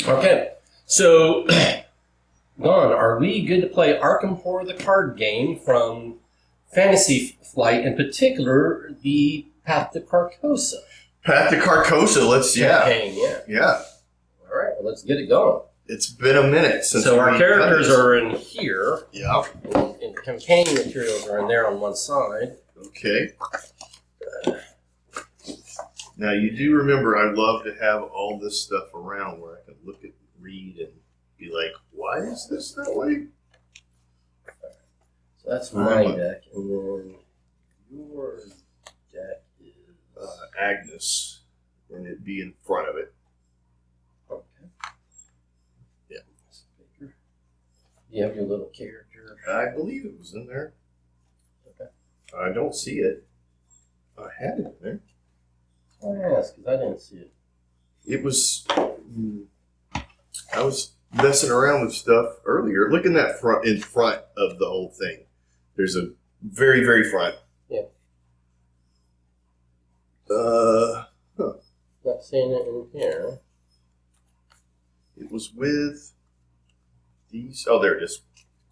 Okay, so Don, are we good to play Arkham Horror the card game from Fantasy Flight, in particular the Path to Carcosa? Path to Carcosa, campaign, yeah. All right, well, let's get it going. It's been a minute since. So our characters are in here. Yeah. And the campaign materials are in there on one side. Okay. Now you do remember I love to have all this stuff around where I can look at, read, and be like, "Why is this that way?" So that's my deck, and then your deck is Agnes, and it'd be in front of it. Okay. Yeah. You have your little character. I believe it was in there. Okay. I don't see it. I had it in there. I asked because I didn't see it. It was. I was messing around with stuff earlier. Look in that front, in front of the whole thing. There's a very, very front. Yeah. Not seeing it in here. It was with these. Oh, there it is.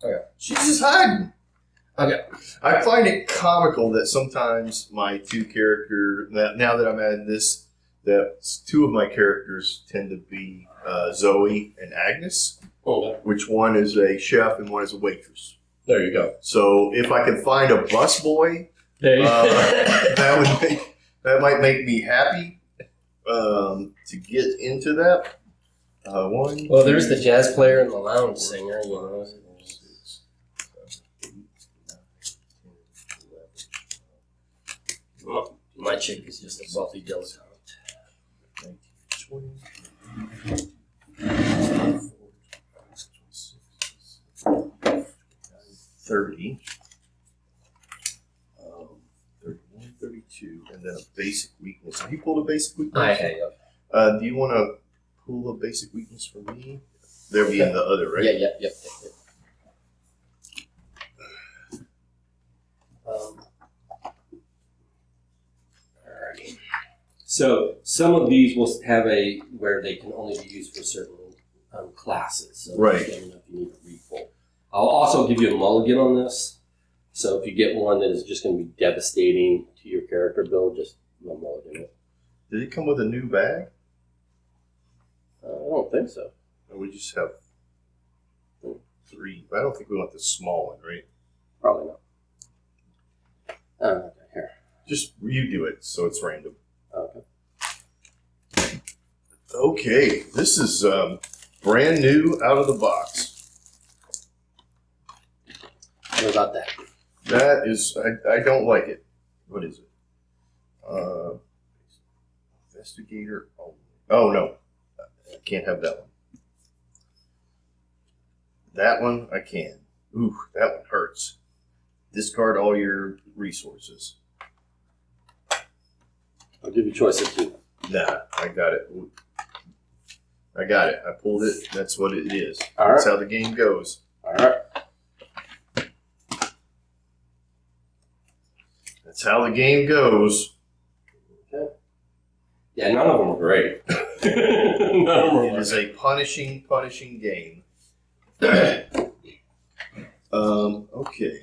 Okay. She's just hiding. Okay. I find it comical that sometimes my two characters, now that I'm adding this, that two of my characters tend to be Zoe and Agnes, which one is a chef and one is a waitress. There you go. So if I could find a busboy, that might make me happy to get into that. Well, there's the jazz player and the lounge singer, you know. Well, my chick is just a wealthy dilettante. 30, 31, 32, and then a basic weakness. Have you pulled a basic weakness? I have. Do you want to pull a basic weakness for me? They'll be in the other, right? Yeah. Alrighty. So some of these will have where they can only be used for certain classes. So right. Let me know if you need a refill. I'll also give you a mulligan on this. So if you get one that is just going to be devastating to your character build, just mulligan it. Did it come with a new bag? I don't think so. Or we just have 3. I don't think we want the small one, right? Probably not. Here. Just you do it, so it's random. Okay. Okay, this is brand new out of the box. What about that? That is, I don't like it. What is it? Investigator. Oh no, I can't have that one. That one I can. Ooh, that one hurts. Discard all your resources. I'll give you choice of 2. Nah, I got it. I got it. I pulled it. That's what it is. All right. That's how the game goes. All right. That's how the game goes. Okay. Yeah, none of them are great. None of them are It is a punishing game. Okay.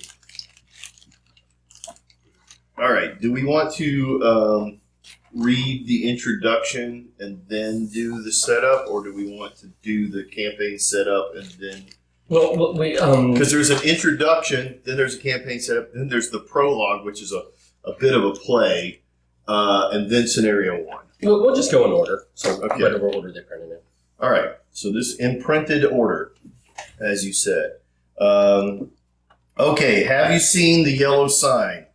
All right. Do we want to read the introduction and then do the setup, or do we want to do the campaign setup and then? Well, we because there's an introduction, then there's a campaign setup, then there's the prologue, which is a bit of a play, and then scenario 1. We'll just go in order. So Okay. whatever order they printed in. All right. So this imprinted order, as you said. Okay. Have you seen the yellow sign?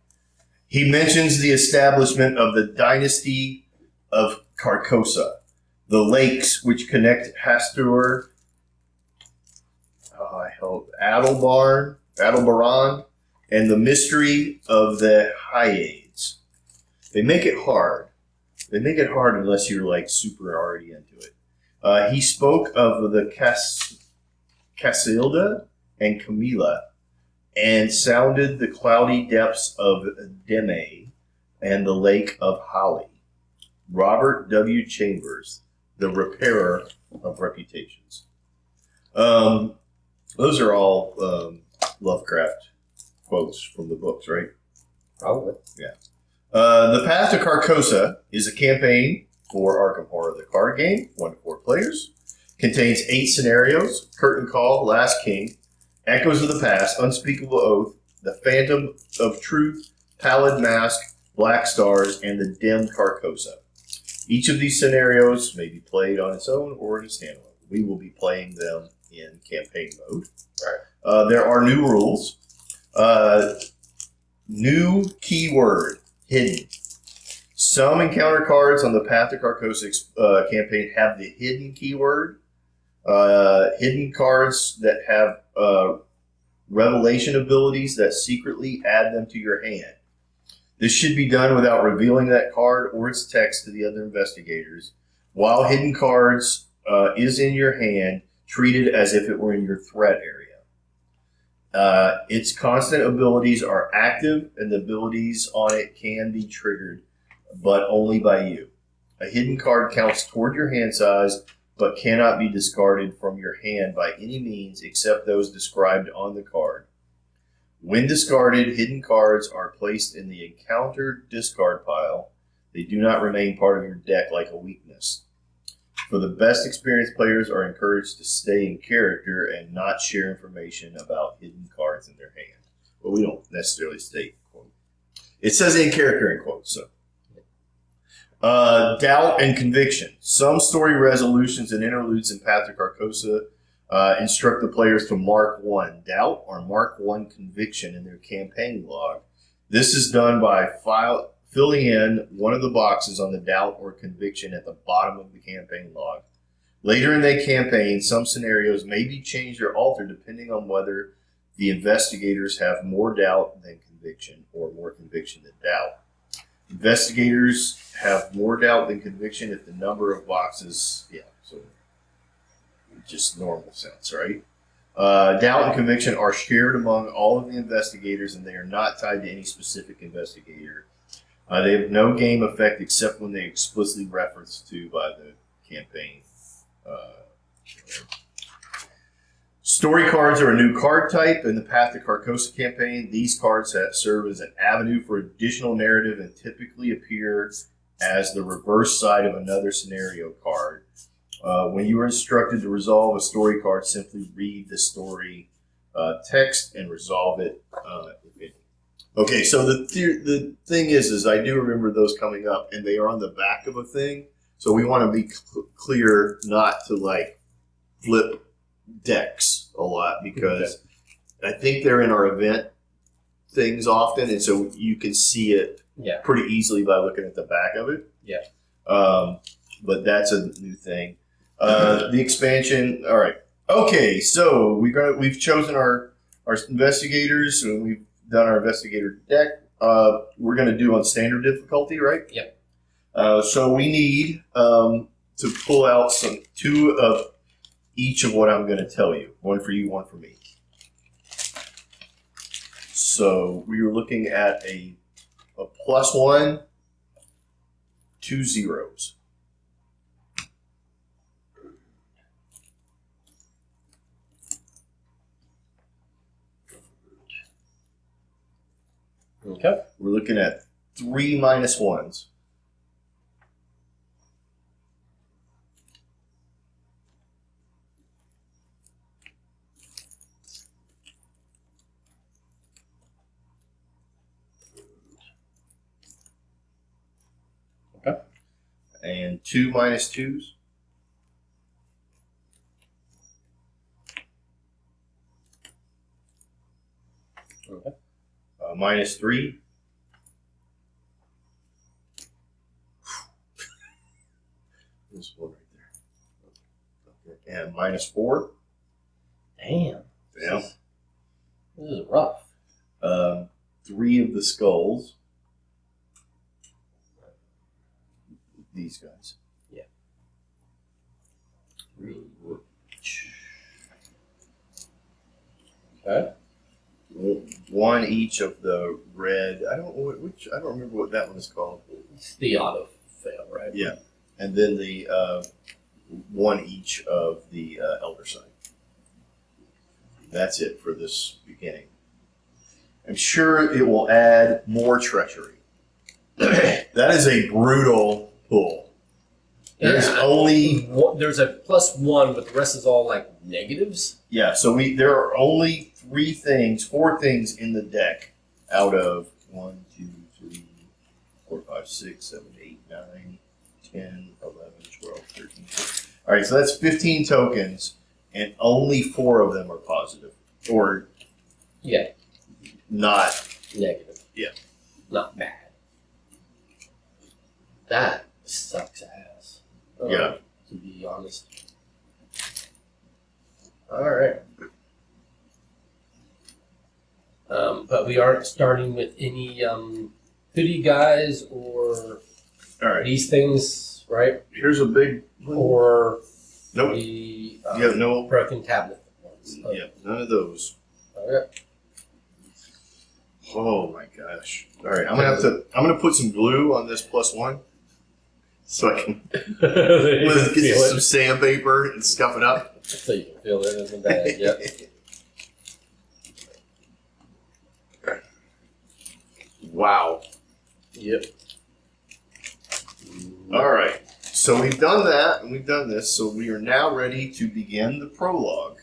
He mentions the establishment of the dynasty of Carcosa, the lakes which connect Hastur, Adelbaran, and the mystery of the Hyades. They make it hard. They make it hard unless you're like super already into it. He spoke of the Casilda and Camilla, and sounded the cloudy depths of Deme and the lake of Holly. Robert W. Chambers, the repairer of reputations. Those are all Lovecraft quotes from the books, right? Probably. Yeah. The Path to Carcosa is a campaign for Arkham Horror, the card game, 1 to 4 players. Contains 8 scenarios: Curtain Call, Last King, Echoes of the Past, Unspeakable Oath, The Phantom of Truth, Pallid Mask, Black Stars, and the Dimmed Carcosa. Each of these scenarios may be played on its own or in a standalone. We will be playing them in campaign mode. All right. There are new rules. New keyword, hidden. Some encounter cards on the Path to Carcosa campaign have the hidden keyword. Hidden cards that have revelation abilities that secretly add them to your hand. This should be done without revealing that card or its text to the other investigators. While hidden cards is in your hand, treat it as if it were in your threat area. Its constant abilities are active, and the abilities on it can be triggered, but only by you. A hidden card counts toward your hand size, but cannot be discarded from your hand by any means except those described on the card. When discarded, hidden cards are placed in the encounter discard pile. They do not remain part of your deck like a weakness. For the best experienced players are encouraged to stay in character and not share information about hidden cards in their hand. But we don't necessarily state, quote. It says in character in quotes, so. Doubt and conviction. Some story resolutions and interludes in Path to Carcosa instruct the players to mark 1 doubt or mark 1 conviction in their campaign log. This is done by filling in one of the boxes on the doubt or conviction at the bottom of the campaign log. Later in the campaign, some scenarios may be changed or altered depending on whether the investigators have more doubt than conviction or more conviction than doubt. Investigators have more doubt than conviction if the number of boxes, so just normal sense, right? Doubt and conviction are shared among all of the investigators, and they are not tied to any specific investigator. They have no game effect except when they explicitly referenced to by the campaign. Story cards are a new card type in the Path to Carcosa campaign. These cards serve as an avenue for additional narrative and typically appear as the reverse side of another scenario card. When you are instructed to resolve a story card, simply read the story text and resolve it. Okay, so the thing is I do remember those coming up, and they are on the back of a thing. So we want to be clear not to like flip decks a lot, because I think they're in our event things often, and so you can see it pretty easily by looking at the back of it. Yeah. But that's a new thing. The expansion. All right. Okay, so we've chosen our investigators, and we've done our investigator deck. We're going to do on standard difficulty, right? Yep. So we need to pull out 2 of each of what I'm going to tell you. 1 for you, 1 for me. So we were looking at a +1, 2 zeros. Okay. We're looking at 3 -1s. Okay. And 2 -2s. Okay. -3. There's one right there. Okay. And -4. Damn. Yeah. This is rough. 3 of the skulls. These guys. Yeah. 3. Okay. 1 each of the red. I don't remember what that one is called. It's the auto fail, right? Yeah. And then the one each of the elder sign. That's it for this beginning. I'm sure it will add more treachery. That is a brutal pull. There's there's a +1, but the rest is all like negatives. Yeah, so there are only four things in the deck out of 1, 2, 3, 4, 5, 6, 7, 8, 9, 10, 11, 12, 13, 14. All right, so that's 15 tokens, and only 4 of them are positive. Or not negative. Yeah. Not bad. That sucks ass. Yeah. To be honest. Alright. But we aren't starting with any hoodie guys or these things, right? Here's a big Or nope. the No broken tablet ones. Yeah, none of those. Okay. Oh my gosh! All right, I'm gonna put some glue on this +1, so I can get some sandpaper and scuff it up. So you can feel it in the bag. Yep. Wow. Yep. All right. So we've done that and we've done this. So we are now ready to begin the prologue.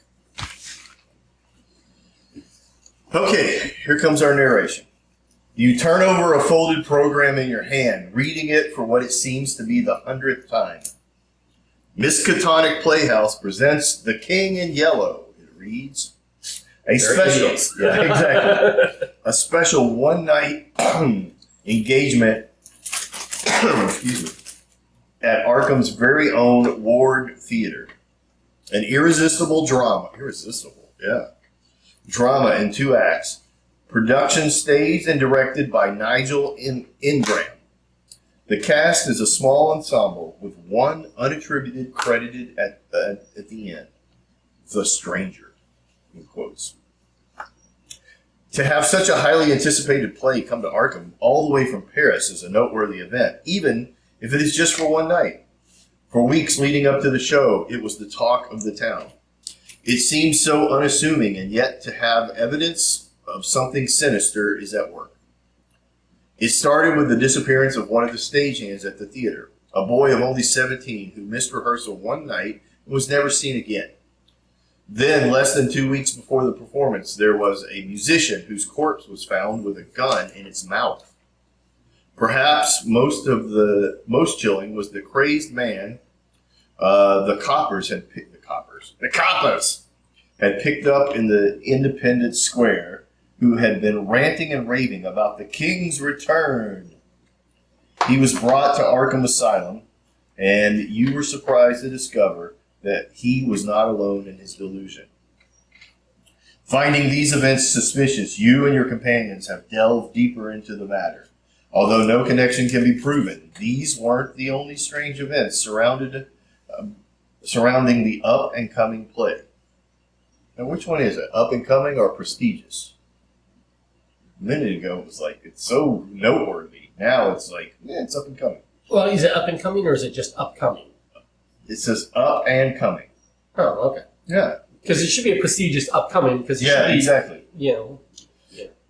Okay, here comes our narration. You turn over a folded program in your hand, reading it for what it seems to be the 100th time. Miskatonic Playhouse presents The King in Yellow. It reads, a special one-night engagement excuse me, at Arkham's very own Ward Theater. An irresistible drama. Drama in 2 acts. Production staged and directed by Nigel Ingram. The cast is a small ensemble with one unattributed credited at the end. The Stranger, in quotes. To have such a highly anticipated play come to Arkham all the way from Paris is a noteworthy event, even if it is just for one night. For weeks leading up to the show, it was the talk of the town. It seems so unassuming, and yet to have evidence of something sinister is at work. It started with the disappearance of one of the stagehands at the theater, a boy of only 17 who missed rehearsal one night and was never seen again. Then, less than 2 weeks before the performance, there was a musician whose corpse was found with a gun in its mouth. Perhaps most chilling was the crazed man the coppers had picked up in the Independence Square, who had been ranting and raving about the king's return. He was brought to Arkham Asylum, and you were surprised to discover that he was not alone in his delusion. Finding these events suspicious, you and your companions have delved deeper into the matter. Although no connection can be proven, these weren't the only strange events surrounding the up-and-coming play. Now, which one is it? Up-and-coming or prestigious? A minute ago, it was like, it's so noteworthy. Now it's like, it's up-and-coming. Well, is it up-and-coming or is it just upcoming? It says up and coming. Oh, okay. Yeah. Because it should be a prestigious upcoming. Because exactly. Yeah.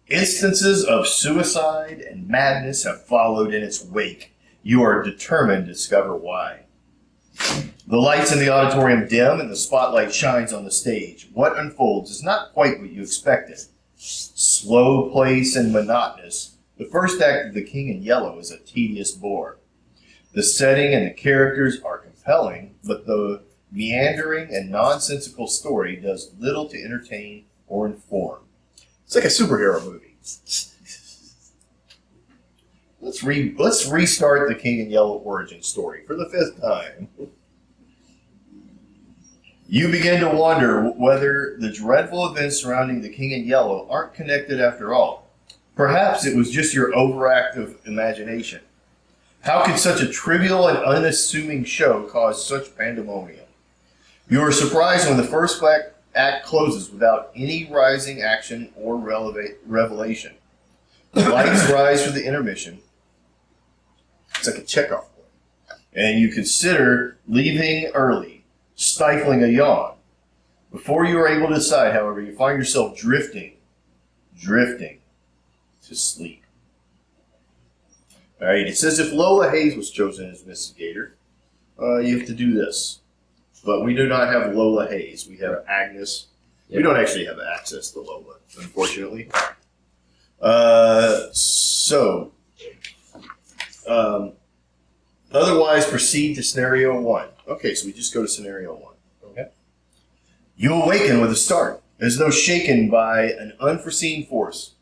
Instances of suicide and madness have followed in its wake. You are determined to discover why. The lights in the auditorium dim and the spotlight shines on the stage. What unfolds is not quite what you expected. Slow pace and monotonous, the first act of The King in Yellow is a tedious bore. The setting and the characters are compelling, but the meandering and nonsensical story does little to entertain or inform. It's like a superhero movie. Let's restart the King in Yellow origin story for the 5th time. You begin to wonder whether the dreadful events surrounding the King in Yellow aren't connected after all. Perhaps it was just your overactive imagination. How could such a trivial and unassuming show cause such pandemonium? You are surprised when the first act closes without any rising action or revelation. The lights rise for the intermission. It's like a Chekhov play. and you consider leaving early, stifling a yawn. Before you are able to decide, however, you find yourself drifting to sleep. All right, it says if Lola Hayes was chosen as investigator, you have to do this. But we do not have Lola Hayes. We have Agnes. Yep. We don't actually have access to Lola, unfortunately. Otherwise, proceed to scenario 1. Okay, so we just go to scenario 1. Okay. You awaken with a start, as though shaken by an unforeseen force.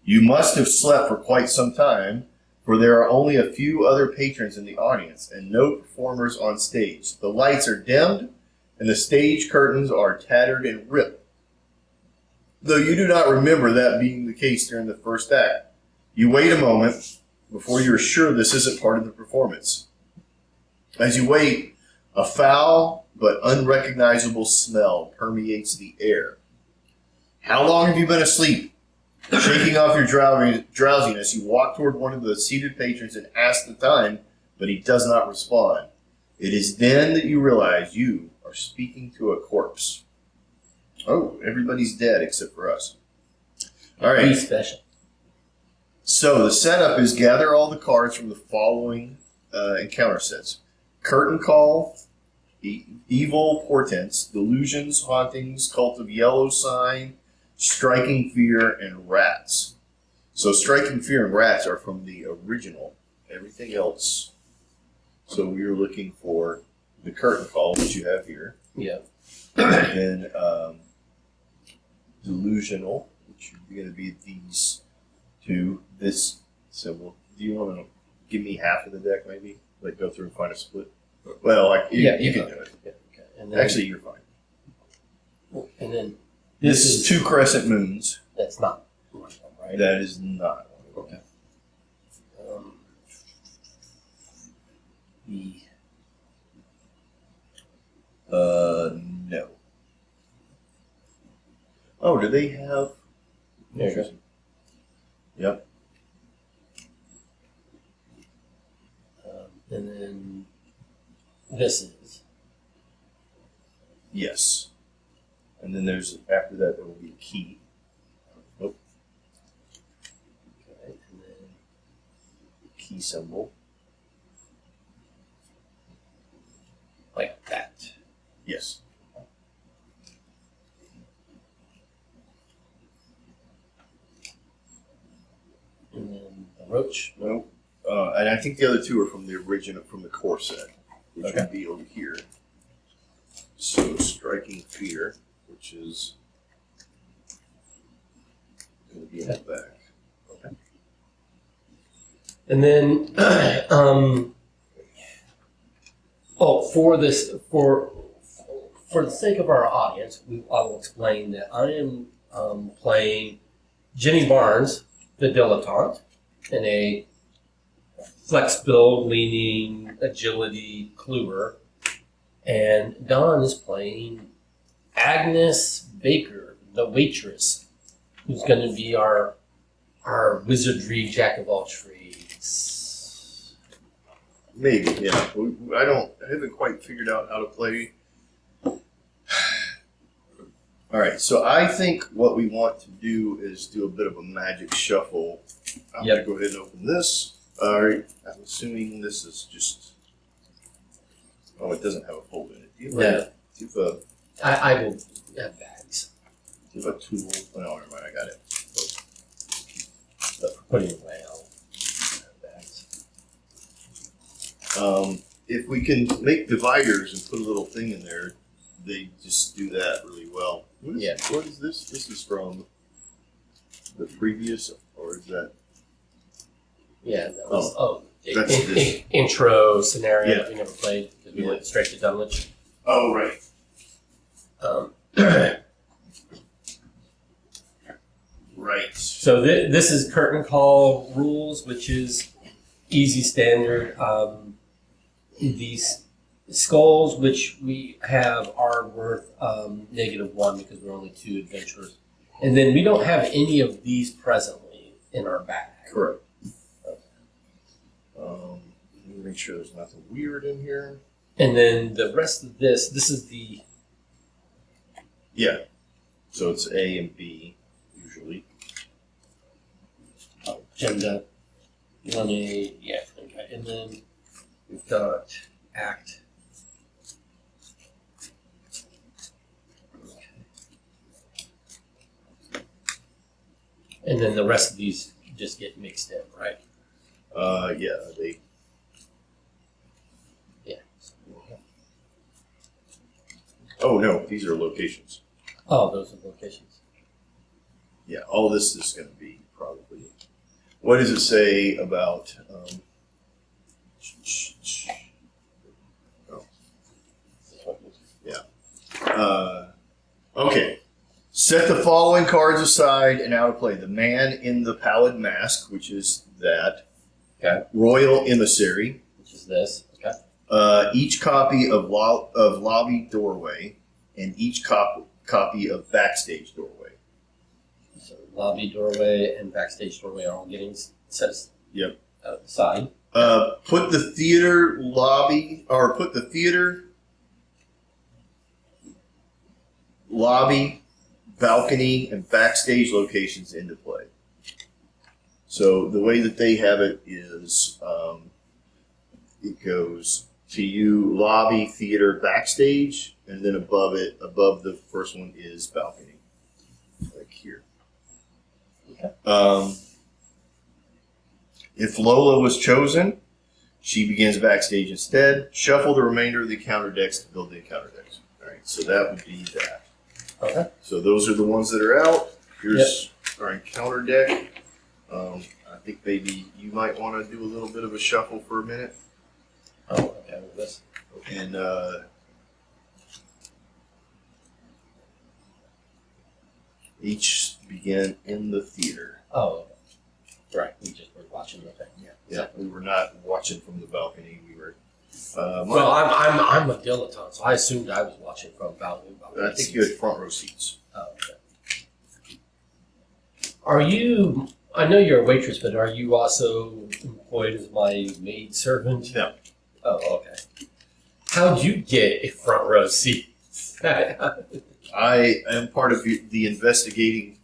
You must have slept for quite some time, for there are only a few other patrons in the audience and no performers on stage. The lights are dimmed, and the stage curtains are tattered and ripped. Though you do not remember that being the case during the first act. You wait a moment before you are sure this isn't part of the performance. As you wait, a foul but unrecognizable smell permeates the air. How long have you been asleep? Shaking off your drowsiness, you walk toward one of the seated patrons and ask the time, but he does not respond. It is then that you realize you are speaking to a corpse. Oh, everybody's dead except for us. All right. Be special. So the setup is gather all the cards from the following encounter sets. Curtain Call, Evil Portents, Delusions, Hauntings, Cult of Yellow Sign, Striking Fear, and Rats. So Striking Fear and Rats are from the original. Everything else. So we are looking for the Curtain Call, which you have here. Yeah. And then Delusional, which are going to be these two. This symbol. Do you want to give me half of the deck, maybe? Like go through and find a split? Well, you can do it. Yeah, okay. And then, actually, you're fine. And then this is 2 crescent moons. That's not one of them, right? That is not one of them. Okay. No. Oh, do they have? There you go. Yep. And then this is. Yes. And then there's, after that, there will be a key. Nope. Okay, and then key symbol. Like that. Yes. And then the roach. Nope. And I think the other 2 are from the original, from the core set, which would be over here. So Striking Fear, which is going to be in the back. Okay. And then, for the sake of our audience, I will explain that I am playing Jenny Barnes, the dilettante, in a flex build leaning agility kluber, and Don is playing Agnes Baker, the waitress, who's going to be our wizardry jack of all trades. Maybe, yeah. I haven't quite figured out how to play. All right, so I think what we want to do is do a bit of a magic shuffle. I'm going to go ahead and open this. All right, I'm assuming this is just. Oh, it doesn't have a hole in it. Do you have I will have bags. Do you have a tool? Oh, no, never mind, I got it. But for putting it away, I'll have bags. If we can make dividers and put a little thing in there, they just do that really well. What is this? This is from the previous, or is that? Yeah, that was that's intro scenario that we never played because we went straight to Dunwich. Oh, right. Right. So this is curtain call rules, which is easy standard. These skulls, which we have, are worth -1 because we're only 2 adventurers. And then we don't have any of these presently in our bag. Correct. Make sure there's nothing weird in here. And then the rest of this is the... Yeah. So it's A and B, usually. Agenda. Money, yeah, okay. And then we've got Act. Okay. And then the rest of these just get mixed in, right? Yeah, they... Yeah. Oh, no, these are locations. Oh, those are locations. Yeah, all this is going to be probably... What does it say about... Okay. Set the following cards aside and out of play. The Man in the Pallid Mask, which is that. Okay. Royal Emissary. Which is this. Okay. Each copy of Lobby Doorway and each copy of Backstage Doorway. So lobby doorway and backstage doorway are all getting set aside. Put the theater lobby, or put the theater lobby, balcony, and backstage locations into play. So the way that they have it is it goes to you, lobby, theater, backstage, and then above the first one is balcony, like here. Okay. If Lola was chosen, she begins backstage instead. Shuffle the remainder of the encounter decks to build the encounter decks. All right, so that would be that. Okay. So those are the ones that are out. Here's our encounter deck. I think maybe you might want to do a little bit of a shuffle for a minute. Oh, okay. With this. And each begin in the theater. Oh, right. We just were watching the thing. Yeah. Yeah, we were not watching from the balcony. We were. Well, I'm a dilettante, so I assumed I was watching from balcony. I think you had front row seats. Oh, okay. Are you? I know you're a waitress, but are you also employed as my maid servant? No. Oh, okay. How'd you get a front row seat? I am part of the investigating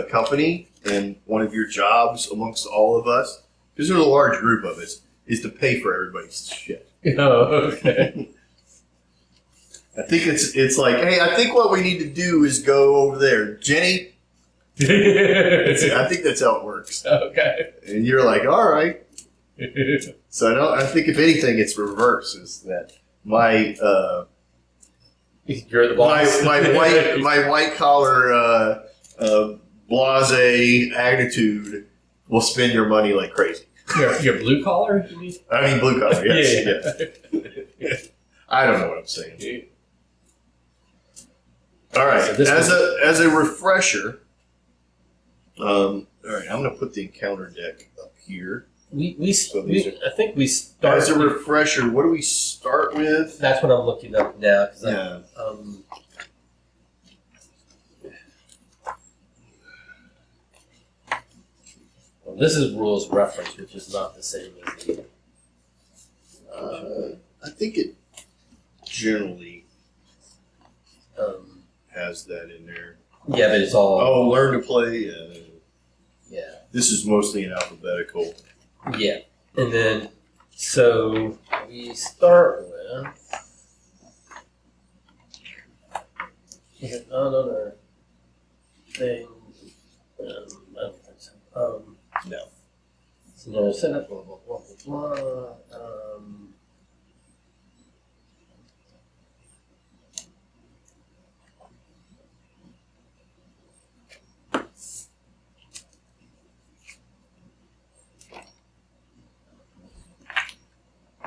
company, and one of your jobs amongst all of us, because there's a large group of us, is to pay for everybody's shit. Oh, okay. I think it's like, hey, I think what we need to do is go over there, Jenny. I think that's how it works. Okay. And you're like, all right. So I think if anything, it's reverse. Is that my you're the boss. my white collar blase attitude will spend your money like crazy. Your blue collar? You mean? I mean blue collar. Yes. Yeah. I don't know what I'm saying. All right. So as a refresher, all right. I'm going to put the encounter deck up here. I think we start. As a refresher, what do we start with? That's what I'm looking up now. Cause Yeah. Well, this is rules reference, which is not the same as the. I think it generally has that in there. Yeah, but it's all. Oh, learn to play. Yeah. This is mostly an alphabetical. Yeah, and then so we start with another thing. I don't think so. No. So now set up blah blah blah blah blah.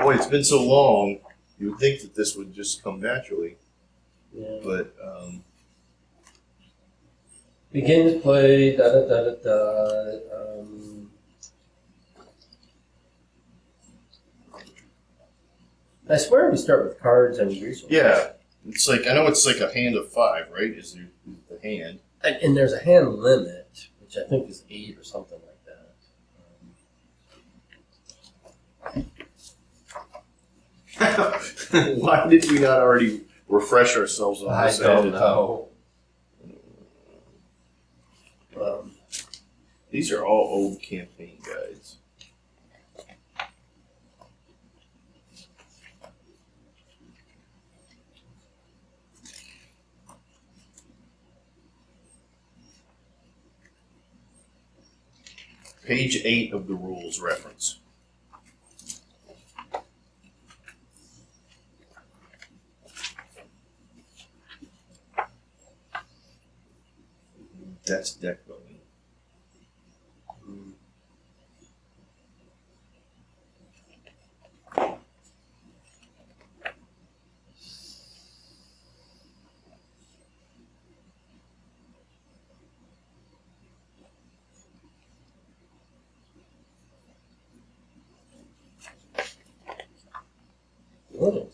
Boy, it's been so long. You would think that this would just come naturally, Yeah. but Begin to play. Da da da da da. I swear we start with cards and resources. yeah, it's like I know it's like a hand of 5, right? Is the hand? And there's a hand limit, which I think is 8 or something like that. Why did we not already refresh ourselves on this? I don't know. These are all old campaign guides. Page 8 of the rules reference. That's deck building.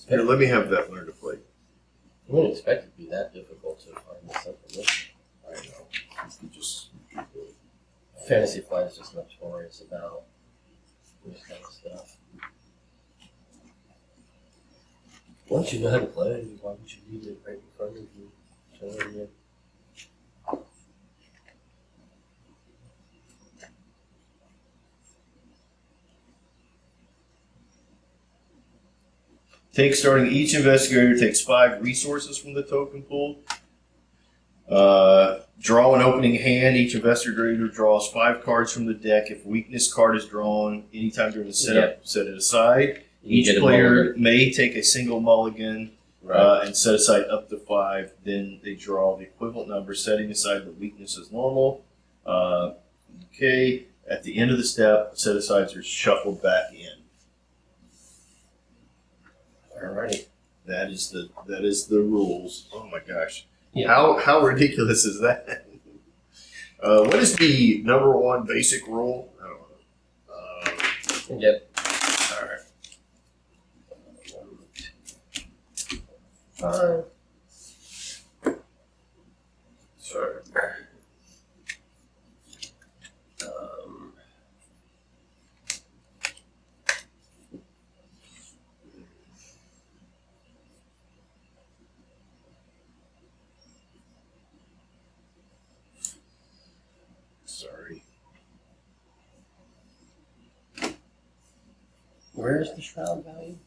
Here, let me have that learn to play. I wouldn't expect it to be that difficult to find something. I know. You just Fantasy Flight is just notorious about this kind of stuff. Once you know how to play, why would you leave it right in front of you? Showing you? each investigator takes 5 resources from the token pool. Draw an opening hand. Each investigator draws 5 cards from the deck. If a weakness card is drawn anytime during the setup, set it aside. Each player may take a single mulligan and set aside up to 5. Then they draw the equivalent number, setting aside the weakness as normal. Okay. At the end of the step, set asides are shuffled back in. Alrighty. That is the rules. Oh my gosh. Yeah. How ridiculous is that? What is the number 1 basic rule? I don't know. Yep. All right. Sorry. Sorry. Where's the shroud value?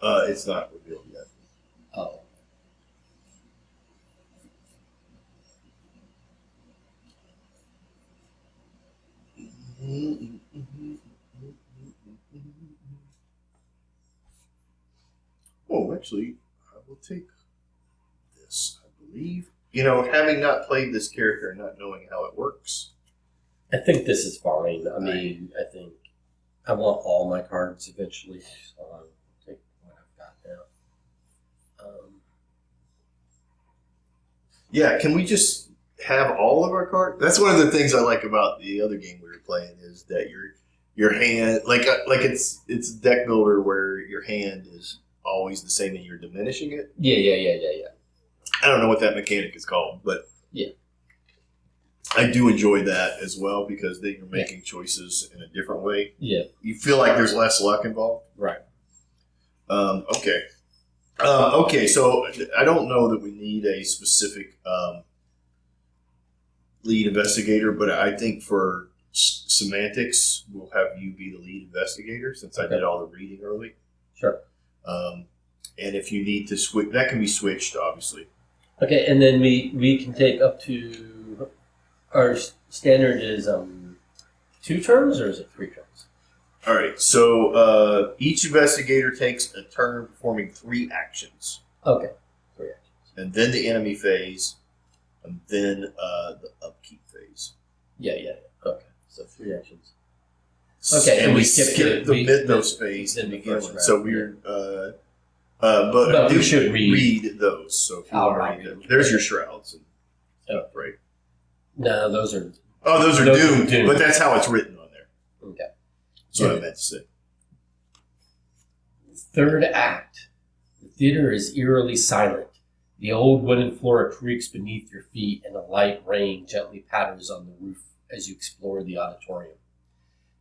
It's not revealed yet. Oh. Oh, actually, I will take this, I believe. You know, having not played this character and not knowing how it works. I think this is fine. I mean, I think I want all my cards eventually, so I'll take what I've got now. Yeah, can we just have all of our cards? That's one of the things I like about the other game we were playing is that your hand, like it's a deck builder where your hand is always the same and you're diminishing it. Yeah. I don't know what that mechanic is called, but yeah, I do enjoy that as well because then you're making choices in a different way. Yeah, you feel like there's less luck involved. right. Okay. Okay, so I don't know that we need a specific lead investigator, but I think for semantics, we'll have you be the lead investigator since I did all the reading early. Sure. And if you need to switch, that can be switched, obviously. Okay, and then we can take up to our standard is 2 turns or is it 3 turns? All right, so each investigator takes a turn performing 3 actions. Okay, 3 actions. And then the enemy phase, and then the upkeep phase. Yeah. Okay, so 3 actions. Okay, and we skip the Mythos phase. Then we first round. So we're, but we should read those. So if you want to read them, there's your shrouds. And stuff, right? No, those are. Oh, those are doomed. But that's how it's written on there. Okay. That's what I meant to say. 3rd act. The theater is eerily silent. The old wooden floor creaks beneath your feet, and a light rain gently patters on the roof as you explore the auditorium.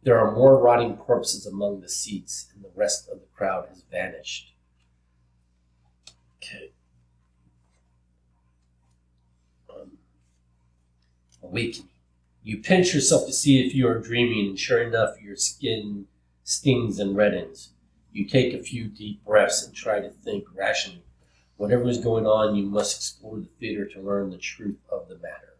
There are more rotting corpses among the seats, and the rest of the crowd has vanished. Okay. Awakening. You pinch yourself to see if you are dreaming, and sure enough, your skin stings and reddens. You take a few deep breaths and try to think rationally. Whatever is going on, you must explore the theater to learn the truth of the matter.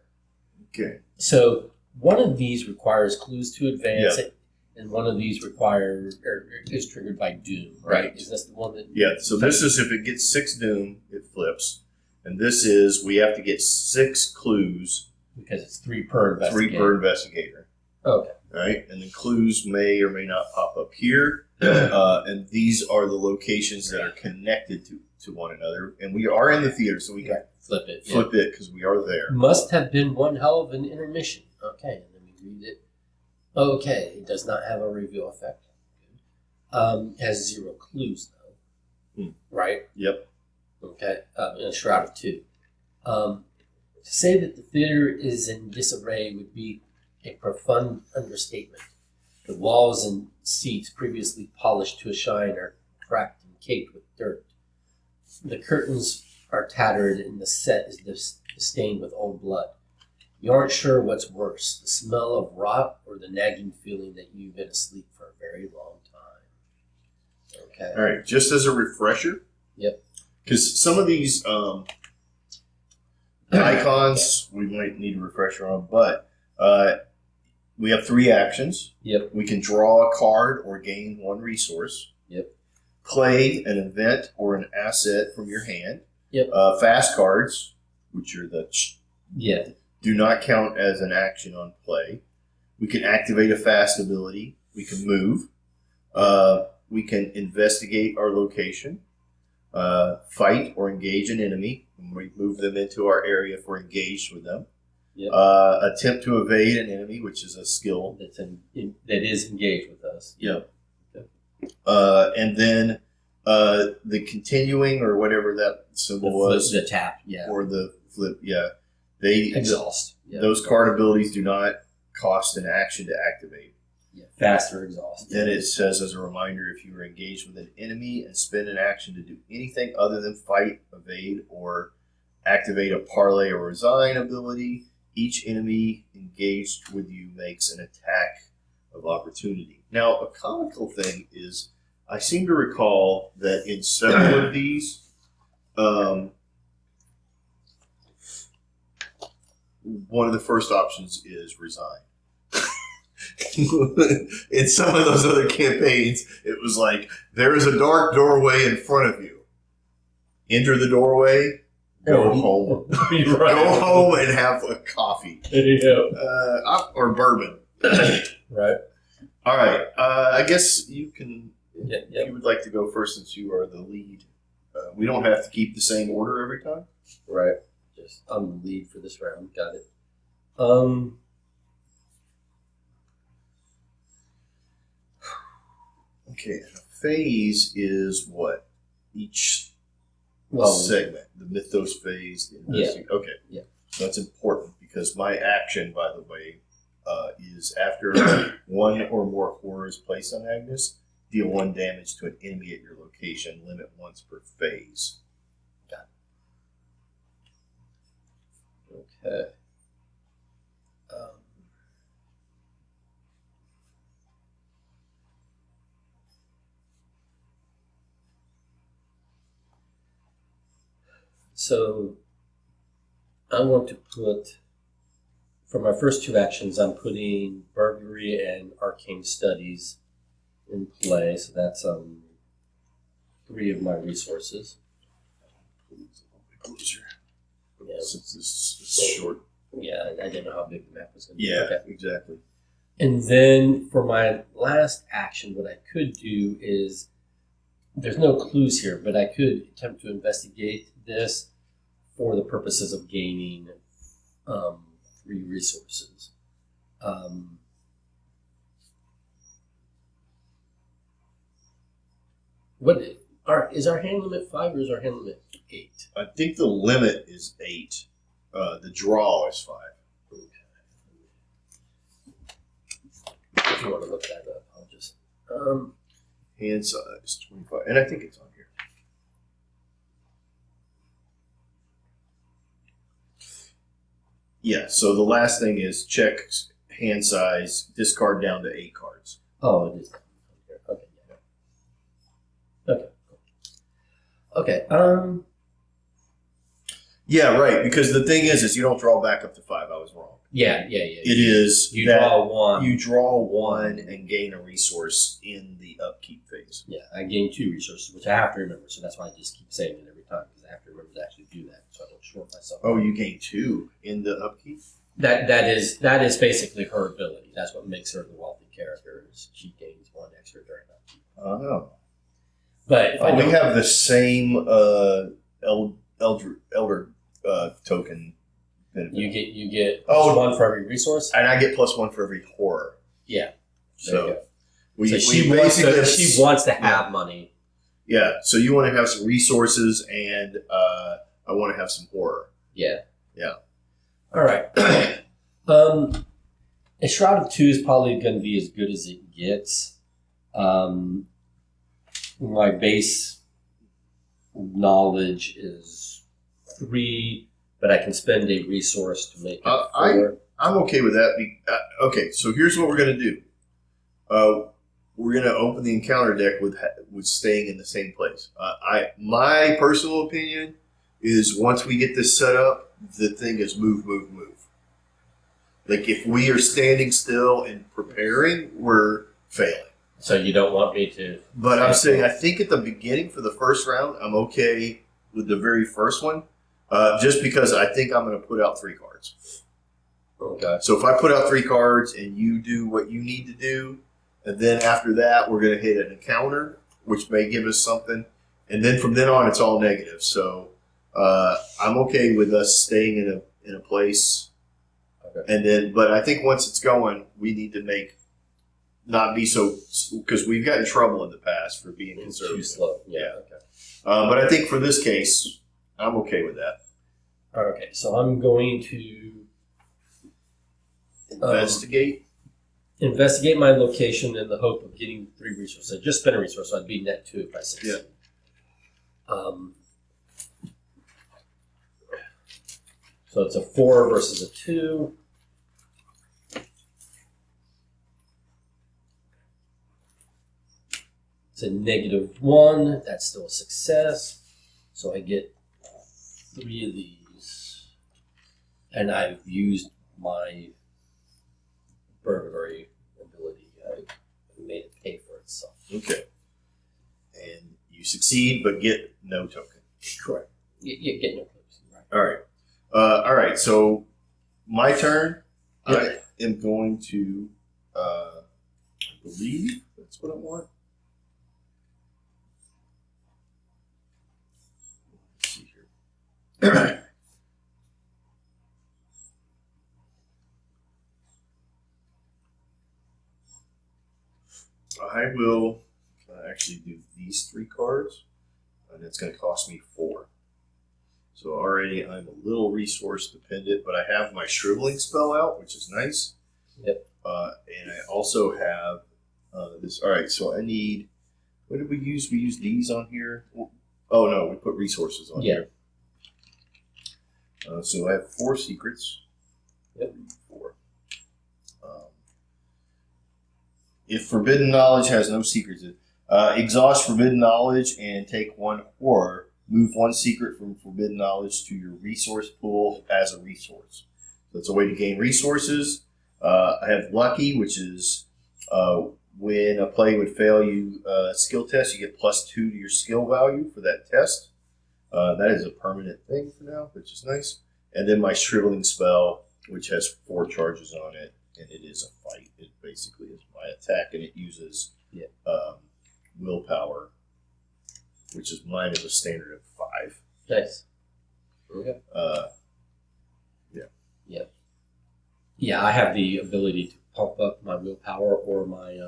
Okay. So one of these requires clues to advance, Yeah. and one of these is triggered by doom, right? Is this the one that? Yeah. So this is if it gets 6 doom, it flips, and this is we have to get 6 clues. Because it's 3 per investigator. 3 per investigator. Okay. Right, and the clues may or may not pop up here, and these are the locations that are connected to one another. And we are in the theater, so we can flip it because we are there. Must have been one hell of an intermission. Okay, and then we read it. Okay, it does not have a reveal effect. Good. Has 0 clues though. Right? Yep. Okay. In a shroud of 2. To say that the theater is in disarray would be a profound understatement. The walls and seats, previously polished to a shine, are cracked and caked with dirt. The curtains are tattered and the set is stained with old blood. You aren't sure what's worse, the smell of rot or the nagging feeling that you've been asleep for a very long time. Okay. All right, just as a refresher. Yep. Because some of these icons we might need a refresher on, but we have 3 actions. Yep. We can draw a card or gain 1 resource. Yep. Play an event or an asset from your hand. Yep. Fast cards, which are Yeah. do not count as an action on play. We can activate a fast ability. We can move. We can investigate our location. Fight or engage an enemy. We move them into our area if we're engaged with them. Yep. Attempt to evade an enemy, which is a skill. That is engaged with us. Yep. Okay. And then the continuing or whatever that symbol was. The tap, yeah. Or the flip, yeah. Exhaust. Yeah. Those card abilities do not cost an action to activate. Yeah. Fast or exhaust. Then it says, as a reminder, if you are engaged with an enemy and spend an action to do anything other than fight, evade, or activate a parlay or resign ability, each enemy engaged with you makes an attack of opportunity. Now, a comical thing is, I seem to recall that in several of these, one of the first options is resign. In some of those other campaigns, it was like, there is a dark doorway in front of you. Enter the doorway, go home. Right. Go home and have a coffee. Yeah. Or bourbon. Right. All right. I guess you can, Yeah. if you would like to go first since you are the lead. We don't have to keep the same order every time. Right. I'm the lead for this round. Got it. Okay. A phase is what? Each Well, segment. The mythos phase. The Okay. Yeah. So that's important because my action, by the way, is after 1 or more horrors placed on Agnes, deal 1 damage to an enemy at your location, limit once per phase. Okay. So I want to put, for my first 2 actions, I'm putting burglary and arcane studies in play. So that's 3 of my resources. Closer. Yeah. Since this is short. Yeah, I didn't know how big the map was going to be. Yeah, Okay. exactly. And then for my last action, what I could do is, there's no clues here, but I could attempt to investigate this for the purposes of gaining 3 resources. Is our hand limit 5 or is our hand limit 8? I think the limit is 8. The draw is 5. Okay. you want to look that up, I'll just. Hand size 25, and I think it's on here. Yeah. So the last thing is check hand size, discard down to 8 cards. Oh, it is. Okay. Yeah. Okay. Okay. Yeah, right. Because the thing is you don't draw back up to 5. I was wrong. Yeah. It is You that draw 1. You draw 1 and gain a resource in the upkeep phase. Yeah, I gain 2 resources, which I have to remember. So that's why I just keep saying it every time because I have to remember to actually do that, so I don't short myself. Oh, you gain 2 in the upkeep. That is basically her ability. That's what makes her the wealthy character. Is she gains 1 extra during upkeep. Oh. But if we have the same elder token. You get Oh, 1 for every resource, and I get +1 for every horror. Yeah. So, she wants to have money. Yeah. So you want to have some resources, and I want to have some horror. Yeah. Yeah. All right. A Shroud of 2 is probably going to be as good as it gets. My base knowledge is 3, but I can spend a resource to make it 4. I'm okay with that. Okay, so here's what we're going to do. We're going to open the encounter deck with staying in the same place. My personal opinion is once we get this set up, the thing is move. Like if we are standing still and preparing, we're failing. So you don't want me to... But I'm saying I think at the beginning for the first round, I'm okay with the very first one, just because I think I'm going to put out 3 cards. Okay. So if I put out 3 cards and you do what you need to do, and then after that we're going to hit an encounter, which may give us something, and then from then on it's all negative. So I'm okay with us staying in a place, and then. But I think once it's going, we need to not be so, because we've gotten in trouble in the past for being conservative. Too slow. Yeah. Okay. But I think for this case, I'm okay with that. Okay. So I'm going to investigate my location in the hope of getting 3 resources. I just spent a resource, so I'd be net 2 if I succeed. Yeah. So it's a 4 versus a 2. It's a -1. That's still a success. So I get 3 of these. And I've used my burglary ability. I made it pay for itself. Okay. And you succeed, but get no token. Correct. You get no clues. Right. All right. All right. So my turn. Yep. I am going to, I believe that's what I want. Let's see here. I will actually do these 3 cards, and it's going to cost me 4. So already I'm a little resource dependent, but I have my shriveling spell out, which is nice. Yep. And I also have this. All right, so I need. What did we use? We used these on here. Oh no, we put resources on here. So I have 4 secrets. Yep. 4. If forbidden knowledge has no secrets, exhaust forbidden knowledge and take 1 horror. Move 1 secret from forbidden knowledge to your resource pool as a resource. So it's a way to gain resources. I have lucky, which is when a play would fail you skill test, you get +2 to your skill value for that test. That is a permanent thing for now, which is nice. And then my shriveling spell, which has 4 charges on it, and it is a fight. It basically is my attack, and it uses willpower, which is mine is a standard of 5. Nice. Okay. Yeah, I have the ability to pump up my willpower or my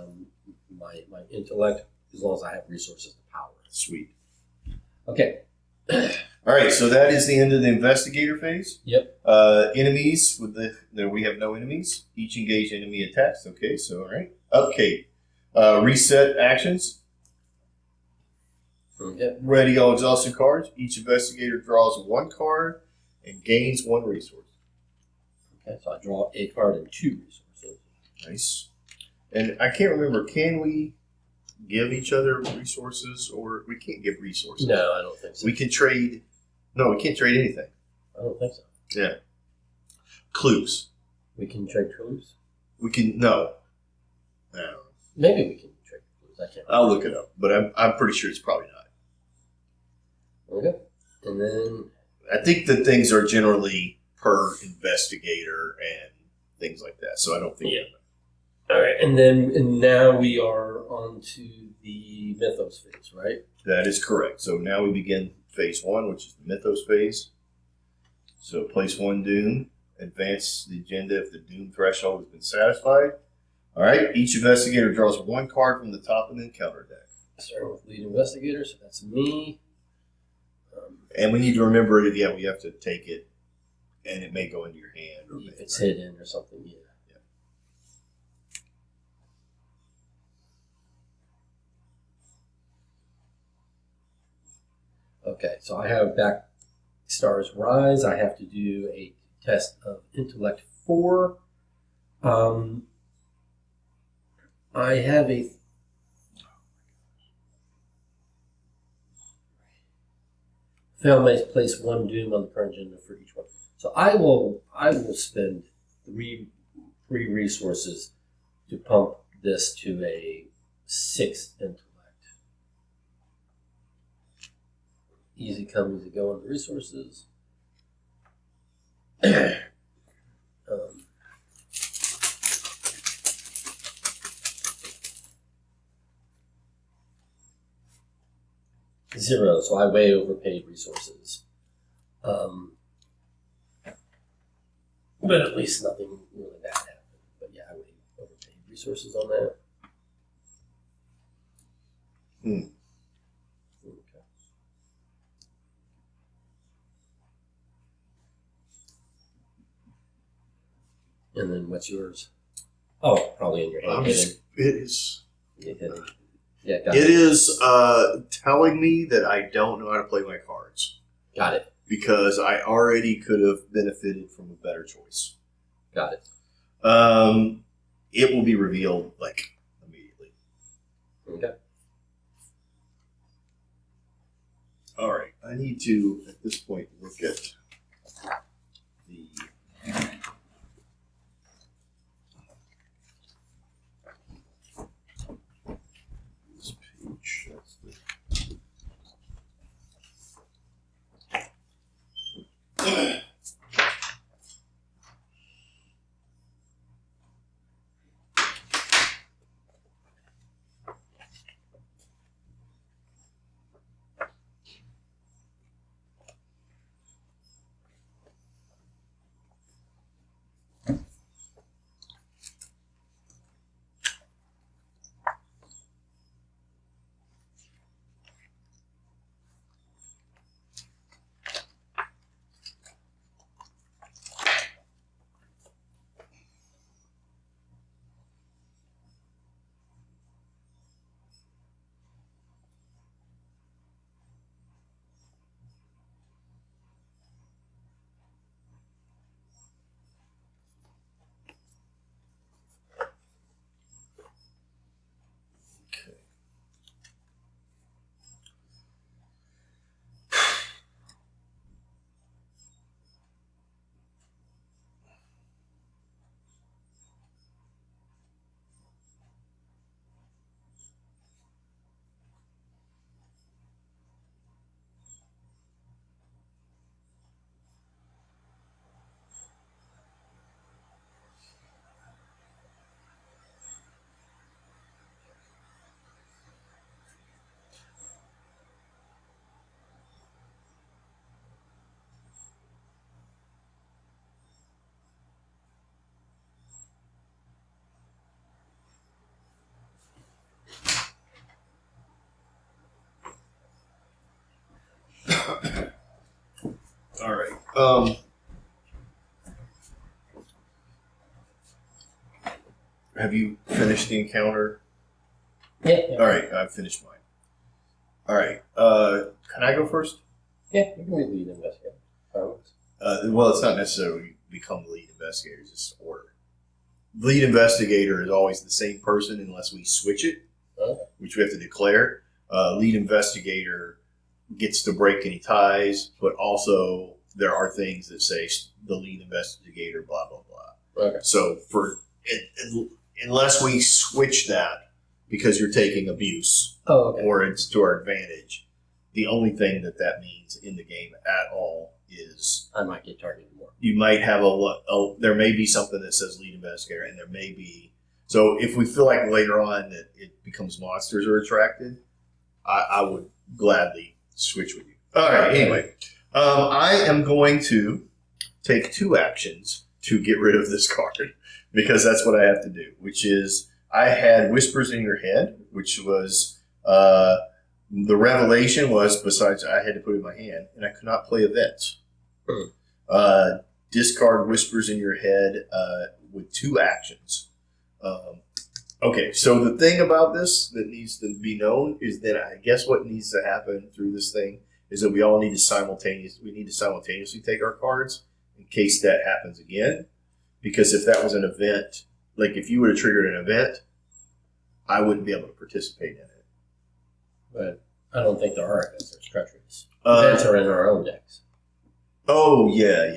my intellect as long as I have resources to power it. Sweet. Okay. All right, so that is the end of the investigator phase. Yep. Enemies there we have no enemies. Each engaged enemy attacks. Okay, so all right. Okay. Reset actions. Yep. Ready all exhausted cards. Each investigator draws 1 card and gains 1 resource. Okay, so I draw a card and 2 resources. Nice. And I can't remember, can we give each other resources, or we can't give resources? No, I don't think so. We can trade. No, we can't trade anything. I don't think so. Yeah. Clues. We can trade clues? We can, no. No. Maybe we can trade clues. I can't. I'll look it up, but I'm pretty sure it's probably not. Okay. And then I think that things are generally per investigator and things like that, so I don't think. Yeah. All right, and now we are on to the mythos phase, right? That is correct. So now we begin phase 1, which is the mythos phase. So place 1 doom, advance the agenda if the doom threshold has been satisfied. All right, each investigator draws 1 card from the top of the encounter deck. Starting with lead investigator, so that's me. And we need to remember it. Yeah, we have to take it, and it may go into your hand. Or If it's hidden or something, yeah. Okay, so I have back stars rise. I have to do a test of intellect 4. I have a fail may place 1 doom on the current agenda for each one. So I will spend 3 resources to pump this to a 6 intellect. Easy come, easy go on the resources. 0, so I way overpaid resources. But at least nothing really bad happened. But yeah, I way overpaid resources on that. Okay. And then what's yours? Oh, probably in your hand. It is. Yeah, got It is telling me that I don't know how to play my cards. Got it. Because I already could have benefited from a better choice. Got it. It will be revealed immediately. Okay. All right. I need to at this point look at the. This page. That's the. All right. Have you finished the encounter? Yeah. All right, I've finished mine. All right. Can I go first? Yeah, you can be lead investigator. Well, it's not necessarily become the lead investigator. It's just order. Lead investigator is always the same person unless we switch it, which we have to declare. Lead investigator gets to break any ties, but also there are things that say the lead investigator, blah, blah, blah. Okay. So unless we switch that because you're taking abuse or it's to our advantage, the only thing that means in the game at all is I might get targeted more. You might have there may be something that says lead investigator, and there may be. So if we feel like later on that it becomes monsters are attracted, I would gladly switch with you. All right. Anyway, I am going to take 2 actions to get rid of this card because that's what I have to do. Which is I had Whispers in Your Head, which was the revelation was besides I had to put it in my hand, and I could not play events. Discard Whispers in Your Head with 2 actions. Okay, so the thing about this that needs to be known is that I guess what needs to happen through this thing is that we need to simultaneously take our cards in case that happens again. Because if that was an event, like if you would have triggered an event, I wouldn't be able to participate in it. But I don't think there are events. There's treacheries. Events are in our own decks. Oh, yeah.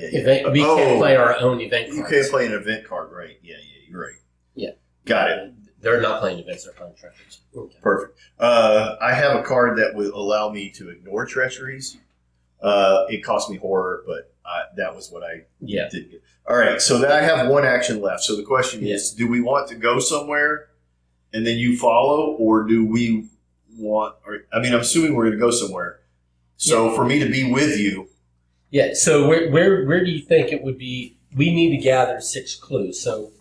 We can't play our own event cards. You can't play an event card, right? Yeah, you're right. Yeah. Got it. They're not playing events, they're playing treacheries. Okay. Perfect. I have a card that will allow me to ignore treacheries. It cost me horror, but that was what I did get. All right, so then I have 1 action left. So the question is, do we want to go somewhere and then you follow, or do we want, I'm assuming we're going to go somewhere. So for me to be with you. Yeah, so where do you think it would be? We need to gather 6 clues. So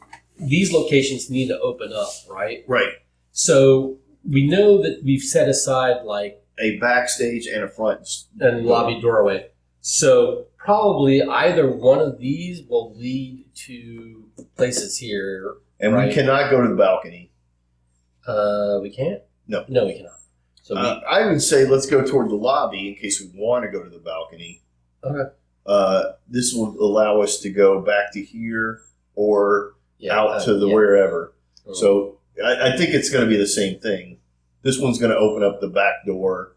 these locations need to open up, right? Right. So we know that we've set aside like a backstage and a front and lobby doorway. So probably either one of these will lead to places here. And we cannot go to the balcony. We can't? No. No, we cannot. So I would say let's go toward the lobby in case we want to go to the balcony. Okay. This will allow us to go back to here or out to the wherever. Oh. So I think it's going to be the same thing. This one's going to open up the back door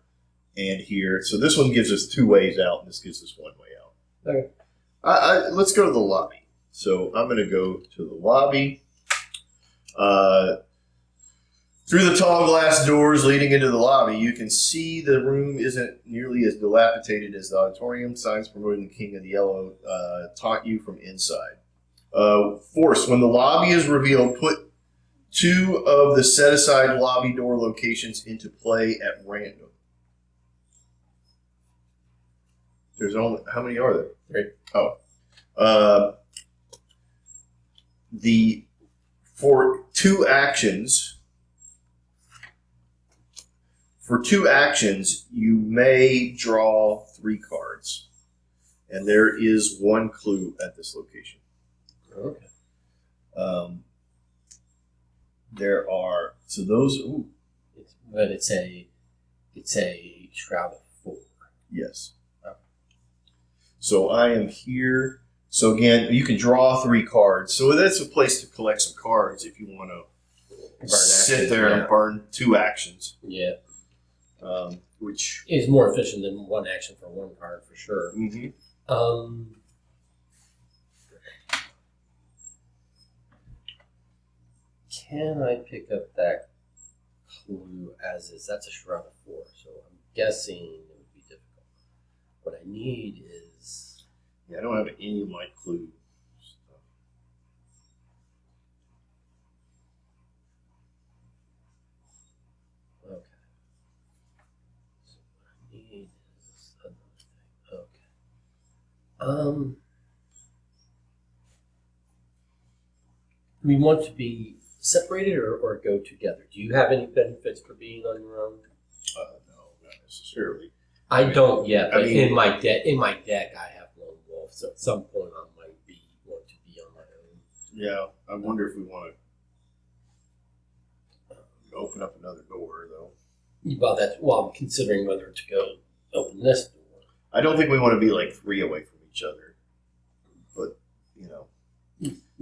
and here. So this one gives us 2 ways out, and this gives us 1 way out. Okay. Let's go to the lobby. So I'm going to go to the lobby. Through the tall glass doors leading into the lobby, you can see the room isn't nearly as dilapidated as the auditorium. Signs promoting the King of the Yellow taunt you from inside. Force, when the lobby is revealed, put 2 of the set-aside lobby door locations into play at random. There's only, how many are there? 3. Oh. For 2 actions, you may draw 3 cards. And there is 1 clue at this location. Okay. There are, so those, ooh. But it's a Shroud of 4. Yes. Okay. So I am here. So again, you can draw 3 cards. So that's a place to collect some cards if you want to sit there and burn 2 actions. Yeah. Which is more efficient than 1 action for 1 card for sure. Mm-hmm. Can I pick up that clue as is? That's a Shroud of 4, so I'm guessing it would be difficult. What I need is... Yeah, I don't have any of my clues. Okay. So what I need is another thing. Okay. We want to be separated or go together. Do you have any benefits for being on your own? No, not necessarily. I don't yet, but in my deck I have one. So at some point I might want to be on my own. Yeah, I wonder if we want to open up another door, though. Well, I'm considering whether to go open this door. I don't think we want to be like 3 away from each other, but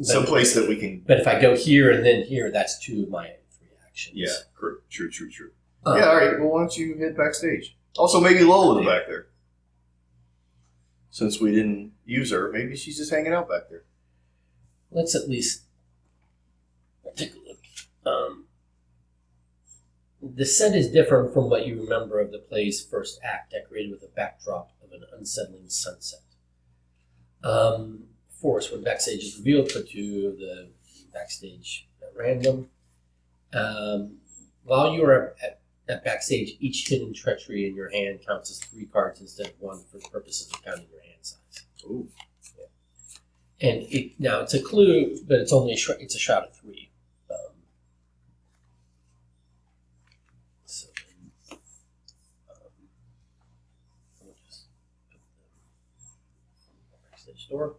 someplace that we can. But if I go here and then here, that's 2 of my 3 actions. Yeah, true. Yeah, all right. Well, why don't you head backstage? Also, maybe Lola's back there. Since we didn't use her, maybe she's just hanging out back there. Let's at least take a look. The set is different from what you remember of the play's first act, decorated with a backdrop of an unsettling sunset. Force, when backstage is revealed, put 2 of the backstage at random. While you are at backstage, each hidden treachery in your hand counts as 3 cards instead of 1 for the purposes of counting your hand size. Ooh. Yeah. And now it's a clue, but it's only it's a shot of 3. So we'll just put them on the backstage door.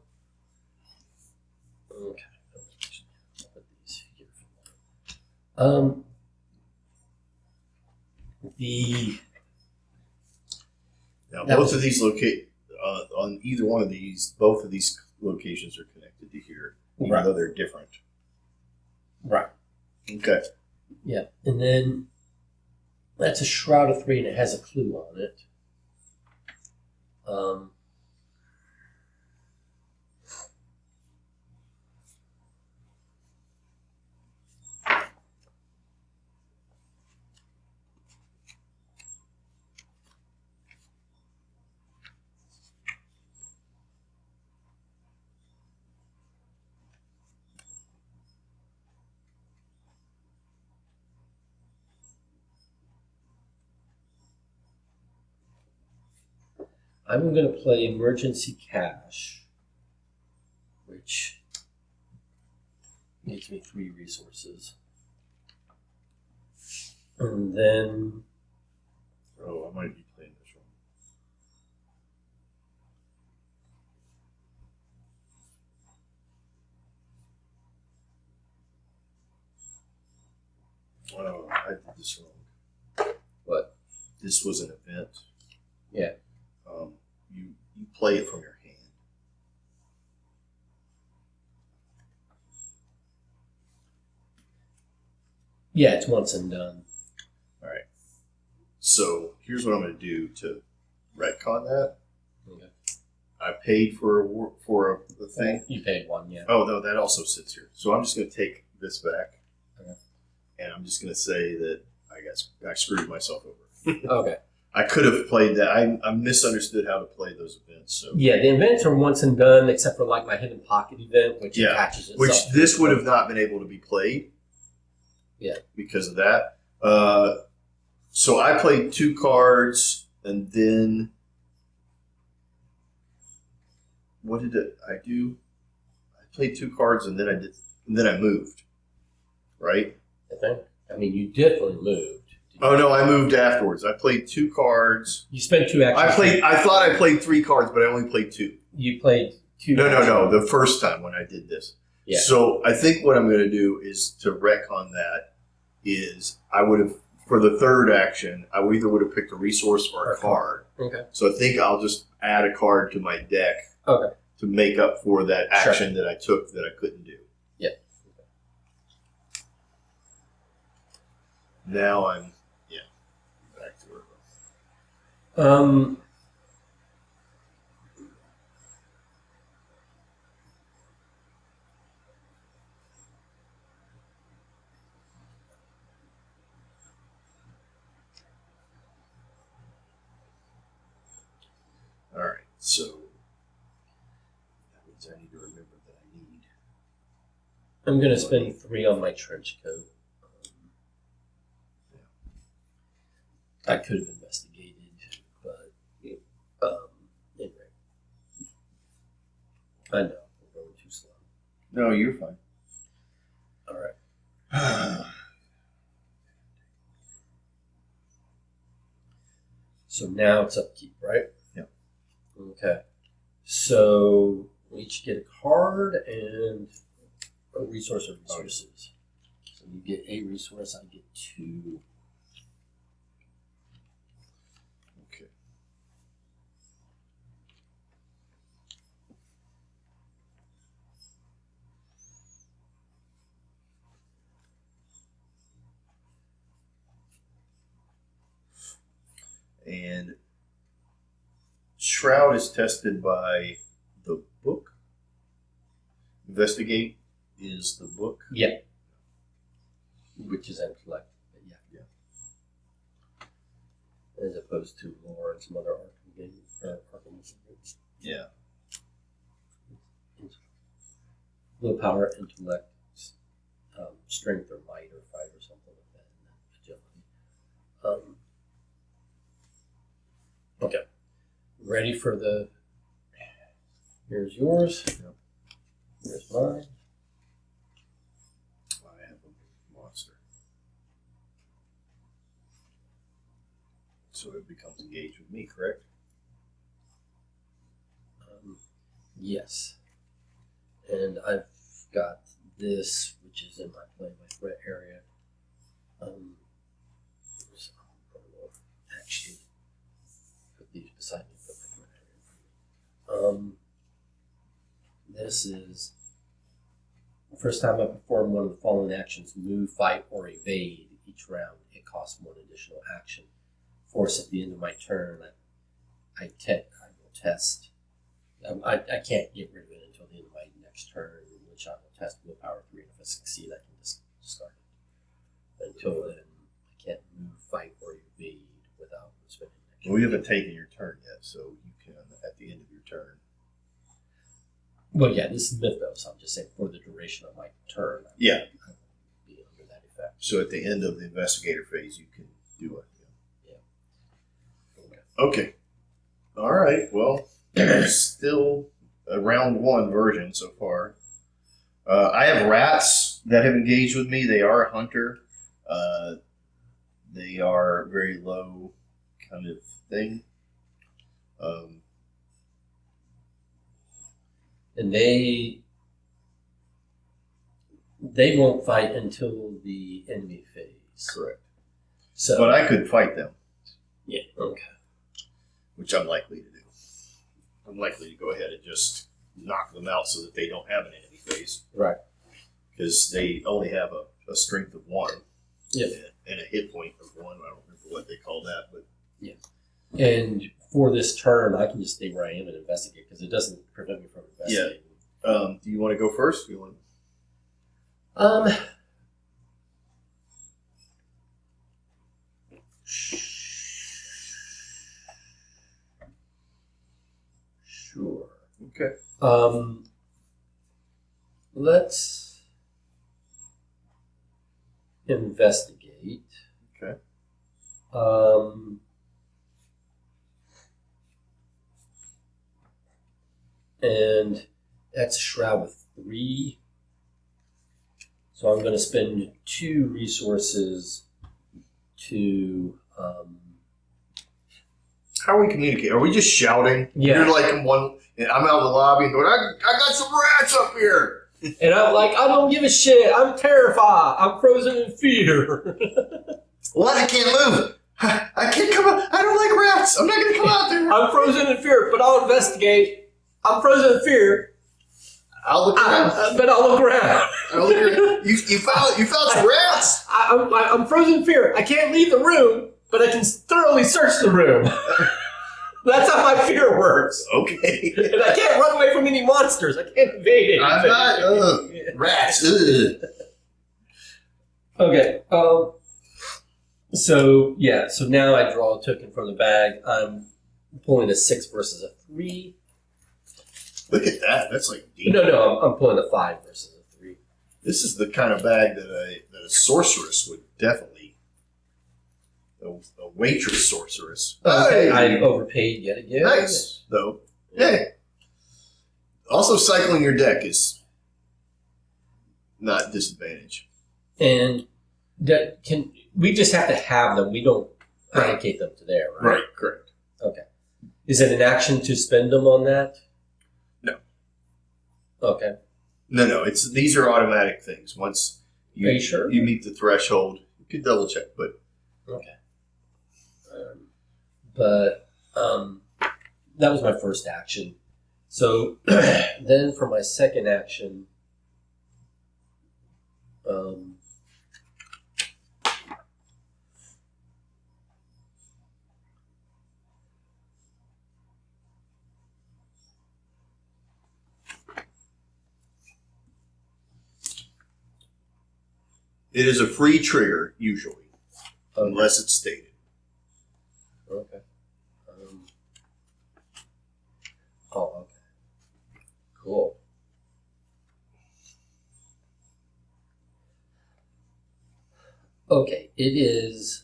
Okay. I'll put these here for now. Now, both of these on either one of these, both of these locations are connected to here, even though they're different. Right. Okay. Yeah, and then that's a shroud of 3, and it has a clue on it. I'm going to play Emergency Cash, which gives me 3 resources. And then... Oh, I might be playing this one. Oh, I did this wrong. What? This was an event. Yeah. You play it from your hand. Yeah, it's once and done. All right. So here's what I'm going to do to retcon that. Okay. I paid for the thing. You paid 1, yeah. Oh no, that also sits here. So I'm just going to take this back, Okay. and I'm just going to say that I screwed myself over. Okay. I could have played that. I misunderstood how to play those events. So Yeah, the events are once and done, except for like my hidden pocket event, which attaches itself. Which this would have not been able to be played. Yeah. Because of that. So I played 2 cards, and then what did I do? I played 2 cards, and then I moved. Right? I mean, you definitely moved. Oh no, I moved afterwards. I played 2 cards. You spent 2 actions. I thought I played 3 cards, but I only played 2. You played 2. No. The first time when I did this. Yeah. So I think what I'm going to do is to retcon that. Is I would have for the 3rd action, I either would have picked a resource or a card. Okay. So I think I'll just add a card to my deck. Okay. To make up for that action that I took that I couldn't do. Yeah. Now I'm back to work. All right, so that means I need to remember that I need. I'm going to spend 3 on my trench coat. I could have investigated, but anyway. I know, we're going too slow. No, you're fine. All right. So now it's upkeep, right? Yep. Okay. So we each get a card and a resource or resources. So you get a resource, I get 2. Okay. And Shroud is tested by the book. Investigate is the book. Yeah. Which is intellect. But yeah. As opposed to lore and some other Arkham games. Arkham games. Yeah. Willpower, intellect, strength or might or fight or something like that. Agility. Okay. Ready for the... Here's yours. Yep. Here's mine. I have a monster. So it becomes engaged with me, correct? Yes. And I've got this, which is in my play by threat area. So I will actually put these beside me. Put my threat area. This is the first time I perform one of the following actions: move, fight, or evade. Each round, it costs 1 additional action. Force at the end of my turn. I will test. I can't get rid of it until the end of my next turn, which I will test willpower 3, and if I succeed, I can just discard it. Until then, I can't move, fight, or evade without spending an action. Well, you haven't taken your turn yet, so you can, at the end of your turn. Well, yeah, this is Mythos. I'm just saying for the duration of my turn. I will be under that effect. So at the end of the investigator phase, you can do it. Yeah. Okay. All right. Well, still a round 1 version so far. I have rats that have engaged with me. They are a hunter. They are very low kind of thing. And they won't fight until the enemy phase. Correct. So, But I could fight them, yeah, okay. which I'm likely to do. I'm likely to go ahead and just knock them out so that they don't have an enemy phase. Right. Because they only have a strength of 1. Yep. And a hit point of 1. I don't remember what they call that, but And for this turn, I can just stay where I am and investigate because it doesn't prevent me from investigating. do you want to go first? Do you want? Sure. Okay. Let's investigate. Okay. And that's a shroud with 3. So I'm going to spend 2 resources to. How are we communicating? Are we just shouting? Yeah. You're like in one. And I'm out in the lobby and going, I got some rats up here. And I'm like, I don't give a shit. I'm terrified. I'm frozen in fear. What? I can't move. I can't come out. I don't like rats. I'm not going to come out there. I'm frozen in fear, but I'll investigate. I'm frozen in fear. I'll look around. But I'll look around. I'll look around. You found some rats. I'm frozen in fear. I can't leave the room, but I can thoroughly search the room. That's how my fear works. Okay. And I can't run away from any monsters. I can't evade anything. I'm not. Rats. Ugh. Okay. So now I draw a token from the bag. I'm pulling a 6 versus a 3. Look at that. That's like deep. No, I'm pulling a 5 versus a 3. This is the kind of bag that a sorceress would definitely. A waitress sorceress. Okay, Hey! I overpaid yet again. Nice, though. Hey. Also, cycling your deck is not disadvantage. And we just have to have them. We don't allocate them to there, right? Right, correct. Okay. Is it an action to spend them on that? Okay. No. These are automatic things. Once Are you sure? you meet the threshold, you can double check, but Okay. But that was my first action. So then for my second action, it is a free trigger usually, unless it's stated. Okay. Okay. Cool. Okay, it is.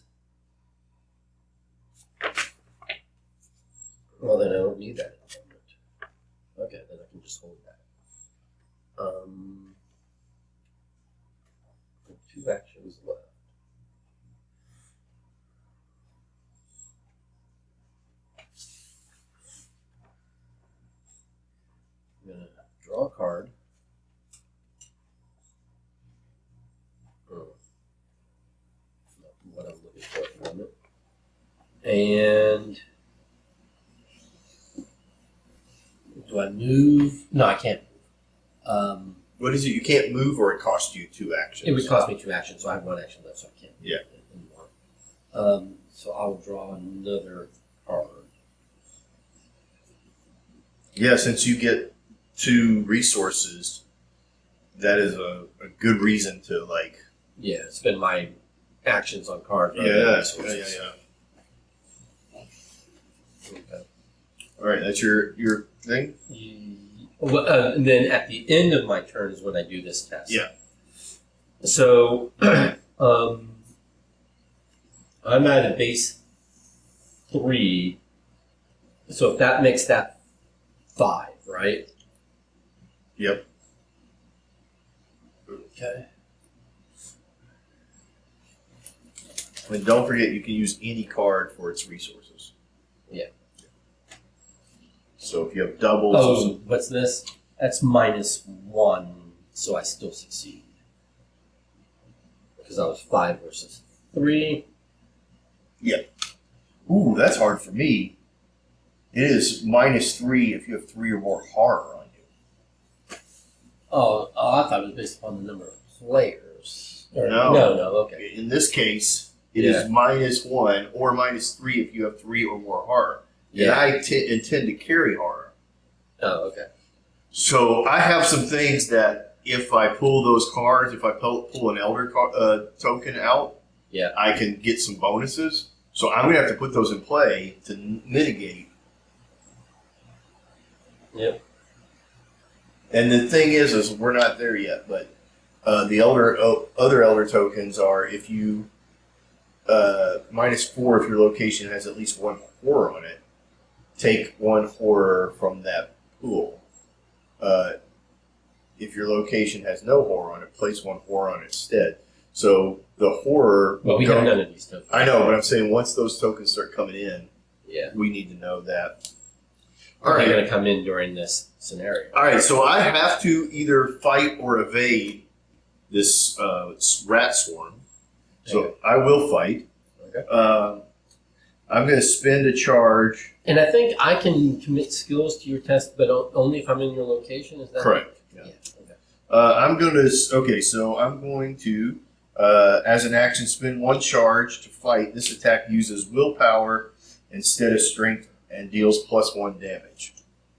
Well, then I don't need that at the moment. Okay, then I can just hold that. 2 actions left. I'm gonna draw a card. Not what I'm looking for at the moment. And do I move? No, I can't move. What is it? You can't move, or it costs you 2 actions. It would cost me 2 actions, so I have 1 action left, so I can't Yeah. move it anymore. So I will draw another card. Yeah, since you get 2 resources, that is a good reason to like. Yeah, spend my actions on cards. rather Yeah. than resources. Okay. All right, that's your thing. Well, and then at the end of my turn is when I do this test. Yeah. So I'm at a base 3. So if that makes that 5, right? Yep. Okay. And don't forget, you can use any card for its resources. Yeah. So if you have doubles. Oh, what's this? That's -1, so I still succeed. Because I was 5 versus 3. Ooh, that's hard for me. It is -3 if you have 3 or more horror on you. Oh, I thought it was based upon the number of players. No. No, okay. In this case, it is -1 or -3 if you have 3 or more horror. Yeah. And I intend to carry horror. Oh, okay. So I have some things that if I pull those cards, if I pull an Elder token out, Yeah. I can get some bonuses. So I'm going to have to put those in play to mitigate. Yep. And the thing is we're not there yet, but the other Elder tokens are if you -4 if your location has at least 1 horror on it, take 1 horror from that pool. If your location has no horror on it, place 1 horror on it instead. So the horror. Well, we have none of these tokens. I know, but I'm saying once those tokens start coming in, Yeah. we need to know that. All right. They're going to come in during this scenario. All right, so I have to either fight or evade this rat swarm. So Okay. I will fight. Okay. I'm going to spend a charge. And I think I can commit skills to your test, but only if I'm in your location. Is that Correct. Yeah. Okay. I'm going to. Okay, so I'm going to, as an action, spend 1 charge to fight. This attack uses willpower instead of strength and deals +1 damage.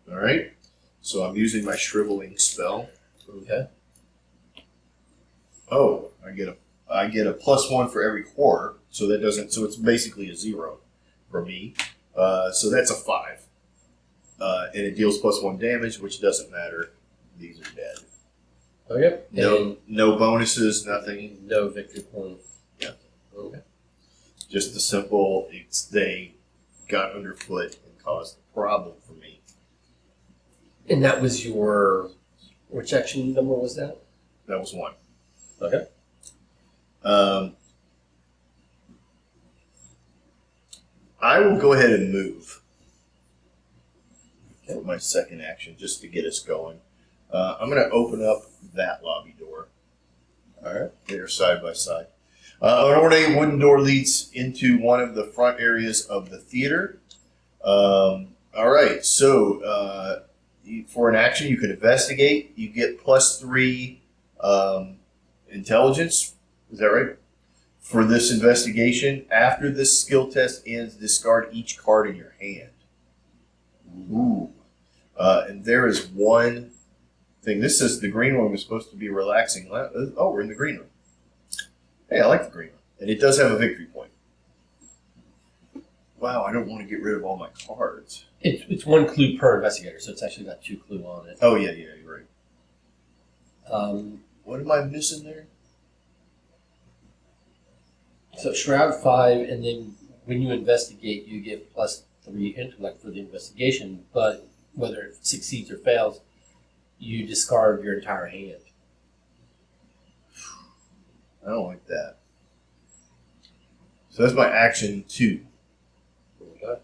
All right. So I'm using my shriveling spell. Okay. Oh, I get a +1 for every horror. So that doesn't. So it's basically a 0 for me. So that's a 5. And it deals +1 damage, which doesn't matter. These are dead. Okay. No bonuses, nothing. No victory point. Yeah. Okay. Just the simple. They got underfoot and caused a problem for me. And that was your. Which action number was that? That was 1. Okay. I will go ahead and move for my second action just to get us going. I'm going to open up that lobby door. All right, they're side by side. An ornate wooden door leads into one of the front areas of the theater. All right, so for an action, you can investigate. You get +3 intelligence. Is that right? For this investigation, after this skill test ends, discard each card in your hand. Ooh. And there is one thing. This says the green room is supposed to be relaxing. Oh, we're in the green room. Hey, I like the green room. And it does have a victory point. Wow, I don't want to get rid of all my cards. It's 1 clue per investigator, so it's actually got 2 clue on it. Oh, yeah, you're right. What am I missing there? So Shroud 5, and then when you investigate, you get +3 intellect for the investigation, but whether it succeeds or fails, you discard your entire hand. I don't like that. So that's my action 2. Okay.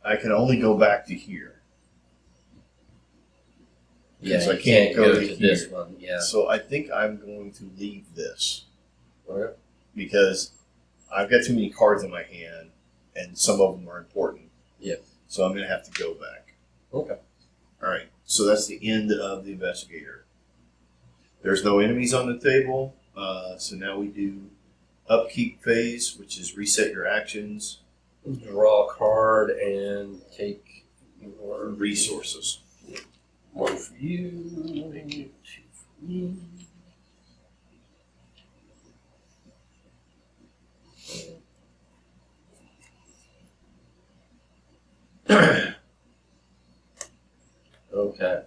I can only go back to here. Yeah, I you can't go to here. this one. Yeah. So I think I'm going to leave this. Okay. Because I've got too many cards in my hand, and some of them are important. Yep. So I'm going to have to go back. Okay. All right. So that's the end of the investigator. There's no enemies on the table. So now we do upkeep phase, which is reset your actions. Draw a card and take your Resources. 1 for you, 2 for me. Okay.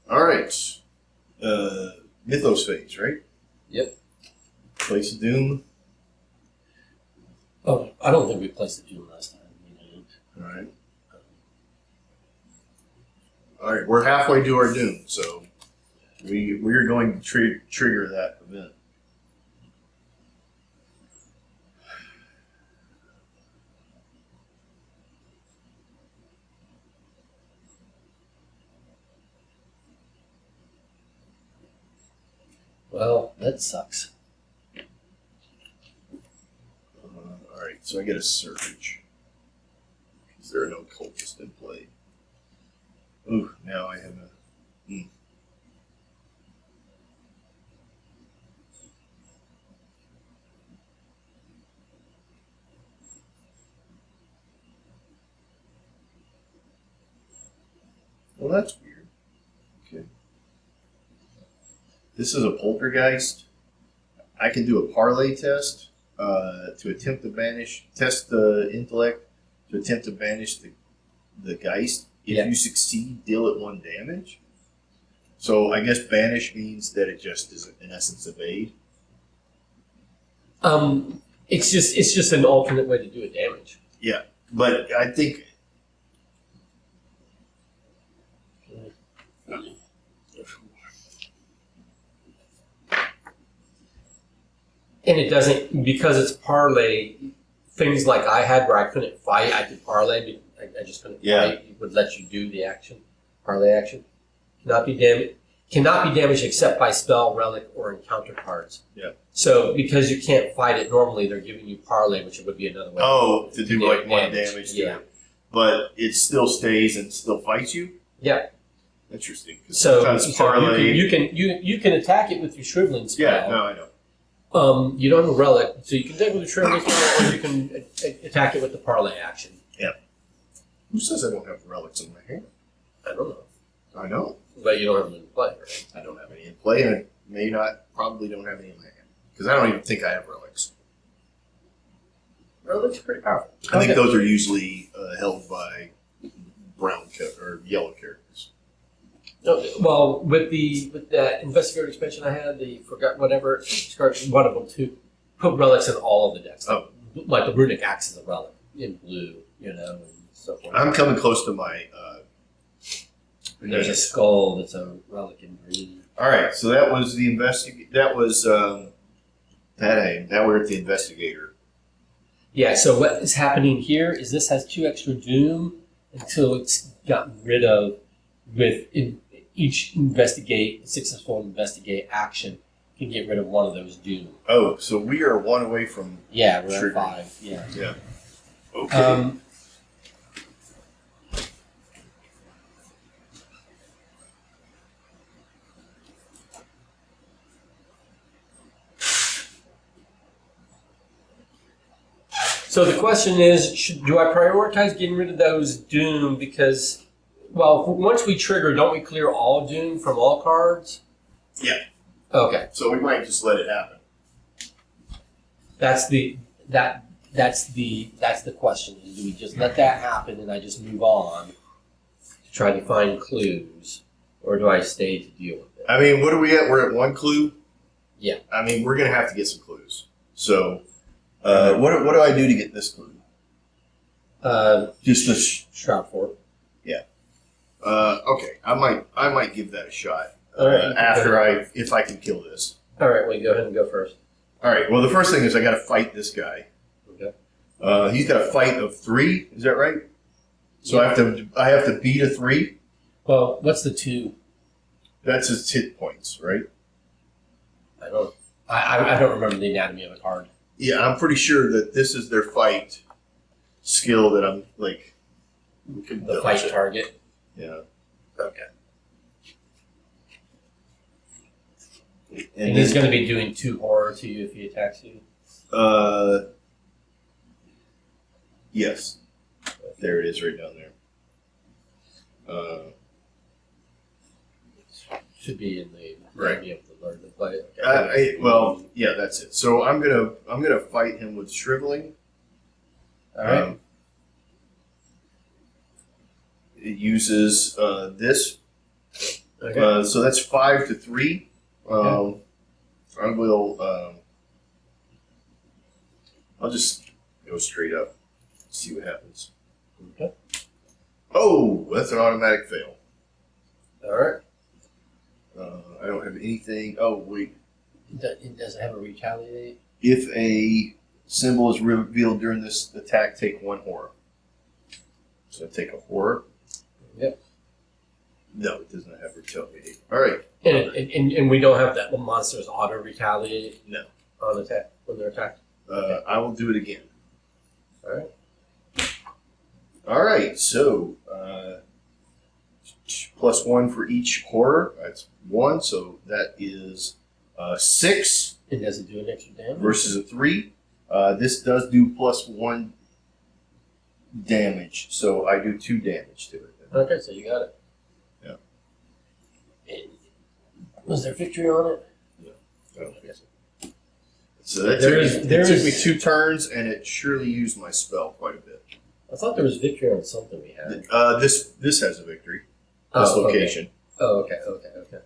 All right. Mythos phase, right? Yep. Place of Doom. Oh, I don't think we placed the Doom last time. All right. All right. We're halfway to our Doom, so we're going to trigger that event. Well, that sucks. All right, so I get a surge. Because there are no cultists in play. Ooh, now I have a... Well, that's weird. Okay. This is a poltergeist. I can do a parlay test to attempt to test the intellect, to attempt to banish the geist. If you succeed, deal it 1 damage. So I guess banish means that it just is, in essence, evade. It's just an alternate way to do a damage. Yeah, but I think... And it doesn't, because it's parlay, things like I had where I couldn't fight, I could parlay, but I just couldn't fight. It would let you do the action, parlay action. Cannot be damaged except by spell, relic, or encounter cards. Yeah. So because you can't fight it normally, they're giving you parlay, which would be another way. Oh, to do like 1 damage to it. But it still stays and still fights you? Yeah. Interesting. So parlay... you can attack it with your shriveling spell. Yeah, no, I know. You don't have a relic, so you can attack with the shriveling spell, or you can attack it with the parlay action. Yeah. Who says I don't have relics in my hand? I don't know. I know. But you don't have them in play, right? I don't have any in play, and I probably don't have any in my hand. Because I don't even think I have relics. Relics are pretty powerful. I think those are usually held by brown or yellow characters. No, well, with that investigator expansion I had, the forgot whatever, one of them too, put relics in all of the decks. Oh. Like the runic axe is a relic in blue, and so forth. I'm coming close to my There's a skull that's a relic in green. All right, so that was the That was that aim. Now we're at the investigator. Yeah. So what is happening here is this has 2 extra doom until it's gotten rid of with each successful investigate action can get rid of one of those doom. Oh, so we are 1 away from. Yeah, we're Sure. at 5. Yeah. Yeah. Okay. So the question is, do I prioritize getting rid of those doom because, well, once we trigger, don't we clear all doom from all cards? Yeah. Okay. So we might just let it happen. That's the question. Do we just let that happen and I just move on to try to find clues, or do I stay to deal with it? I mean, what are we at? We're at 1 clue. Yeah. I mean, we're gonna have to get some clues. So, what do I do to get this clue? Just a Shroud Fort. okay. I might give that a shot All right. if I can kill this. All right. Well, go ahead and go first. All right. Well, the first thing is I got to fight this guy. Okay. He's got a fight of 3. Is that right? So I have to beat a 3. Well, what's the 2? That's his hit points, right? I don't remember the anatomy of a card. Yeah, I'm pretty sure that this is their fight skill that I'm like. The fight target. Yeah. Okay. And he's going to be doing 2 horror to you if he attacks you? Yes. There it is right down there. Should be in the Right. be able to learn to play. Okay. Well, yeah, that's it. So I'm gonna fight him with shriveling. All right. It uses this. Okay. So that's 5 to 3. Okay. I will. I'll just go straight up. See what happens. Okay. Oh, that's an automatic fail. All right. I don't have anything. Oh wait. It doesn't have a retaliate. If a symbol is revealed during this attack, take 1 horror. So I take a horror. Yep. No, it does not have retaliate. All right. And we don't have that when monsters auto retaliate. No. On attack when they're attacked. I will do it again. All right. All right. So +1 for each horror. That's 1. So that is 6. It doesn't do an extra damage. Versus a 3. This does do +1 damage. So I do 2 damage to it. Okay, so you got it. Yeah. And was there victory on it? I don't think so. So that took me 2 turns, and it surely used my spell quite a bit. I thought there was victory on something we had. This has a victory. This location. Okay. Oh, okay.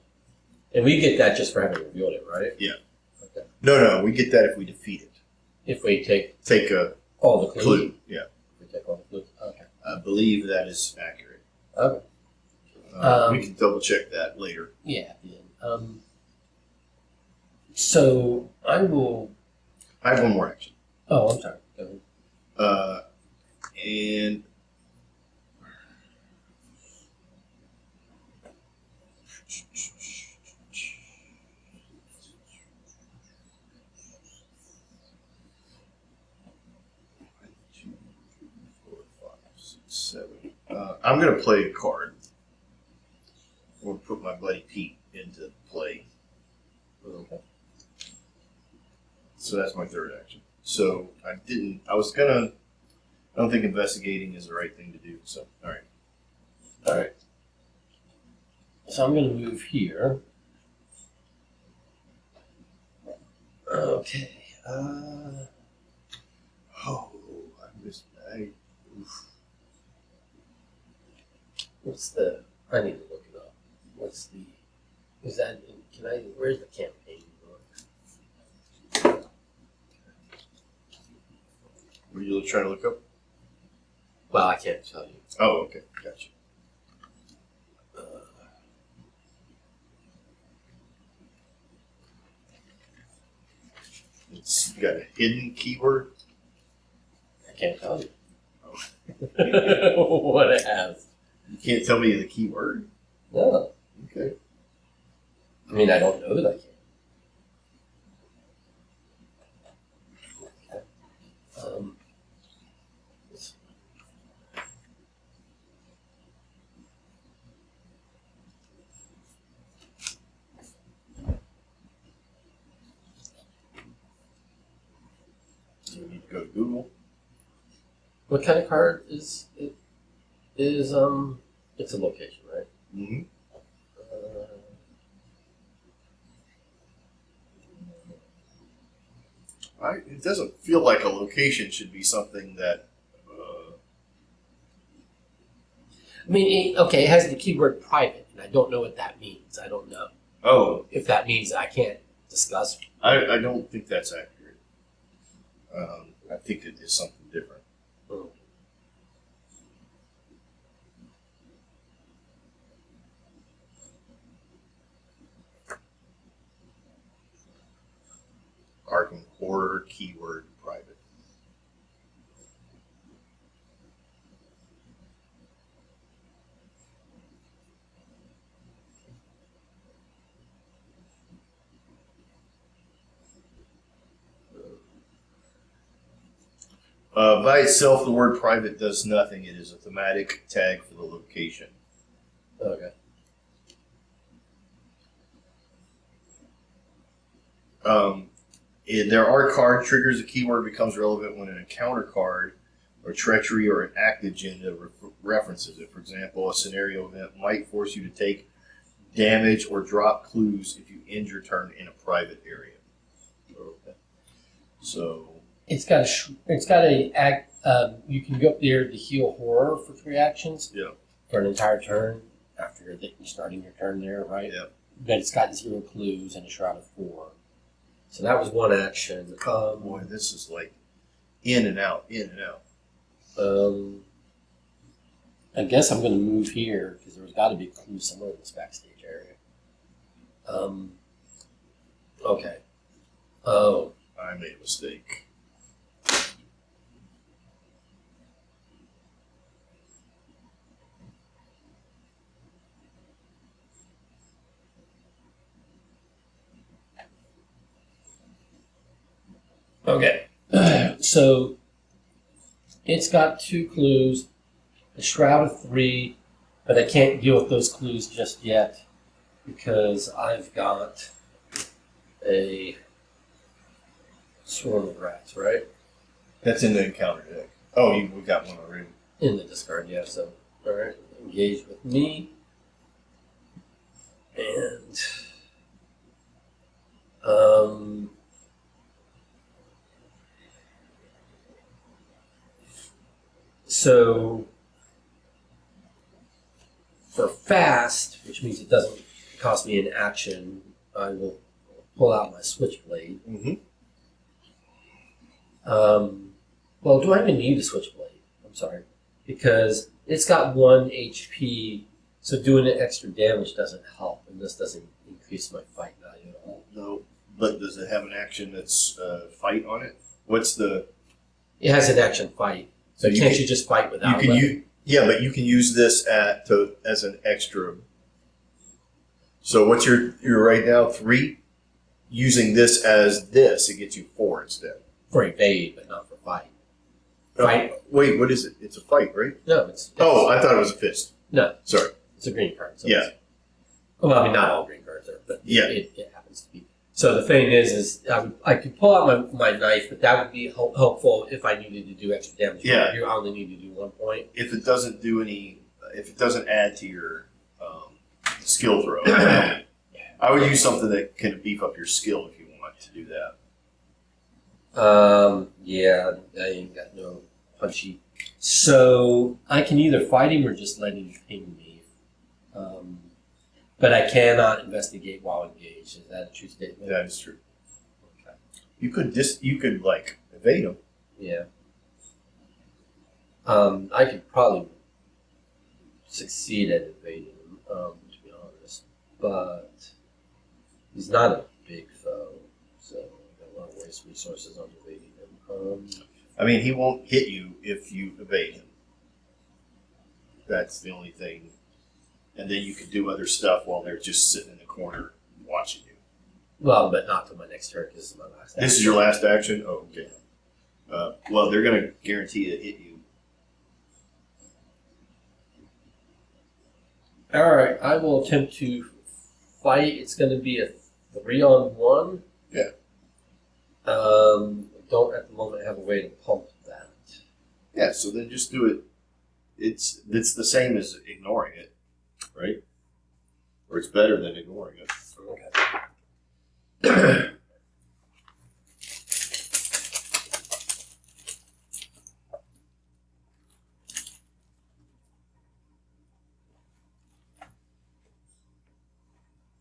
And we get that just for having revealed it, right? Yeah. Okay. No, we get that if we defeat it. If we take a all the clues. clue. Yeah. We take all the clues. Okay. I believe that is accurate. Okay. We can double check that later. Yeah. So I will. I have 1 more action. Oh, I'm sorry. Go ahead. And I'm going to play a card. I'm going to put my Bloody Pete into play. Okay. So that's my 3rd action. So I don't think investigating is the right thing to do. So, all right. So I'm going to move here. Okay. Oh, I missed. Oof. What's the? I need to look it up. What's the? Is that? Where's the campaign book? Were you trying to look up? Well, I can't tell you. Oh, okay, gotcha. It's got a hidden keyword. I can't tell you what it has. You can't tell me the keyword? No. Okay. I mean, I don't know that I can. Um, So we need to go to Google. what kind of card is it? It's a location, right? Mm-hmm. It doesn't feel like a location should be something that. I mean, okay, it has the keyword private, and I don't know what that means. I don't know if that means I can't discuss. I don't think that's accurate. I think it is something different. Oh. Arkham Horror keyword private. By itself, the word private does nothing. It is a thematic tag for the location. Okay. There are card triggers. A keyword becomes relevant when an encounter card or treachery or an act agenda references it. For example, a scenario event might force you to take damage or drop clues if you end your turn in a private area. Okay. So It's got a act. You can go up there to heal horror for 3 actions. Yeah. For an entire turn after you're starting your turn there, right? Yeah. But it's got 0 clues and a shroud of 4. So that was 1 action. boy, this is like in and out, in and out. I guess I'm going to move here because there's got to be a clue somewhere in this backstage area. Okay. Oh. I made a mistake. Okay. So it's got 2 clues, a shroud of 3, but I can't deal with those clues just yet because I've got a swarm of rats, right? That's in the encounter deck. Oh, we got one already. In the discard, yeah. So, all right, engage with me, and so for fast, which means it doesn't cost me an action, I will pull out my switchblade. Mm-hmm. Well, do I even need a switchblade? I'm sorry. Because it's got 1 HP, so doing the extra damage doesn't help, and this doesn't increase my fight value at all. No, but does it have an action that's fight on it? What's the? It has an action fight, so you can't can- you just fight without You can weapon? use, yeah, but you can use this as an extra. So what's your right now 3? Using this as this, it gets you 4 instead. For evade, but not for fight. Fight? Wait, what is it? It's a fight, right? No, it's Oh, I thought it was a fist. no, Sorry. it's a green card. So Yeah. it's- well, I mean, not all green cards are, but Yeah. it happens to be. So the thing is I could pull out my knife, but that would be helpful if I needed to do extra damage. Yeah. You only need to do 1 point. If it doesn't do any, if it doesn't add to your skill throw, I would use something that can beef up your skill if you want to do that. Yeah, I ain't got no punchy. So I can either fight him or just let him ping me. But I cannot investigate while engaged. Is that a true statement? That is true. Okay. You could like evade them. Yeah. I could probably succeed at evading him, to be honest. But he's not a big foe, so I got a long way his resources on evading him. I mean, he won't hit you if you evade him. That's the only thing. And then you can do other stuff while they're just sitting in the corner watching you. Well, but not till my next turn, because this is my last action. This is your last action? Oh, okay. Well, they're going to guarantee to hit you. Alright, I will attempt to fight. It's going to be a 3-on-1. Yeah. Don't at the moment have a way to pump that. Yeah, so then just do it. It's the same as ignoring it, right? Or it's better than ignoring it. Okay.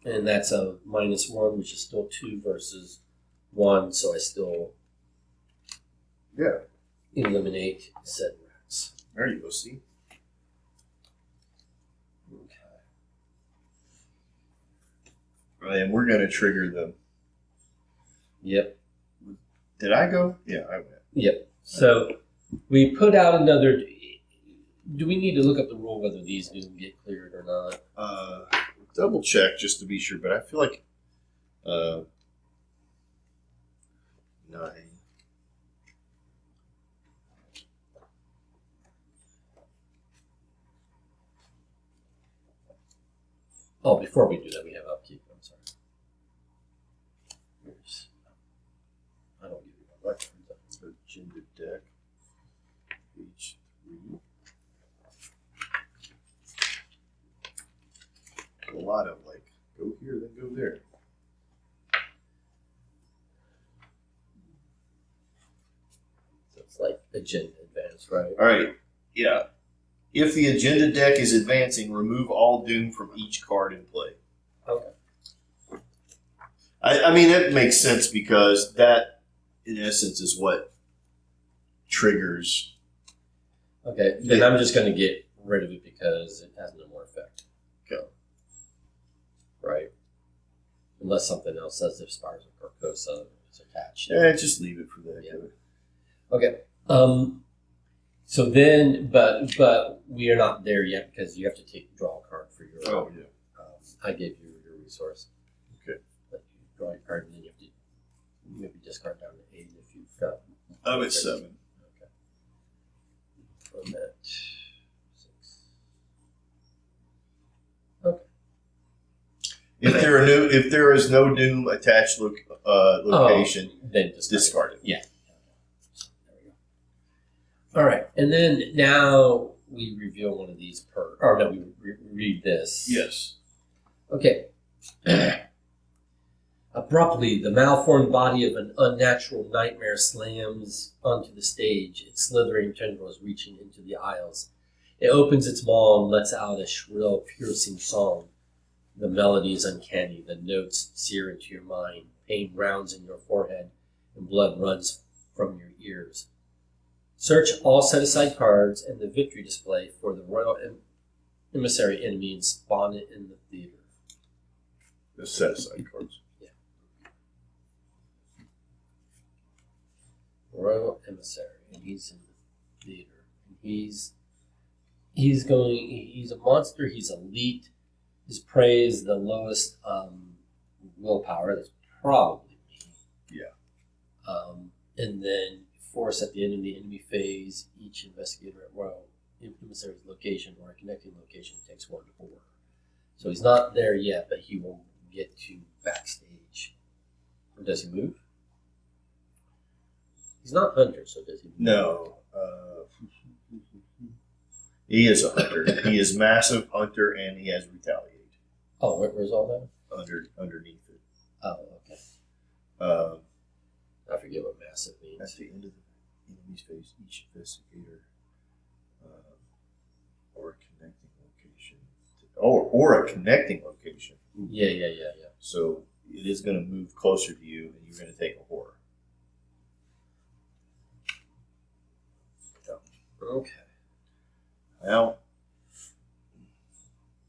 And that's a -1, which is still 2 versus 1, so I still eliminate said rats. There you go, see? Okay. Right, and we're going to trigger them. Yep. Did I go? Yeah, I went. Yep. So we put out another. Do we need to look up the rule whether these do get cleared or not? Double check just to be sure, but I feel like 9. Oh, before we do that, we have upkeep. I'm sorry. I don't give you my right. Agenda deck. Page 3. A lot of go here, then go there. So it's like agenda advance, right? All right. Yeah. If the agenda deck is advancing, remove all doom from each card in play. Okay. I mean, that makes sense because that, in essence, is what triggers. Okay, then I'm just going to get rid of it because it has no more effect. Okay. Right? Unless something else says if Spires of Carcosa is attached. Yeah, just leave it for that. Yeah. Okay. So then, but we are not there yet because you have to draw a card for your. Oh yeah. I gave you your resource. Okay. But you draw your card and then you have to maybe discard down to 8 if you've got. I'm at 7. Okay. I'm at 6. Okay. If there is no doom attached location, then discard it. Yeah. All right, and then now we reveal one of these we read this. Yes. Okay. Abruptly, the malformed body of an unnatural nightmare slams onto the stage, its slithering tendrils reaching into the aisles. It opens its maw and lets out a shrill, piercing song. The melody is uncanny, the notes sear into your mind, pain rounds in your forehead, and blood runs from your ears. Search all set-aside cards and the victory display for the royal emissary enemy and spawn it in the theater. The set-aside cards. Yeah. Royal emissary, and he's in the theater. And he's a monster. He's elite. His prey is the lowest willpower. That's probably me. Yeah. And then force at the end of the enemy phase, each investigator at royal emissary's location or a connecting location takes 1 to 4. So he's not there yet, but he will get to backstage. Or does he move? He's not hunter, so does he move? No. He is a hunter. He is massive hunter, and he has retaliate. Oh, where's all that? Underneath it. Oh, okay. I forget what massive means. At the end of the enemy's phase, each investigator or a connecting location. Or a connecting location. Yeah. So it is going to move closer to you, and you're going to take a horror. Okay. Well,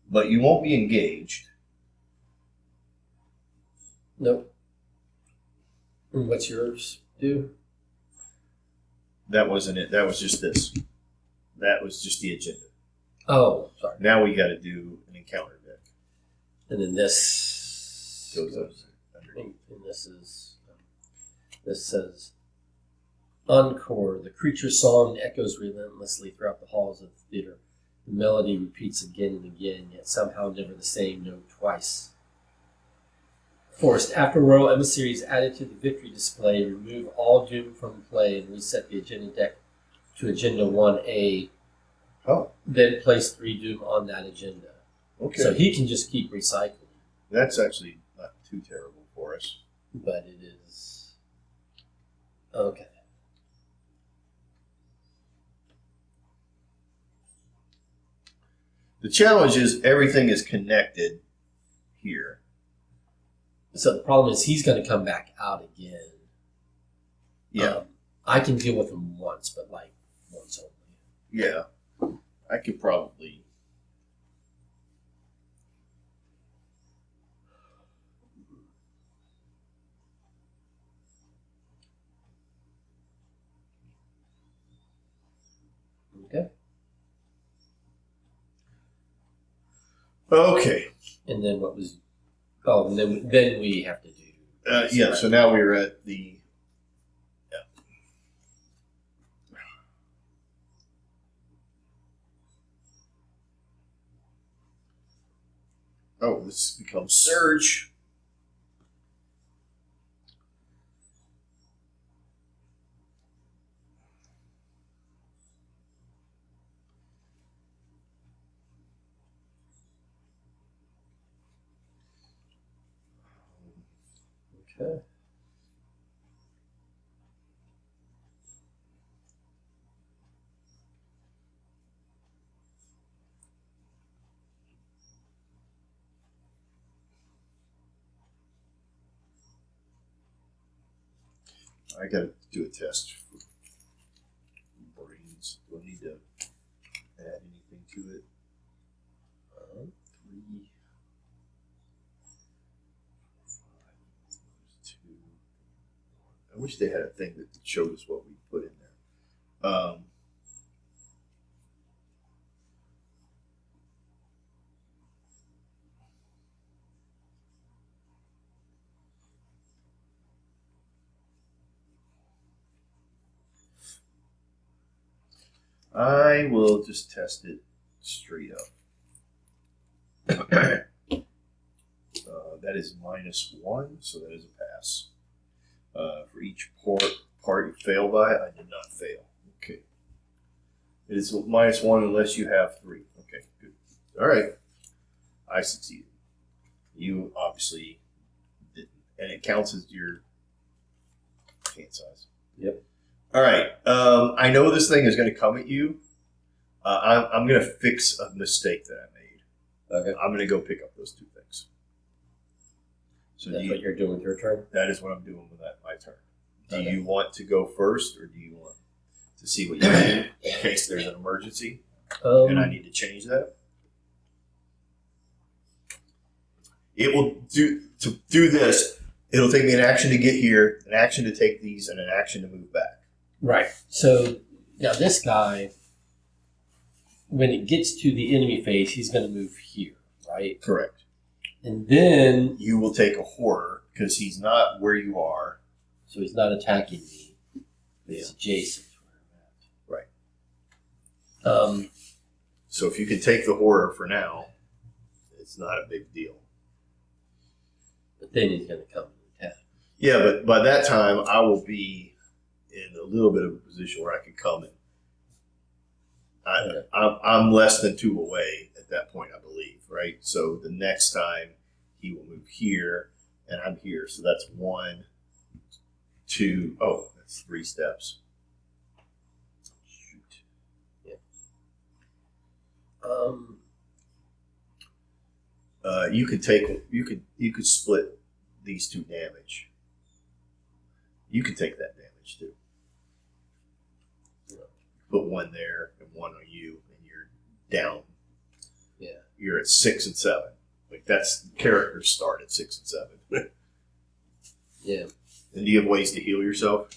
but you won't be engaged. Nope. And what's yours do? That wasn't it. That was just this. That was just the agenda. Oh, sorry. Now we got to do an encounter deck. And then this Goes up underneath. And this says, Encore, the creature's song echoes relentlessly throughout the halls of the theater. The melody repeats again and again, yet somehow never the same note twice. Forced, after Royal Emissaries added to the victory display, remove all Doom from play and reset the agenda deck to Agenda 1A. Oh. Then place 3 Doom on that agenda. Okay. So he can just keep recycling. That's actually not too terrible for us. But it is... Okay. The challenge is everything is connected here. So the problem is he's going to come back out again. Yeah. I can deal with him once, but like once only. Yeah. I could probably... Okay. Okay. And then what was... Oh, and then we have to do... Yeah, so now we're at the... Yeah. Oh, this becomes Surge. Okay. I gotta do a test for brains. Do I need to add anything to it? 3, 5, 2. I wish they had a thing that showed us what we put in there. I will just test it straight up. That is -1, so that is a pass. For each part you fail by, I did not fail. Okay. It is -1 unless you have 3. Okay, good. All right. I succeeded. You obviously didn't. And it counts as your hand size. Yep. All right. I know this thing is going to come at you. I'm going to fix a mistake that I made. Okay. I'm going to go pick up those 2 things. So That's what you're doing with your turn? that is what I'm doing with my turn. Do Okay. you want to go first, or do you want to see what you do in case there's an emergency and I need to change that? It will do this. It'll take me an action to get here, an action to take these, and an action to move back. Right. So now this guy, when it gets to the enemy phase, he's going to move here, right? Correct. And then... You will take a horror because he's not where you are. So he's not attacking me. He's adjacent to where I'm at. So if you can take the horror for now, it's not a big deal. But then he's going to come and attack. Yeah, but by that time, I will be in a little bit of a position where I can come in. I'm less than 2 away at that point, I believe, right? So the next time he will move here, and I'm here. So that's 1, 2, oh, that's 3 steps. Shoot. Yeah. You could take, you could split these 2 damage. You can take that damage too. Put 1 there and 1 on you, and you're down. Yeah. You're at 6 and 7. Like that's characters start at 6 and 7. Yeah. And do you have ways to heal yourself?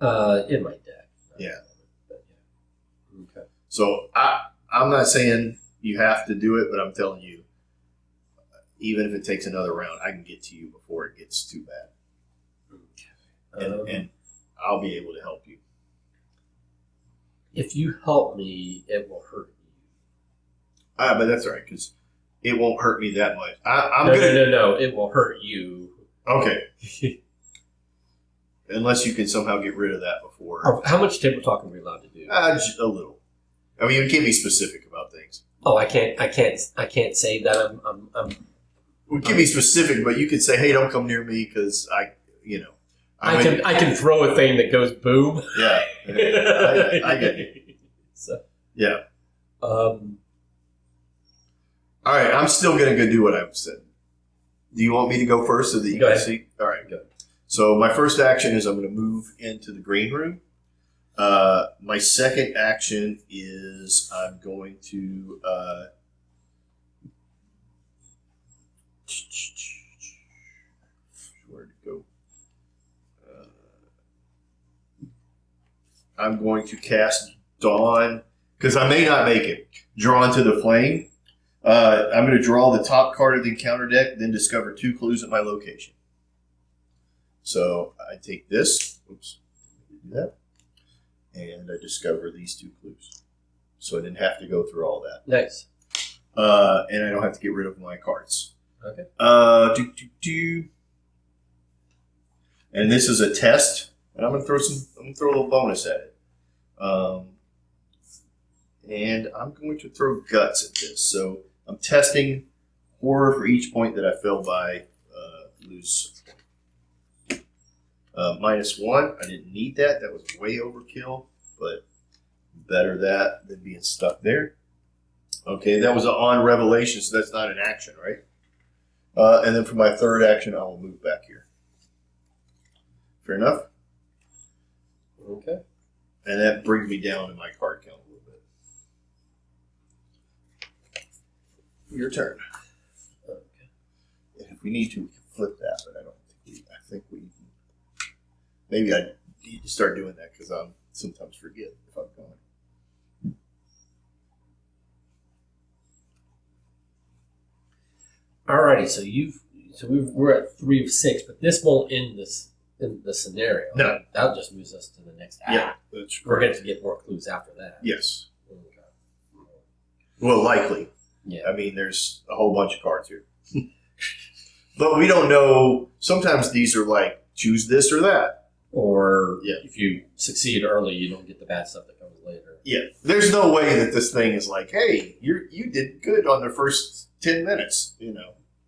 In my deck. Yeah. But, yeah. Okay. So I'm not saying you have to do it, but I'm telling you, even if it takes another round, I can get to you before it gets too bad. Okay. And I'll be able to help you. If you help me, it will hurt you. But that's all right, because it won't hurt me that much. No. It will hurt you. Okay. Unless you can somehow get rid of that before. How much tabletop are we allowed to do? Just a little. I mean, you can't be specific about things. Oh, I can't say that We can be specific, but you could say, "Hey, don't come near me," because I can throw a thing that goes boom. Yeah, I get you. So, yeah. All right, I'm still gonna go do what I've said. Do you want me to go first, so that you Go can ahead. see? All right, good. So my first action is I'm going to move into the green room. My second action is I'm going to where to go? I'm going to cast Dawn because I may not make it. Drawn to the flame. I'm going to draw the top card of the encounter deck, then discover 2 clues at my location. So I take this, oops, do that, and I discover these 2 clues. So I didn't have to go through all that. Nice. And I don't have to get rid of my cards. Okay. And this is a test, and I'm gonna throw a little bonus at it. And I'm going to throw guts at this. So I'm testing horror for each point that I fail by lose. -1. I didn't need that. That was way overkill, but better that than being stuck there. Okay, that was on revelation, so that's not an action, right? And then for my third action, I will move back here. Fair enough? Okay. And that brings me down in my card count a little bit. Your turn. Okay. And if we need to, we can flip that, but I think we maybe I need to start doing that because I sometimes forget if I'm going. Alrighty, so we're at 3 of 6, but this won't end this in the scenario. No. That'll just moves us to the next act. Yeah, that's We're going to get more clues after that. Yes. Okay. Well, likely. Yeah. I mean, there's a whole bunch of cards here. But we don't know. Sometimes these are like, choose this or that. Or Yeah. if you succeed early, you don't get the bad stuff that comes later. Yeah. There's no way that this thing is like, hey, you did good on the first 10 minutes,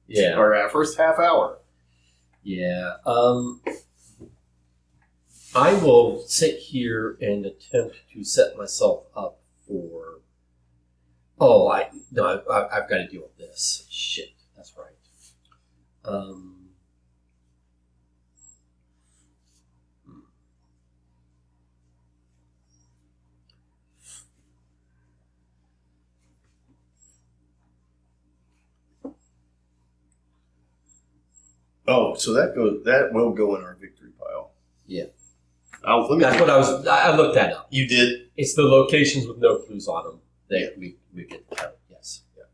Yeah. or first half hour. Yeah. I will sit here and attempt to set myself up for. Oh, I've got to deal with this. Shit, that's right. Oh, so that will go in our victory pile. Yeah. That's what I looked that up. You did? It's the locations with no clues on them that we get count. Yes. Yeah.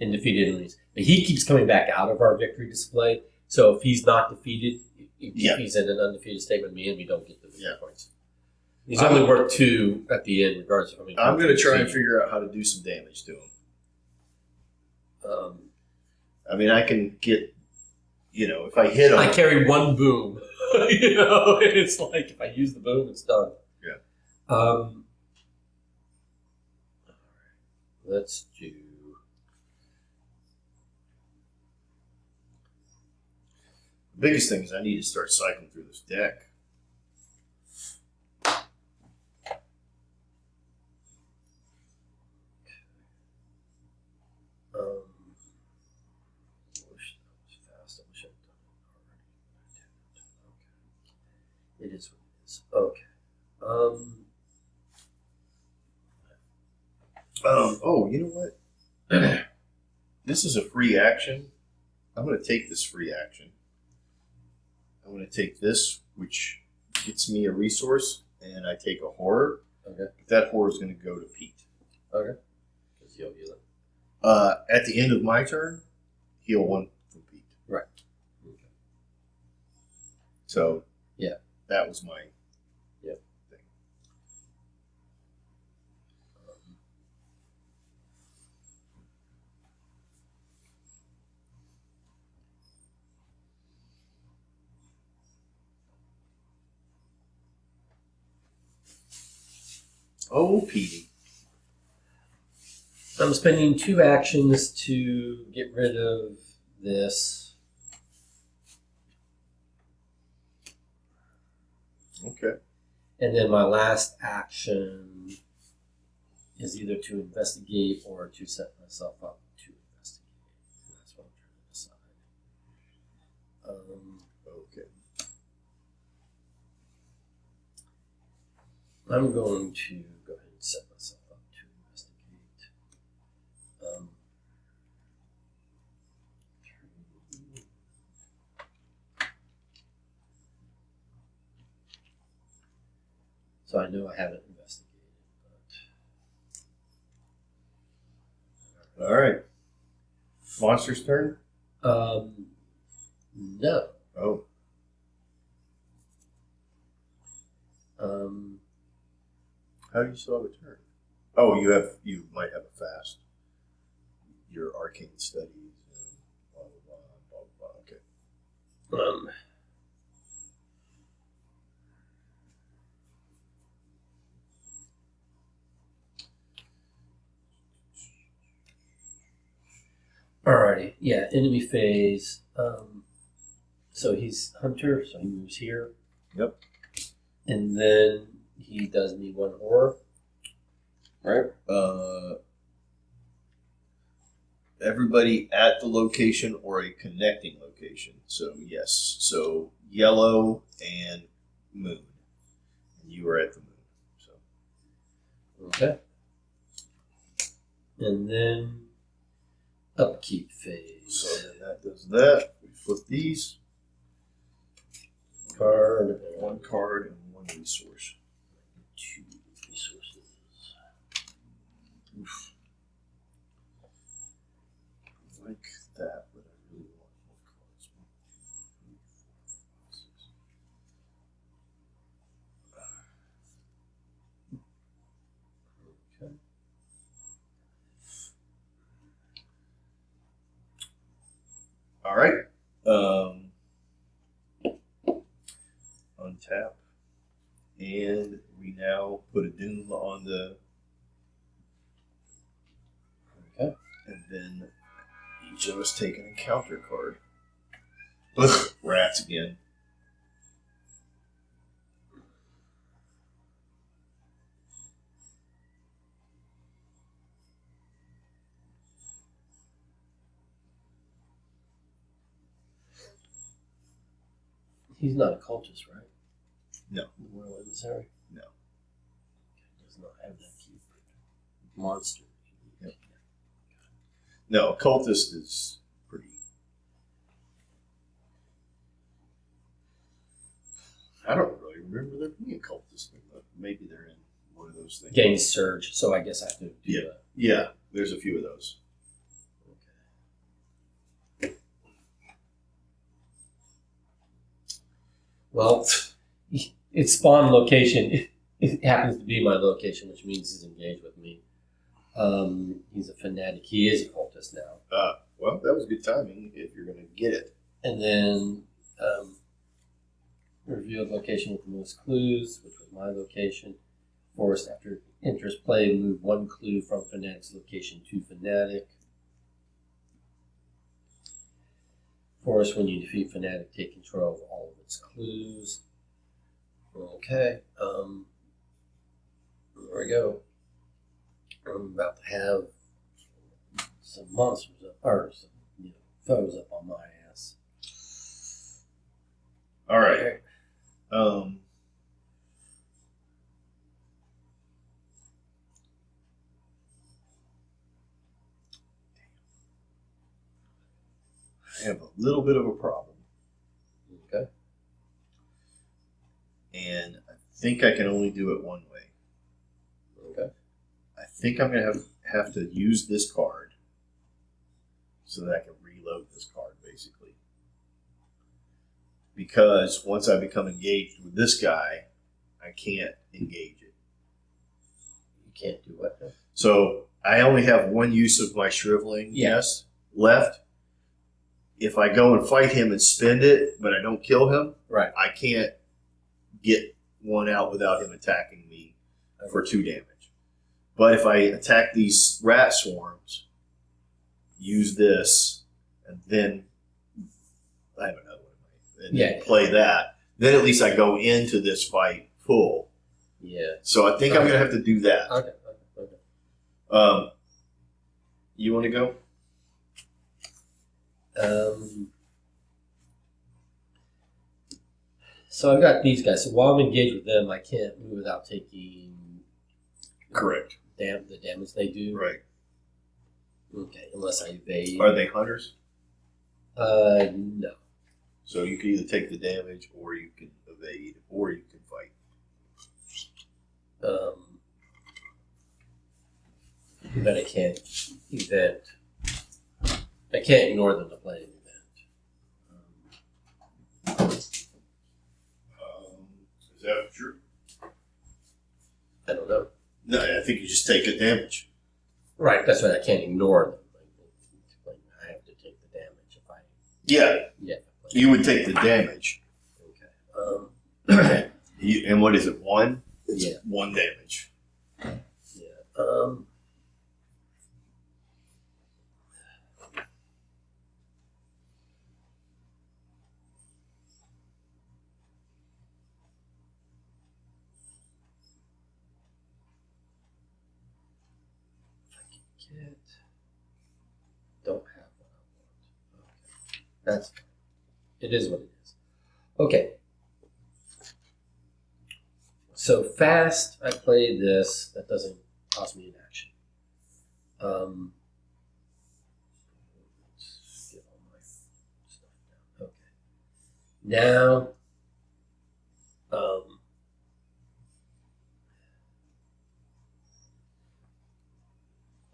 And defeated enemies. But he keeps coming back out of our victory display. So if he's not defeated, if he's in an undefeated state with me, and we don't get the victory points. He's only worth 2 at the end, regardless of how many. I'm going to try and figure out how to do some damage to him. I mean, I can get, if I hit him. I carry 1 boom. It's like if I use the boom, it's done. Yeah. Let's do. The biggest thing is I need to start cycling through this deck. It is what it is. Okay. Oh, you know what? This is a free action. I'm going to take this free action. I'm going to take this, which gets me a resource, and I take a horror. Okay. That horror is going to go to Pete. Okay. Because you'll heal it. At the end of my turn, heal one from Pete. Right. Okay. So, yeah, that was my thing. Oh, Petey. I'm spending 2 actions to get rid of this. Okay. And then my last action is either to investigate or to set myself up to investigate. That's what I'm trying to decide. Okay. I'm going to go ahead and set myself up to investigate. So I know I haven't investigated, All right. Monster's turn? but no. Oh. How do you still have a turn? Oh, you might have a fast. Your arcane studies and blah blah blah blah blah. Okay. Alrighty, yeah, enemy phase. So he's hunter, so he moves here. Yep. And then he does me 1 horror. Right? Everybody at the location or a connecting location. So yes. So yellow and moon. And you are at the moon. So Okay. And then upkeep phase. so then that does that. We flip these. Card. 1 card and 1 resource. 2 resources. Oof. I like that, but I really want more cards. 1, 2, 3, 4, 5, 6. Okay. All right. Untap. And we now put a doom on the. Okay. And then each of us take an encounter card. Ugh, rats again. He's not a cultist, right? No. The Royal Emissary? No. He does not have that cute monster. Yep. No, occultist is pretty. I don't really remember there being a cultist, but maybe they're in one of those things. Gain surge, so I guess I have to do that. Yeah, there's a few of those. Well, it's spawn location. It happens to be my location, which means he's engaged with me. He's a fanatic. He is a cultist now. Well, that was good timing if you're going to get it. And then revealed location with the most clues, which was my location. Forced after enters play, move 1 clue from fanatic's location to fanatic. Force when you defeat fanatic, take control of all of its clues. Okay. There we go. I'm about to have some monsters up, or some foes up on my ass. All right. I have a little bit of a problem. Okay. think I can only do it one way. Okay. I think I'm going to have to use this card so that I can reload this card, basically. Because once I become engaged with this guy, I can't engage it. You can't do what? So I only have one use of my shriveling left. If I go and fight him and spend it, but I don't kill him, right, I can't get one out without him attacking me for 2 damage. But if I attack these rat swarms, use this, and then I have another one, and then play that, then at least I go into this fight full. Yeah. So I think I'm going to have to do that. Okay. You want to go? So I've got these guys. So while I'm engaged with them, I can't move without taking Correct. the damage they do. Right. Okay, unless I evade. Are they hunters? No. So you can either take the damage, or you can evade, or you can fight. But I can't event. I can't ignore them to play an event. Is that true? I don't know. No, I think you just take the damage. Right, that's why I can't ignore them. I have to take the damage if I. Yeah. Yeah. You would take the damage. Okay. And what is it? 1? It's Yeah. 1 damage. Yeah. Don't have what I want. Okay. That's fine. It is what it is. Okay. So fast, I play this. That doesn't cost me an action. Let's get all my stuff down. Okay. Now,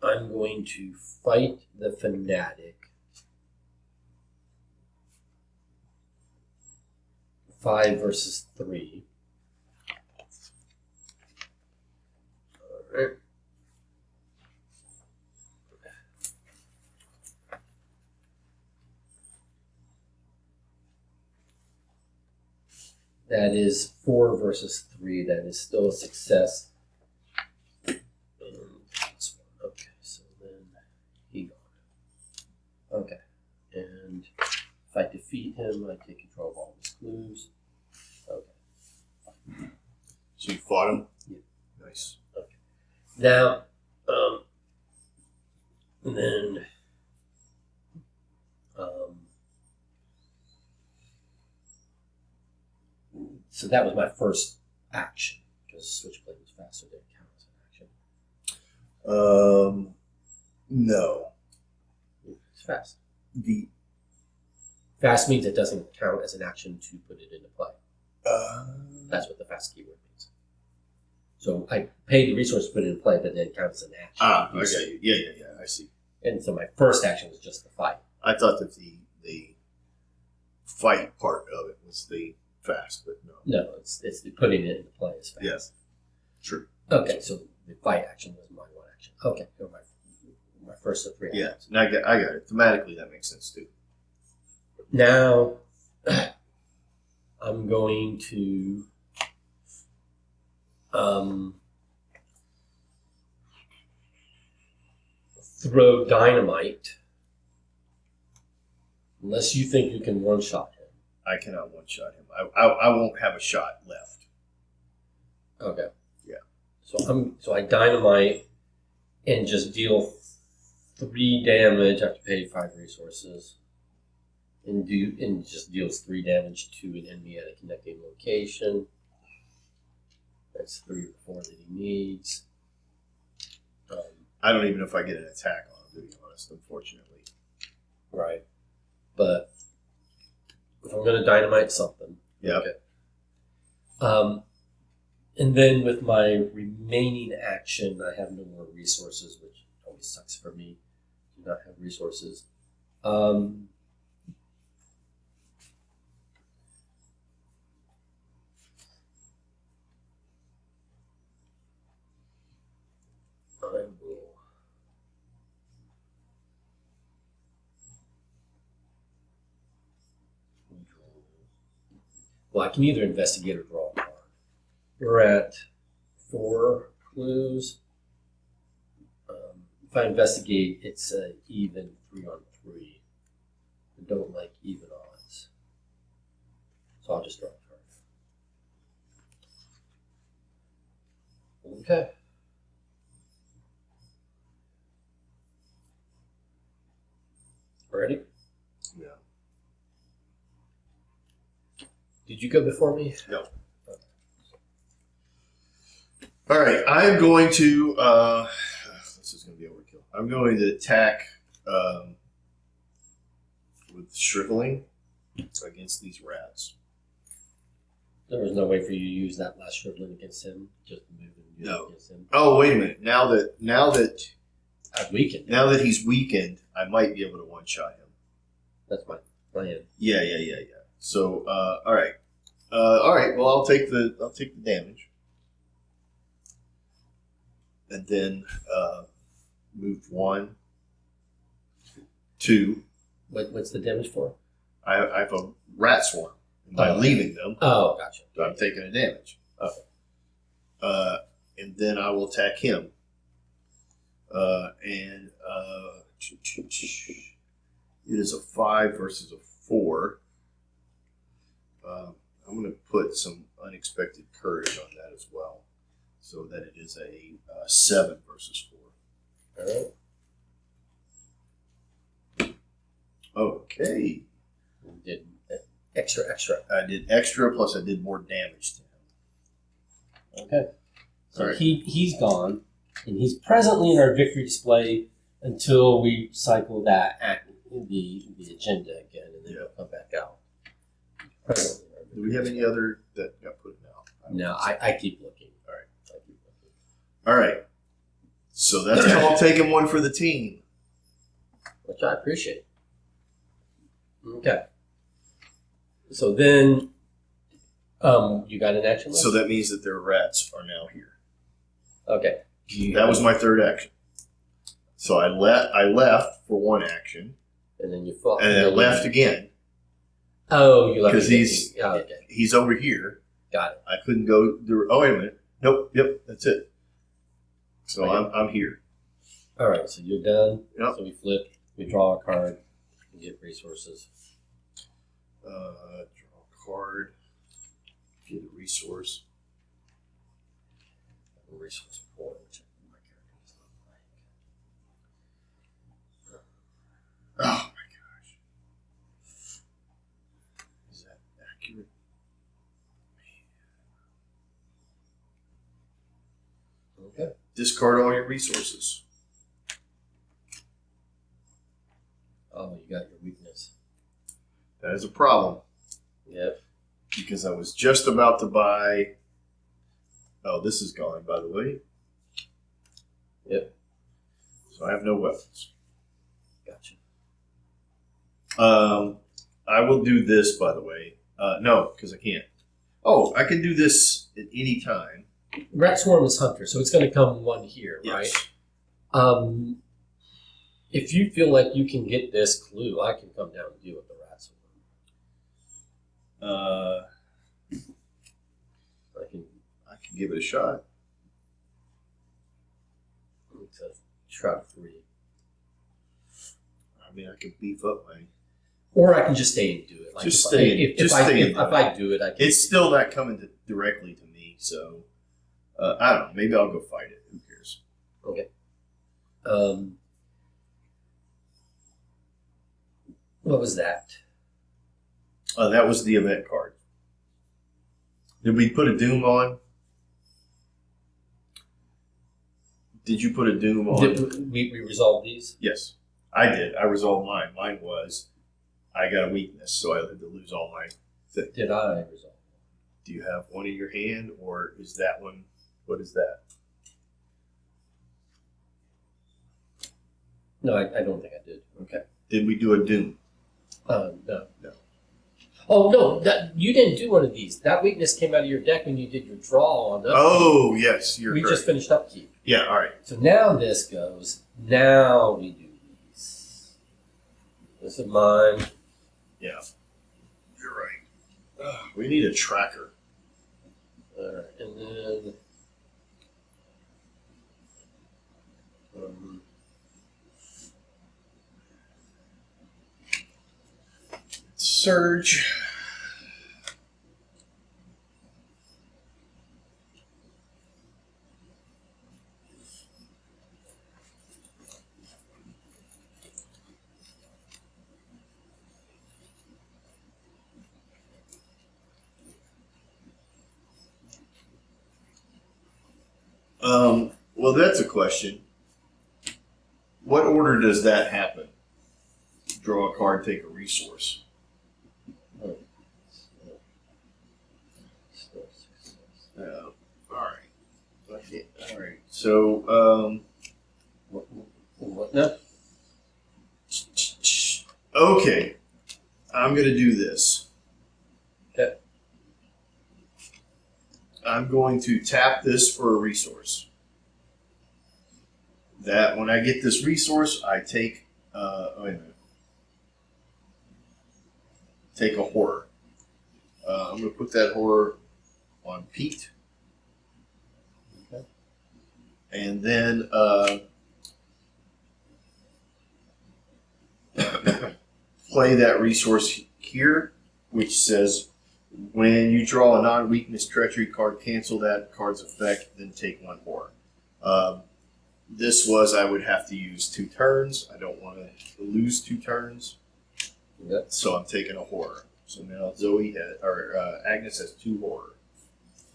I'm going to fight the fanatic. 5 versus 3. All right. That is 4 versus 3. That is still a success. Okay, so then he gone. Okay, and if I defeat him, I take control of all his clues. Okay. So you fought him? Yeah. Nice. Okay. Now, and then, so that was my first action because Switchblade was faster than count as an action. No. It's fast. Fast means it doesn't count as an action to put it into play. That's what the fast keyword means. So I paid the resource to put it in play, but then it counts as an action. I got you. Yeah, I see. And so my first action was just the fight. I thought that the fight part of it was the fast, but no. No, it's the putting it into play is fast. Yes. True. Okay, so the fight action was my one action. Okay, so my first of 3 actions. Yeah, and I got it. Thematically, that makes sense too. Now, I'm going to throw dynamite. Unless you think you can one-shot him. I cannot one-shot him. I won't have a shot left. Okay. Yeah. So I dynamite and just deal 3 damage after pay 5 resources. And just deals 3 damage to an enemy at a connecting location. That's 3 or 4 that he needs. I don't even know if I get an attack on him, to be honest, unfortunately. Right. But if I'm going to dynamite something. Yeah. Okay. And then with my remaining action, I have no more resources, which always sucks for me. Do not have resources. I will. Well, I can either investigate or draw a card. We're at 4 clues. If I investigate, it's an even 3-on-3. I don't like even odds. So I'll just draw a card. Okay. Ready? Yeah. Did you go before me? No. All right, I'm going to. This is going to be overkill. I'm going to attack with shriveling against these rats. There was no way for you to use that last shriveling against him. Just move and use it against him. Oh, wait a minute. Now that I've weakened. now that he's weakened, I might be able to one-shot him. That's my plan. Yeah. So, all right. Well, I'll take the damage, and then move 1, 2. What's the damage for? I have a rat swarm. And by leaving them, Oh, gotcha. so I'm taking a damage. Okay. And then I will attack him. It is a 5 versus a 4. I'm going to put some unexpected courage on that as well, so that it is a 7 versus 4. All right. Okay. You did extra. I did extra, plus I did more damage to him. Okay. So All right. he's gone, and he's presently in our victory display until we cycle the agenda again, and then we'll come back out. Presently in our Do we have any other that got put out? No, I keep looking. All right. I keep looking. All right. So that's called taking one for the team. Which I appreciate. Okay. So then, you got an action left? So that means that their rats are now here. Okay. That was my third action. So I left for one action, And then you fought. and then I left again Oh, you left because again. Oh, okay. he's over here. Got it. I couldn't go. Oh, wait a minute. Nope. Yep. That's it. So Okay. I'm here. All right. So you're done. Yep. So we flip. We draw a card. We get resources. Draw a card. Get a resource. Resource pool, which my character does not like. Oh my gosh. Is that accurate? Okay. Discard all your resources. Oh, you got your weakness. That is a problem Yep. because I was just about to buy. Oh, this is gone, by the way. Yep. So I have no weapons. Gotcha. I will do this, by the way. No, because I can't. Oh, I can do this at any time. Rat Swarm is Hunter, so it's going to come one here, Yes. right? If you feel like you can get this clue, I can come down and deal with the Rat Swarm. I can give it a shot. It's a Shroud 3. I mean, I could beef up my. Or I can just stay and do it. Like Just if stay I, and- if, just if, I, stay if, and do if I do it, I can. It's still not coming directly to me, so I don't know. Maybe I'll go fight it. Who cares? Okay. What was that? That was the event card. Did we put a doom on? Did you put a doom on? Did we resolved these? Yes, I did. I resolved mine. Mine was I got a weakness, so I had to lose all my things. Did I resolve? Do you have one in your hand, or is that one? What is that? No, I don't think I did. Okay. Did we do a doom? No. Oh no, you didn't do one of these. That weakness came out of your deck when you did your draw on upkeep. Oh yes, we just finished upkeep. Yeah, all right. So now this goes. Now we do these. This is mine. Yeah, you're right. We need a tracker. All right, and then Surge. Well, that's a question. What order does that happen? Draw a card, take a resource. All right. Okay. All right. So, what now? Okay. I'm going to do this. Okay. I'm going to tap this for a resource. That when I get this resource, I take. Wait a minute. Take a horror. I'm going to put that horror on Pete. Okay. And then play that resource here, which says when you draw a non-weakness treachery card, cancel that card's effect, then take one horror. This was I would have to use 2 turns. I don't want to lose 2 turns. Yep. So I'm taking a horror. So now Agnes has 2 horror.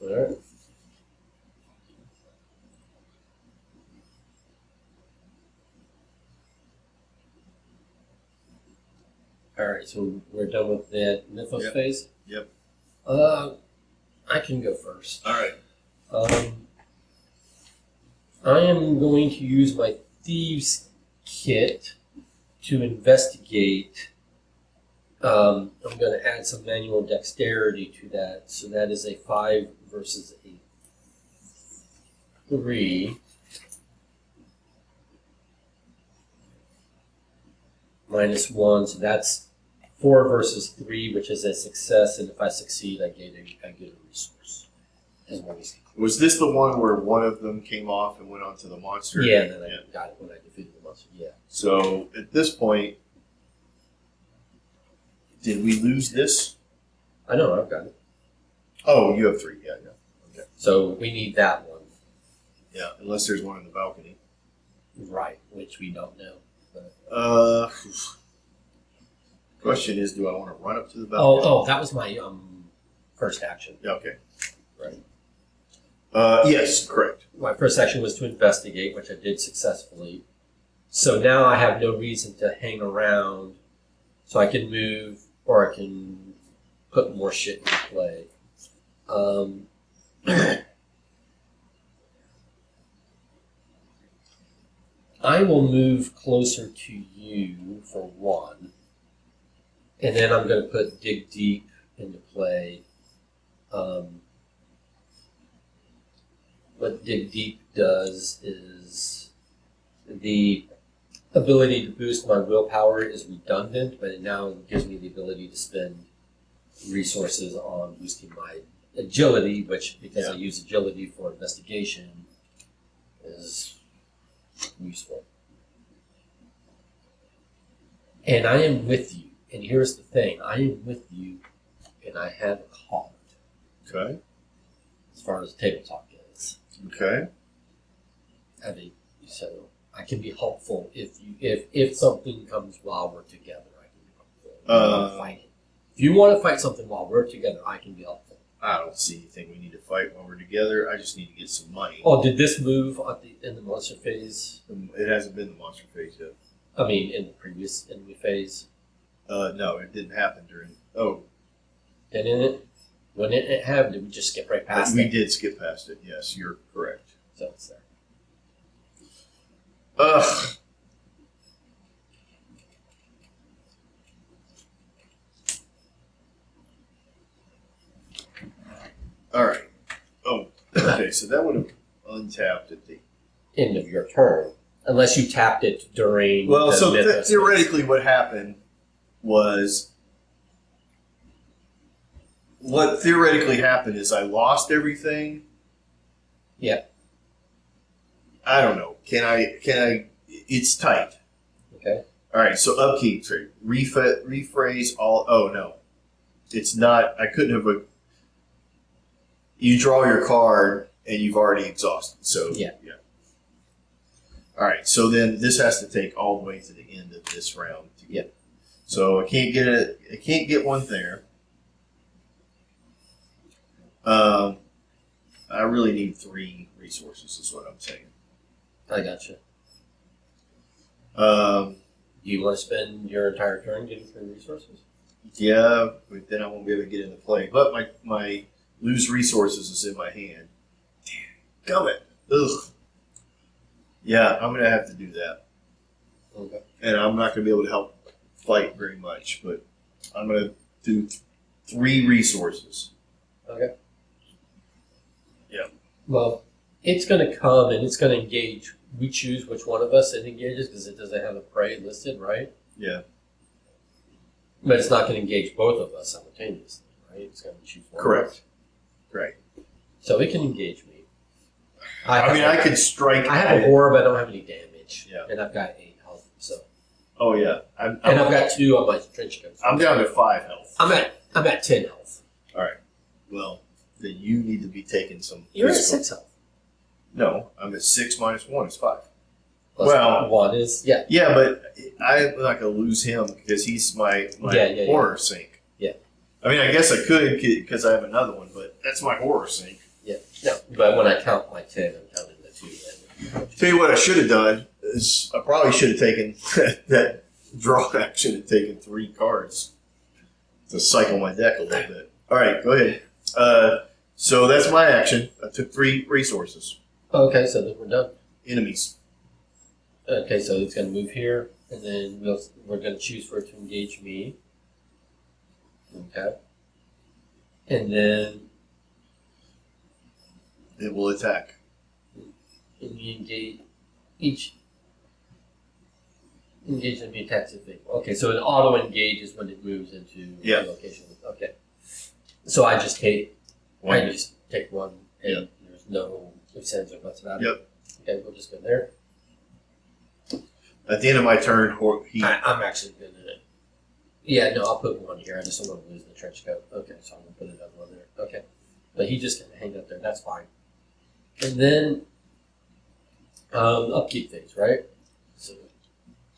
All right. All right, so we're done with that mythos phase? Yep. I can go first. All right. I am going to use my Thieves Kit to investigate. I'm going to add some manual dexterity to that. So that is a 5 versus a 3. -1, so that's 4 versus 3, which is a success, and if I succeed, I get a resource. As long as Was this the one where one of them came off and went on to the monster? yeah, and then I got it when I defeated the monster. Yeah. So at this point, did we lose this? I know I've got it. Oh, you have 3. Yeah. Okay. So we need that one, Yeah, unless there's one in the balcony. right? Which we don't know. But. Question is, do I want to run up to the balcony? Oh, that was my first action. Yeah, okay. Right. Yes, correct. My first action was to investigate, which I did successfully. So now I have no reason to hang around. So I can move, or I can put more shit in play. I will move closer to you for 1. And then I'm going to put Dig Deep into play. What Dig Deep does is the ability to boost my willpower is redundant, but it now gives me the ability to spend resources on boosting my agility, which, because I use agility for investigation, is useful. And I am with you. And here's the thing. I am with you, and I have a card. Okay. As far as tabletop goes. Okay. So I can be helpful if something comes while we're together. I can be helpful. Fight it. If you want to fight something while we're together, I can be helpful. I don't see anything we need to fight while we're together. I just need to get some money. Oh, did this move in the monster phase? It hasn't been the monster phase yet. I mean, in the previous enemy phase? No, it didn't happen during. Oh. Didn't it? When it happened, did we just skip right past We it? did skip past it. Yes, you're correct. So it's there. Ugh. All right. Oh, okay. So that would have untapped at the End of your turn. Unless you tapped it during well. the So Mythos theoretically, what happened was what theoretically happened is I lost everything. Yep. I don't know. Can I? It's tight. Okay. All right. So upkeep, rephrase all. Oh no, it's not. I couldn't have. You draw your card and you've already exhausted. So Yeah. All right. So then this has to take all the way to the end of this round. Yep. So I can't get it. I can't get one there. I really need 3 resources. Is what I'm saying. I gotcha. Um, Do you want to spend your entire turn getting 3 resources? yeah, but then I won't be able to get into play. But my lose resources is in my hand. Damn, gummit. Ugh. Yeah, I'm gonna have to do that, Okay. and I'm not gonna be able to help fight very much. But I'm gonna do 3 resources. Okay. Yep. Well, it's going to come and it's going to engage. We choose which one of us it engages because it doesn't have a prey listed, right? Yeah. But it's not going to engage both of us simultaneously, right? It's going to choose one. Correct. Right. So it can engage me. I could strike. I have a horror, but I don't have any damage. Yeah. And I've got 8 health. So. Oh yeah. And I've got 2 on my trench coat. I'm down to 5 health. I'm at 10 health. All right. Well, then you need to be taking some. You're at physical- 6 health. No, I'm at 6 minus 1 is 5. Plus Well- 1 is Yeah, but I'm not gonna lose him because he's my Yeah. horror sink. Yeah. I mean, I guess I could because I have another one, but that's my horror sink. Yeah. No, but when I count my 10, I'm counting the 2 then. Tell you what, I should have done is I probably should have taken that draw action and taken 3 cards to cycle my deck a little bit. All right, go ahead. So that's my action. I took 3 resources. Okay, so then we're done. Enemies. Okay, so it's going to move here, and then we're going to choose for it to engage me. Okay. And then It will attack. we engage enemy attacks if it. Okay, so it auto engages when it moves into Yeah. the location. Okay. So I just take One. I just take 1, and Yep. there's no ifs, ands, or buts about it. Yep. Okay, we'll just go there. At the end of my turn, I'm actually gonna. Yeah, no, I'll put 1 here. I just don't want to lose the trench coat. Okay, so I'm gonna put another 1 there. Okay, but he just gonna hang up there. That's fine. And then upkeep things, right? So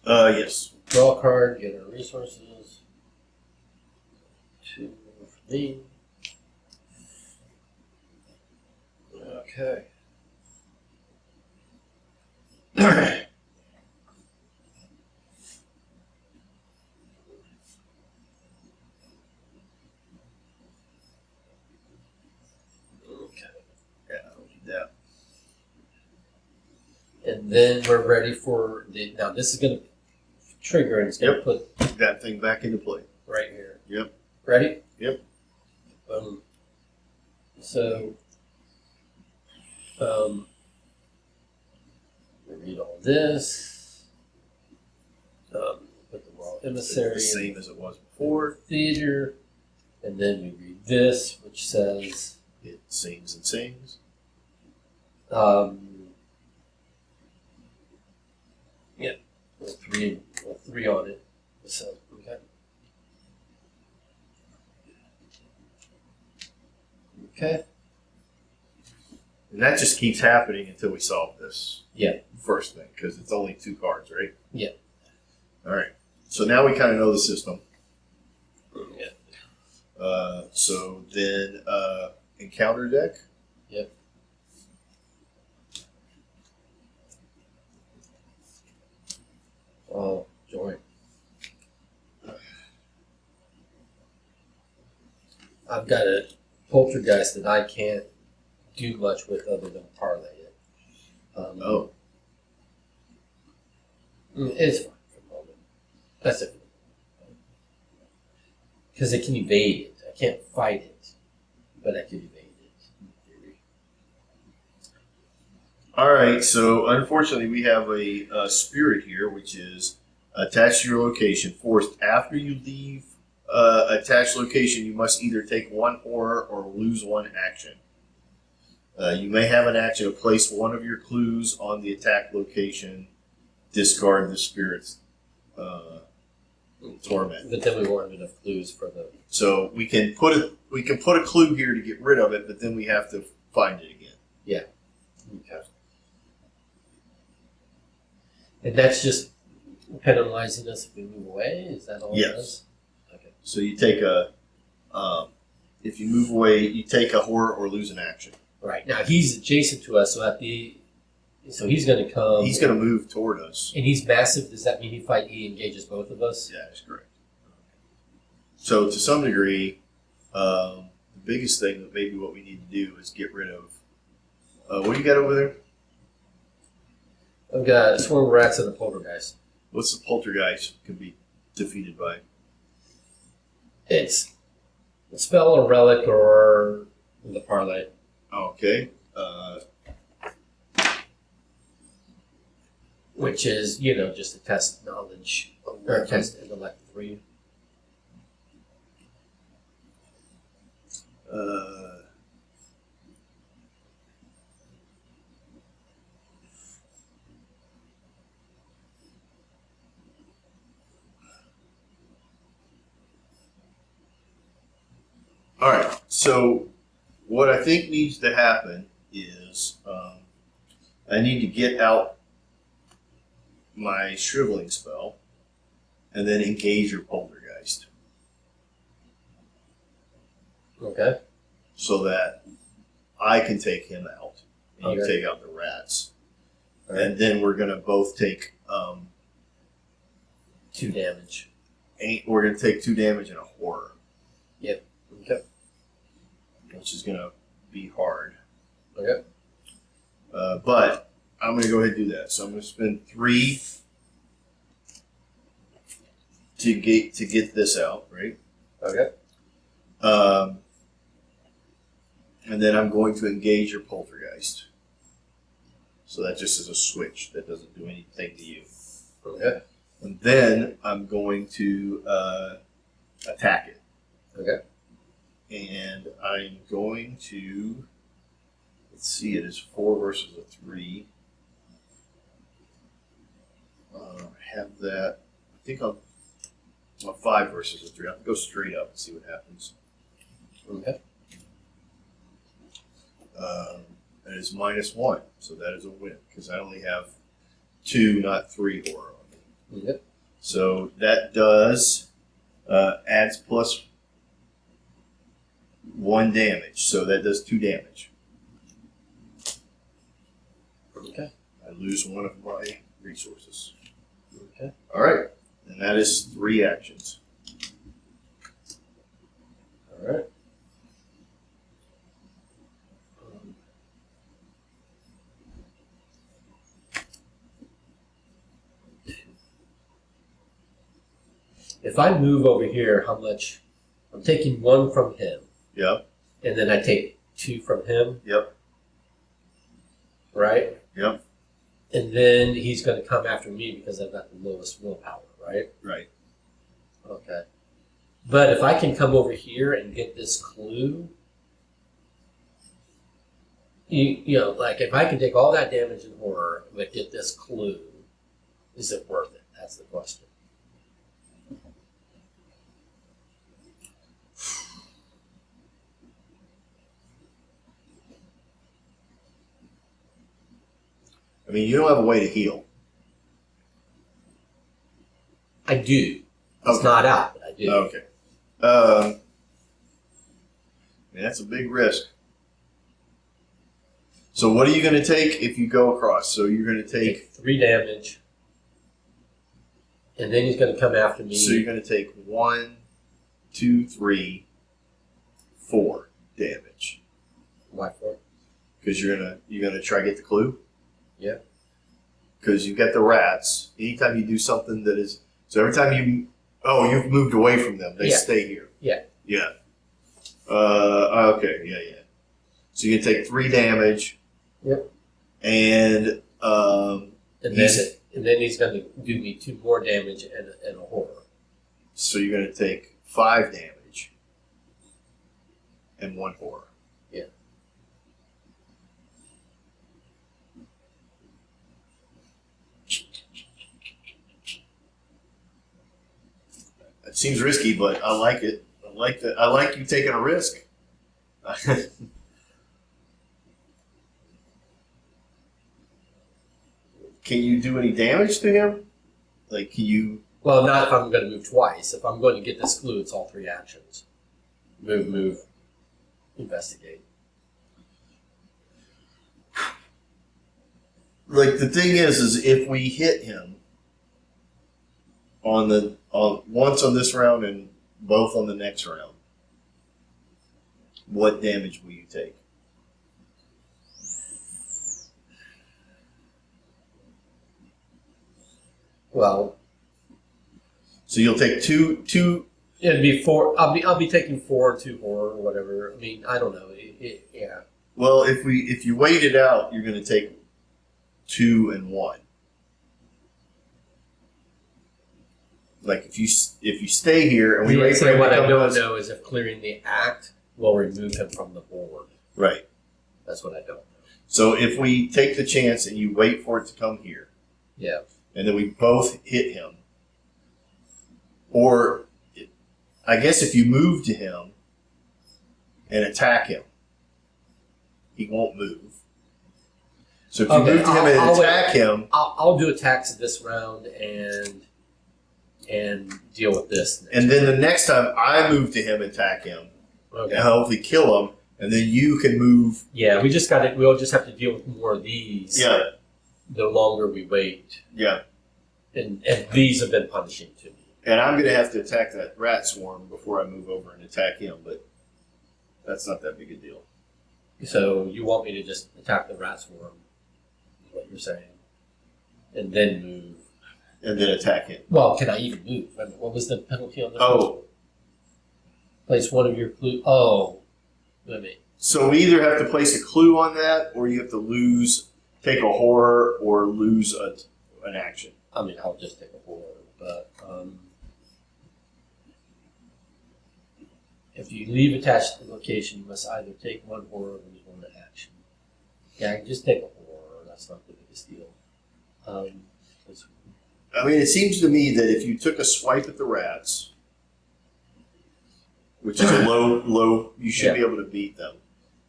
yes. draw a card, get our resources. 2 for me. Okay. Yeah. And then we're ready for now this is going to trigger and it's going to put That thing back into play. right here. Yep. Ready? Yep. So, we read all this. Put the Royal Emissary The same as it was before. Theater. And then we read this, which says, It sings and sings. yeah, with 3 on it. So, okay. Okay. And that just keeps happening until we solve this. Yeah. First thing, because it's only 2 cards, right? Yeah. All right. So now we kind of know the system. Yeah. So then, encounter deck. Yep. Oh, joy. I've got poltergeist that I can't do much with other than parlay it. It's fine for the moment. That's it. Because it can evade it. I can't fight it, but I can evade it in theory. All right, so unfortunately, we have a spirit here, which is attached to your location. Forced after you leave attached location, you must either take one horror or lose one action. You may have an action to place one of your clues on the attack location. Discard the spirit's torment. But then we won't have enough clues for the. So we can put a clue here to get rid of it, but then we have to find it again. Yeah. Okay. And that's just penalizing us if we move away? Is that all it does? Okay. So you take if you move away, you take a horror or lose an action. Right. Now he's adjacent to us, so he's going to come. He's going to move toward us. And he's massive. Does that mean he engages both of us? Yeah, that's correct. So to some degree, the biggest thing that maybe what we need to do is get rid of. What do you got over there? I've got a swarm of rats and a poltergeist. What's the poltergeist can be defeated by? It's a spell, a relic, or the parlay. Okay. Which is, just a test knowledge or test intellect 3. All right. So what I think needs to happen is I need to get out my shriveling spell and then engage your poltergeist. Okay. So that I can take him out and you Okay. take out the rats. All right. And then we're going to both take 2 damage. we're going to take 2 damage and a horror. Yep. Okay. Which is going to be hard. Okay. But I'm going to go ahead and do that. So I'm going to spend 3 to get this out, right? Okay. And then I'm going to engage your poltergeist. So that just is a switch. That doesn't do anything to you. Okay. And then I'm going to attack it. Okay. And I'm going to, let's see, it is 4 versus a 3. Have that, I think I'll 5 versus a 3. I'll go straight up and see what happens. Okay. That is -1, so that is a win because I only have 2, not 3 horror on me. Yep. So that does adds plus 1 damage, so that does 2 damage. Okay. I lose 1 of my resources. Okay. All right, and that is 3 actions. All right. If I move over here, how much? I'm taking 1 from him. Yep. And then I take 2 from him. Yep. Right? Yep. And then he's going to come after me because I've got the lowest willpower, right? Right. Okay. But if I can come over here and get this clue, like if I can take all that damage and horror but get this clue, is it worth it? That's the question. I mean, you don't have a way to heal. I do. It's Okay. not out, but I do. Okay. I mean, that's a big risk. So what are you going to take if you go across? So you're going to take... 3 damage. And then he's going to come after me. So you're going to take 1, 2, 3, 4 damage. because you're gonna try to get the clue. Yeah. Because you get the rats. Anytime you do something that is every time you've moved away from them, they stay here. Yeah. Yeah. Okay. Yeah. So you can take 3 damage. Yep. And then he's going to do me 2 more damage and a horror. So you're going to take 5 damage and 1 horror. Yeah. It seems risky, but I like it. I like that. I like you taking a risk. Can you do any damage to him? Like, can you? Well, not if I'm going to move twice. If I'm going to get this clue, it's all 3 actions. Move, investigate. Like, the thing is if we hit him once on this round and both on the next round, what damage will you take? Well, so you'll take two. It'd be 4. I'll be taking 4 and 2 horror or whatever. I mean, I don't know. Yeah. Well, if you wait it out, you're going to take 2 and 1. Like if you stay here and we wait for him what to I come don't know is if clearing the act will remove him from the board. Right. That's what I don't know. So if we take the chance and you wait for it to come here, yeah, and then we both hit him, or I guess if you move to him and attack him, he won't move. So if you move to him and attack him, I'll do attacks this round and deal with this. And then the next time I move to him and attack him, and hopefully kill him, and then you can move. Yeah, we'll just have to deal with more of these. Yeah. The longer we wait. Yeah. And these have been punishing to me. And I'm going to have to attack that rat swarm before I move over and attack him, but that's not that big a deal. So you want me to just attack the rat swarm, is what you're saying, and then move. And then attack him. Well, can I even move? I mean, what was the penalty on this? Oh. Place one of your clues. Oh. Wait a minute. So we either have to place a clue on that, or you have to take a horror, or lose an action. I mean, I'll just take a horror, but if you leave attached to the location, you must either take 1 horror or lose 1 action. Yeah, I can just take a horror. That's not the biggest deal. I mean, it seems to me that if you took a swipe at the rats, which is a low, you should be able to beat them,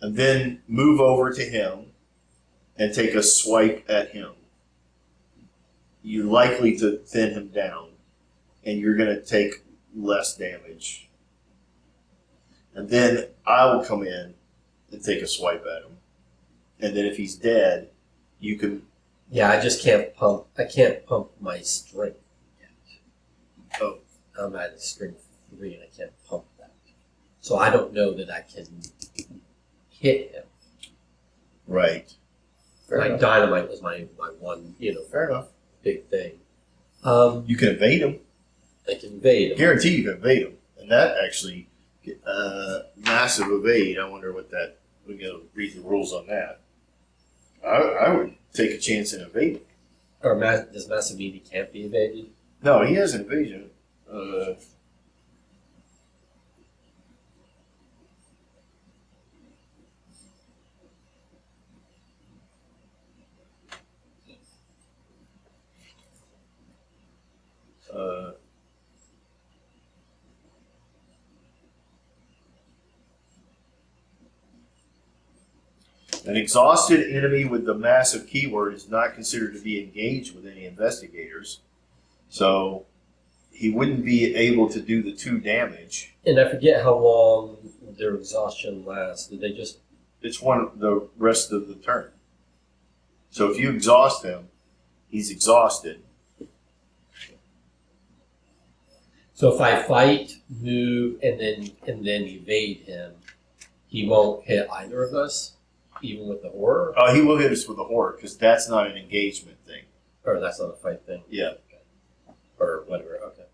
and then move over to him and take a swipe at him, you're likely to thin him down, and you're going to take less damage. And then I will come in and take a swipe at him. And then if he's dead, you can... Yeah, I just can't pump. I can't pump my strength yet. Oh. I'm at strength 3 and I can't pump that. So I don't know that I can hit him. Right. Like dynamite was my one, fair enough. Big thing. You can evade him. I can evade him. Guarantee you can evade him. And that actually, massive evade, I wonder what that, we got to read the rules on that. I would take a chance in evading. Or does massive mean he can't be evaded? No, he has an evasion. An exhausted enemy with the massive keyword is not considered to be engaged with any investigators. So he wouldn't be able to do the 2 damage. And I forget how long their exhaustion lasts. Did they just... It's the rest of the turn. So if you exhaust him, he's exhausted. So if I fight, move, and then evade him, he won't hit either of us? even with the horror? Oh, he will hit us with a horror because that's not an engagement thing. Or that's not a fight thing? Yeah. Okay. Or whatever, okay.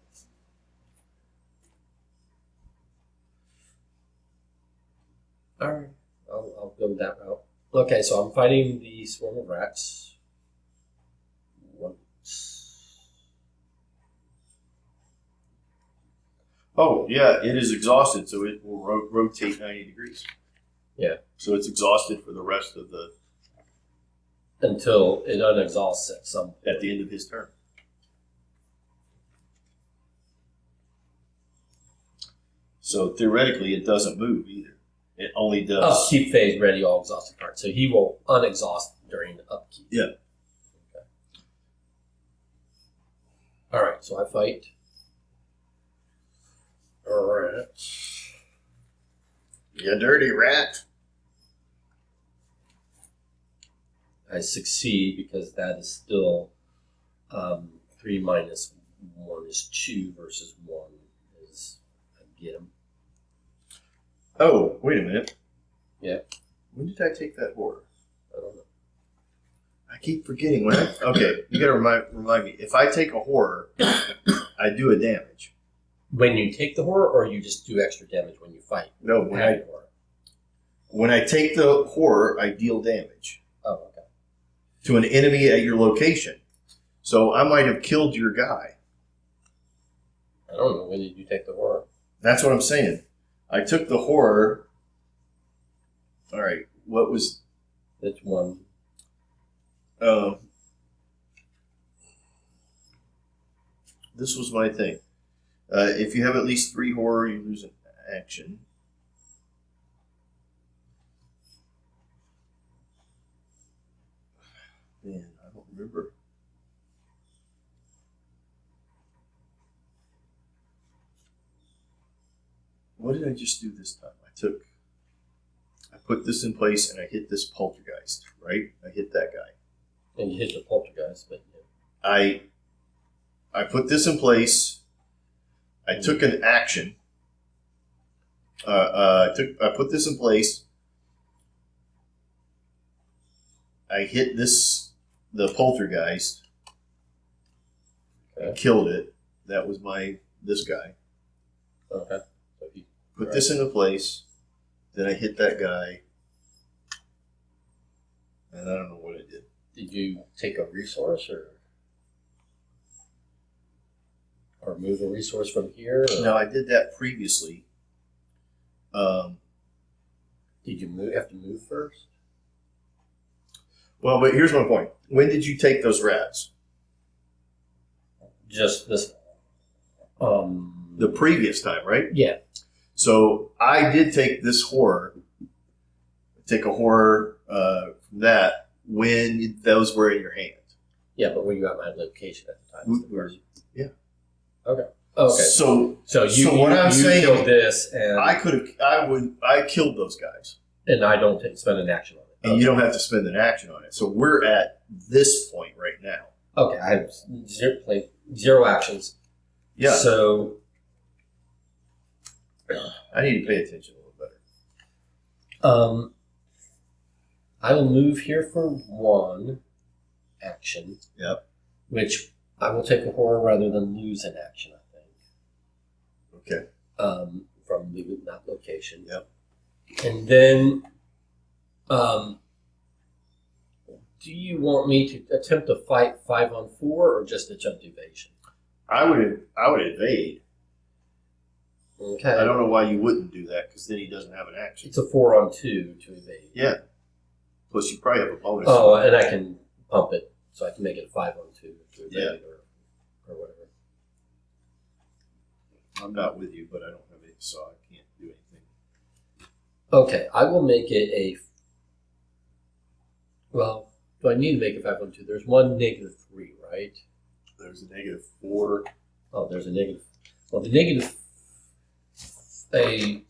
Alright, I'll go that route. Okay, so I'm fighting the swarm of rats. Once. Oh, yeah, it is exhausted, so it will rotate 90 degrees. Yeah. So it's exhausted for the rest of the... Until it unexhausts at the end of his turn. So theoretically, it doesn't move either. It only does... Upkeep phase, ready, all exhausted cards. So he will unexhaust during upkeep. Yeah. Okay. Alright, so I fight. Alright. You dirty rat. I succeed because that is still 3 minus 1 is 2 versus 1 is I get him. Oh, wait a minute. Yeah. When did I take that horror? I don't know. I keep forgetting when okay, you gotta remind me. If I take a horror, I do a damage. When you take the horror, or you just do extra damage when you fight? No, when I take the horror, I deal damage. Oh, okay. To an enemy at your location. So I might have killed your guy. I don't know. When did you take the horror? That's what I'm saying. I took the horror. All right. What was... Which one? This was my thing. If you have at least 3 horror, you lose an action. Man, I don't remember. What did I just do this time? I put this in place and I hit this poltergeist, right? I hit that guy. And you hit the poltergeist, but I put this in place. I took an action. I put this in place. I hit the poltergeist. Okay. I killed it. That was this guy. Okay. So Put this into place. Then I hit that guy. And I don't know what I did. Did you take a resource or move a resource from here? Or? No, I did that previously. Did you have to move first? Well, but here's my point. When did you take those rats? Just this. The previous time, right? Yeah. So I did take this horror. Take a horror from that when those were in your hand. Yeah, but were you at my location at the time? Yeah. Okay. Okay. So what I'm saying, killed this, and I killed those guys, and I don't spend an action on it. And you don't have to spend an action on it. So we're at this point right now. Okay, I have zero actions. Yeah. So I need to pay attention a little better. I will move here for 1 action. Yep. Which I will take a horror rather than lose an action, I think. Okay. From that location. Yep. And then, do you want me to attempt to fight 5-on-4 or just a jump evasion? I would evade. Okay. I don't know why you wouldn't do that because then he doesn't have an action. It's a 4-on-2 to evade. Yeah. Plus, you probably have a bonus. Oh, and I can pump it so I can make it a 5-on-2 to evade or whatever. I'm not with you, but I don't have it, so I can't do anything. Okay, I will make it a. Well, do I need to make a 5-on-2? There's one -3, right? There's a -4. Oh, there's a negative. Well, the negative. A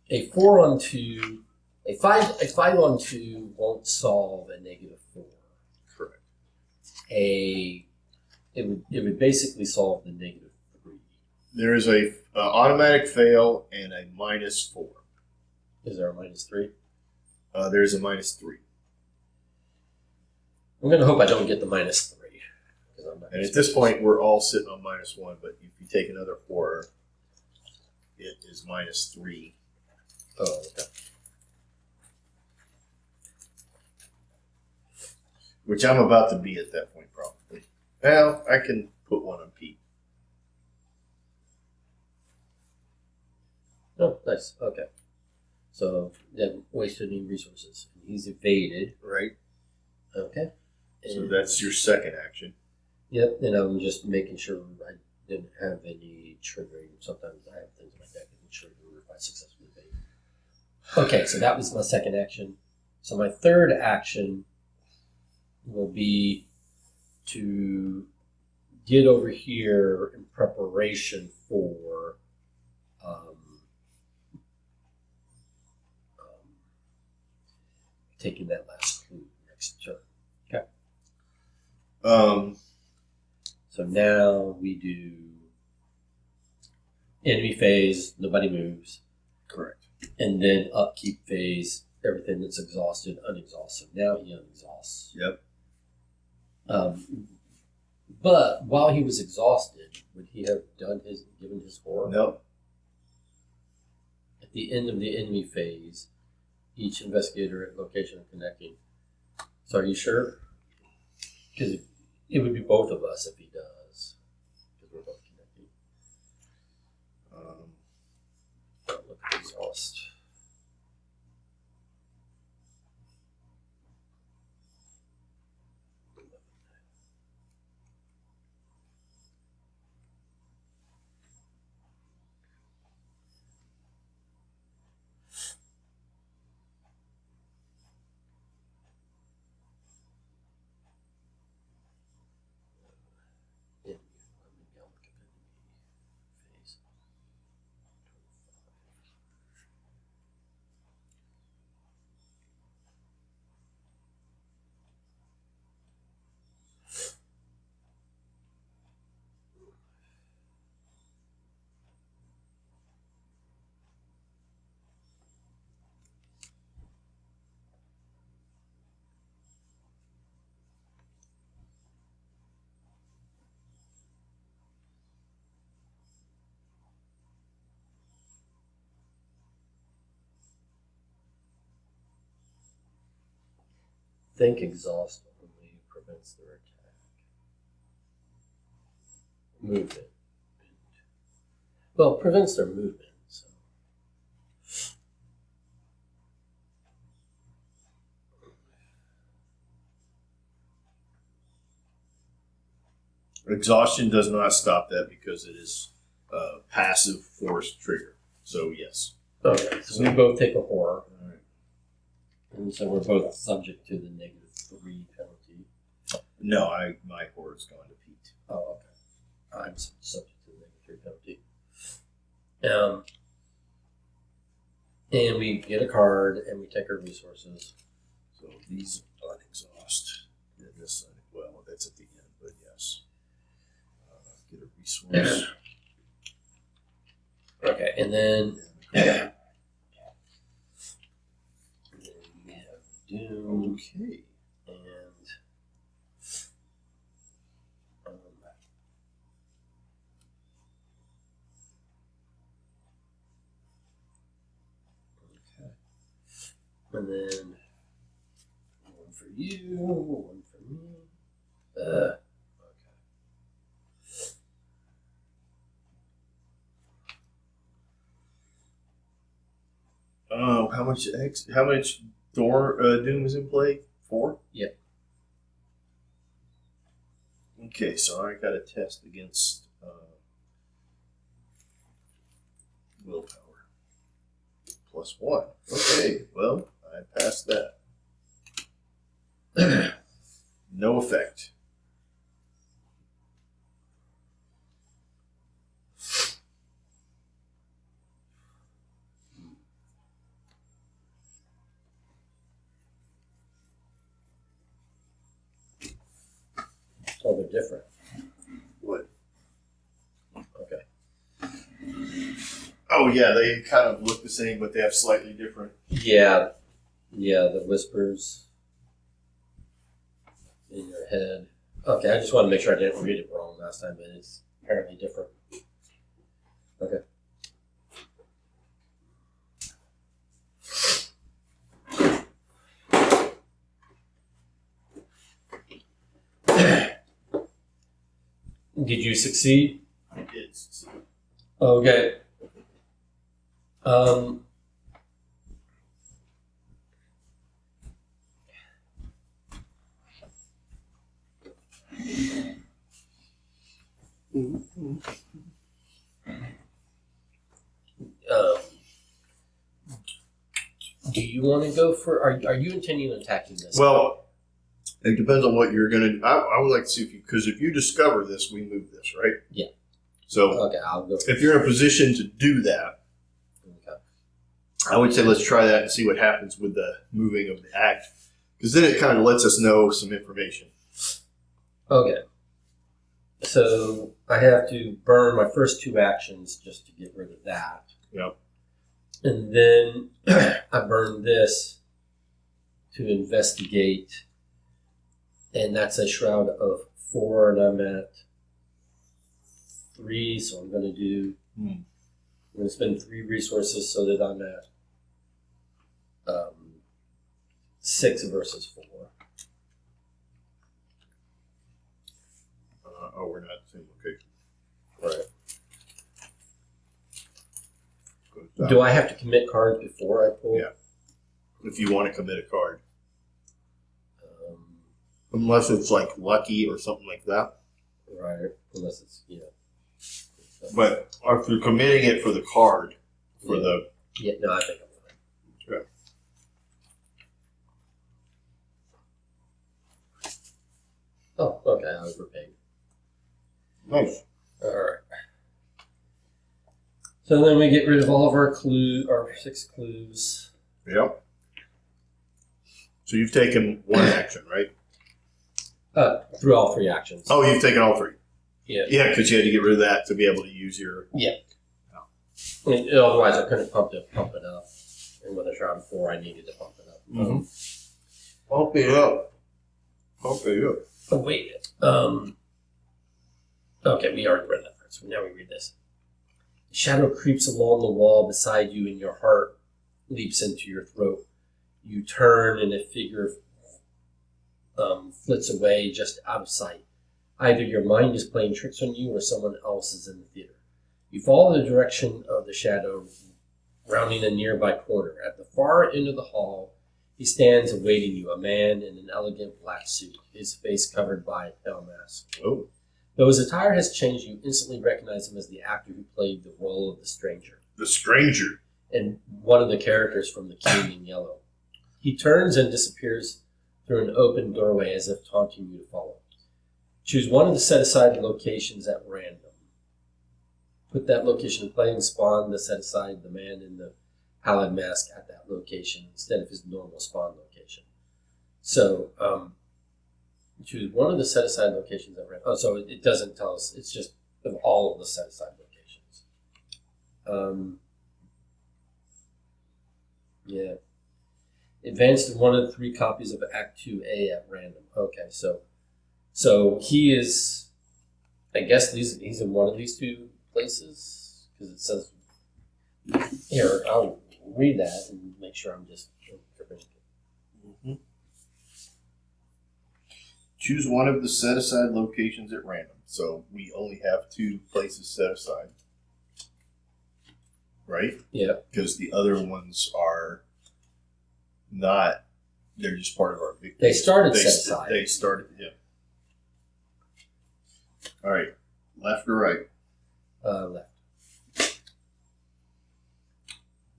4-on-2, a 5-on-2 won't solve a -4. Correct. It would basically solve the -3. There is a automatic fail and a -4. Is there a -3? There's a -3. I'm going to hope I don't get the -3. I'm not And at this point, we're all sitting on -1, but if you take another horror, it is -3. Oh, okay. Which I'm about to be at that point, probably. Well, I can put one on Pete. Oh, nice. Okay. So, didn't waste any resources. He's evaded. Right. Okay. So that's your second action. Yep, and I'm just making sure I didn't have any triggering. Sometimes I have things in my deck that can trigger if I successfully evade. Okay, so that was my second action. So my third action will be to get over here in preparation for taking that last clue next turn. Okay. So now we do enemy phase, nobody moves. Correct. And then upkeep phase, everything that's exhausted, unexhausted. Now he unexhausts. Yep. But while he was exhausted, would he have given his horror? Nope. At the end of the enemy phase, each investigator at location connecting. So are you sure? Because it would be both of us if he does. Because we're both connecting. Look at exhaust. Think exhaust only prevents their attack. Movement. Well, prevents their movement. So. Exhaustion does not stop that because it is a passive force trigger. So, yes. Okay, so we both take a horror. All right. And so we're both subject to the -3 penalty. No, my horror is going to Pete. Oh, okay. I'm subject to the -3 penalty. And we get a card and we take our resources. So these unexhaust. And this, well, that's at the end, but yes. Get a resource. Okay, and then we have Doom. Okay. And okay. And then one for you, one for me. Okay. How much Doom is in play? 4? Yep. Okay, so I got a test against willpower. +1. Okay, well, I passed that. No effect. Oh, they're different. What? Okay. Oh, yeah, they kind of look the same, but they have slightly different. Yeah. Yeah, the whispers in your head. Okay, I just want to make sure I didn't read it wrong last time, but it's apparently different. Okay. Did you succeed? I did succeed. Okay. Do you want to go for? Are you intending on attacking this? Well, it depends on what you're going to do. I would like to see if you discover this, we move this, right? Yeah. So okay, I'll go. If you're in a position to do that, Okay. I would say let's try that and see what happens with the moving of the act, because then it kind of lets us know some information. Okay. So I have to burn my first 2 actions just to get rid of that. Yep. And then I burn this to investigate, and that's a shroud of 4, and I'm at 3, so I'm going to do. I'm going to spend 3 resources so that I'm at 6 versus 4. We're not at the same location. Right. Do I have to commit cards before I pull? Yeah. If you want to commit a card. Unless it's like lucky or something like that. Right. Unless it's, But if you're committing it for the card, for the... Yeah, no, I think I'm fine. Okay. Oh, okay, I overpaid. Nice. All right. So then we get rid of all of our 6 clues. Yep. So you've taken 1 action, right? Through all 3 actions. Oh, you've taken all 3. Yeah. Yeah, because you had to get rid of that to be able to use your... Yeah. I mean, otherwise, I couldn't pump it up. And with a shroud of 4, I needed to pump it up. Pump it up. Pump it up. Oh, wait. Okay, we already read that part, so now we read this. The shadow creeps along the wall beside you, and your heart leaps into your throat. You turn, and a figure flits away just out of sight. Either your mind is playing tricks on you, or someone else is in the theater. You follow the direction of the shadow, rounding a nearby corner. At the far end of the hall, he stands awaiting you, a man in an elegant black suit, his face covered by a pale mask. Oh. Though his attire has changed, you instantly recognize him as the actor who played the role of the stranger. The stranger. And one of the characters from The King in Yellow. He turns and disappears through an open doorway as if taunting you to follow. Choose one of the set-aside locations at random. Put that location in play and spawn the set-aside the man in the pallid mask at that location instead of his normal spawn location. So, choose one of the set-aside locations at random. Oh, so it doesn't tell us. It's just of all of the set-aside locations. Yeah. Advance to one of the 3 copies of Act 2A at random. Okay, so he is, I guess he's in one of these 2 places, because it says, here, I'll read that and make sure I'm just tripping. Choose one of the set-aside locations at random. So we only have 2 places set aside. Right? Yeah. Because the other ones are not, they're just part of our big... They started set aside. They started, yeah. All right. Left or right? Left.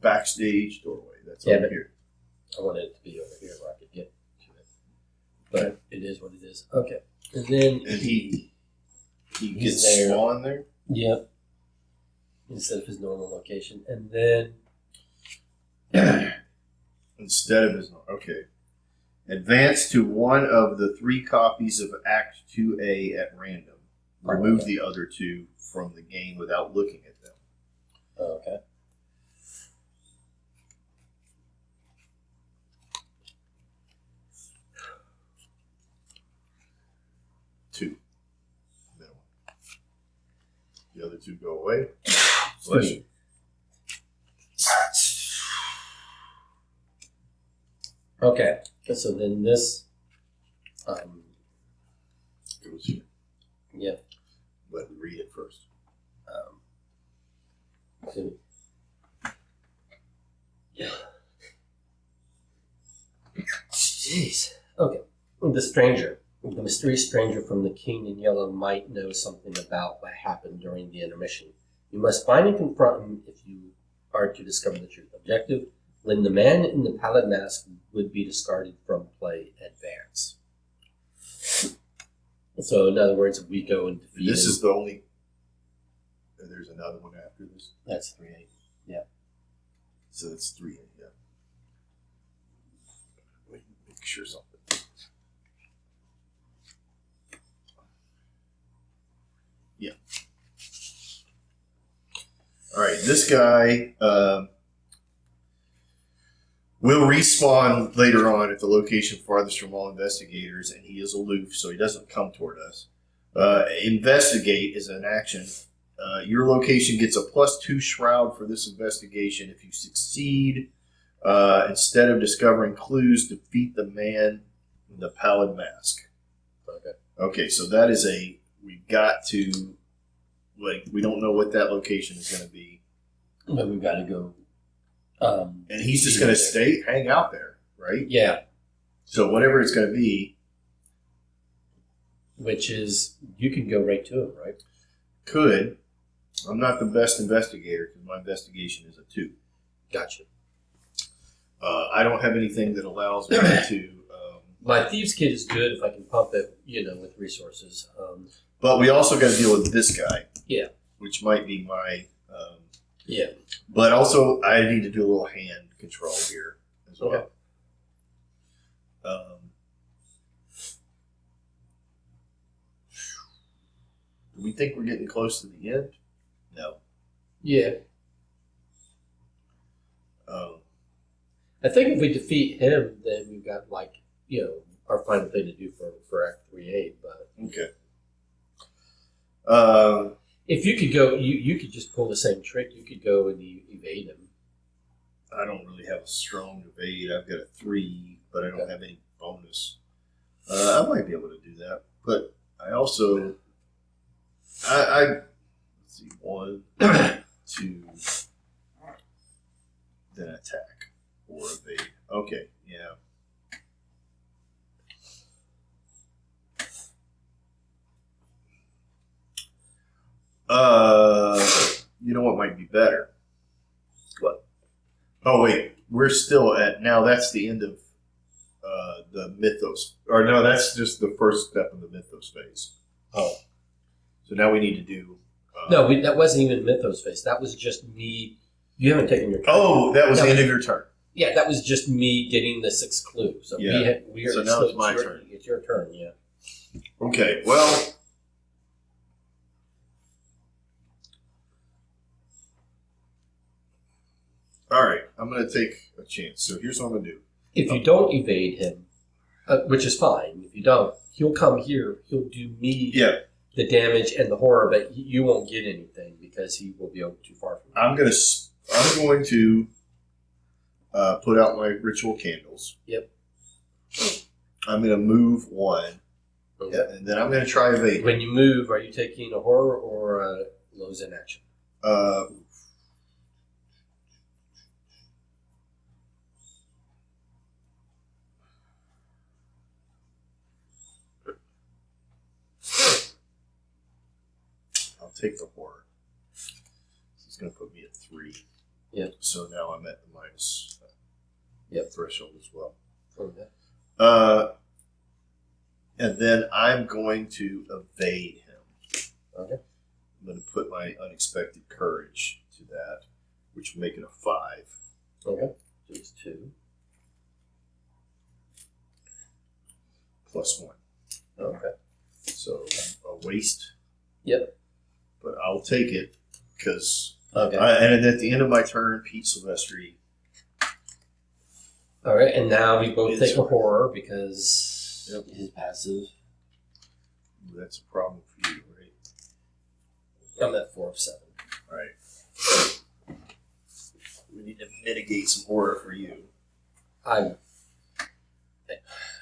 Backstage doorway. That's Yeah, over but- here. I wanted it to be over here where I could get to it. But it is what it is. Okay. And then... And he he's gets there. spawned there? Yep. Instead of his normal location. And then... Instead of his... Okay. Advance to one of the 3 copies of Act 2A at random. Remove the other 2 from the game without looking at them. Okay. 2. Middle. The other 2 go away. Bless you. Okay. So then this goes here. Yeah. But read it first. So, yeah. Jeez. Okay. The stranger. The mysterious stranger from the King in Yellow might know something about what happened during the intermission. You must find and confront him if you are to discover the truth. Objective: when the man in the pallid mask would be discarded from play, advance. So, in other words, we go and defeat This him. is the only. There's another one after this. That's 3-8. Yeah. So that's 3-8. Yeah. Wait, make sure something. Yeah. All right. This guy will respawn later on at the location farthest from all investigators, and he is aloof, so he doesn't come toward us. Investigate is an action. Your location gets a +2 shroud for this investigation. If you succeed, instead of discovering clues, defeat the man in the pallid mask. Okay. Okay, so that is we've got to, we don't know what that location is going to be. But we've got to go. And he's just going to hang out there, right? Yeah. So whatever it's going to be. Which is, you can go right to it, right? Could. I'm not the best investigator because my investigation is a 2. Gotcha. I don't have anything that allows me to. My Thieves Kit is good if I can pump it, with resources. But we also got to deal with this guy. Yeah. Which might be my. Yeah. But also, I need to do a little hand control here as well. Okay. Do we think we're getting close to the end? No. Yeah. I think if we defeat him, then we've got our final thing to do for Act 3-8. But okay. If you could go, you could just pull the same trick. You could go and evade him. I don't really have a strong evade. I've got a 3, but I don't have any bonus. I might be able to do that, but I also, let's see, 1, 2, then attack or evade. Okay, yeah. You know what might be better? What? Oh wait, we're still at now. That's the end of the mythos, or no, that's just the first step of the mythos phase. Oh, so now we need to do. No, that wasn't even Mythos phase. That was just me. You haven't taken your turn. Oh, that was the end of your turn. Yeah, that was just me getting the 6th clue. So yeah. So now it's my turn. It's your turn. Yeah. Okay. Well. All right, I'm going to take a chance. So here's what I'm going to do. If you don't evade him, which is fine. If you don't, he'll come here. He'll do me the damage and the horror, but you won't get anything because he will be too far from you. I'm going to put out my ritual candles. Yep. I'm going to move 1. Okay. And then I'm going to try evade. When you move, are you taking a horror or a Lowe's in action? I'll take the horror. It's going to put me at 3. Yep. So now I'm at the minus threshold as well. Okay. And then I'm going to evade him. Okay. I'm going to put my unexpected courage to that, which will make it a 5. Okay. So it's 2. Plus 1. Okay. So a waste. Yep. But I'll take it because. Okay. And at the end of my turn, Pete Silvestri. All right, and now we both take a horror because his passive. That's a problem for you, right? I'm at 4 of 7. All right. We need to mitigate some horror for you. I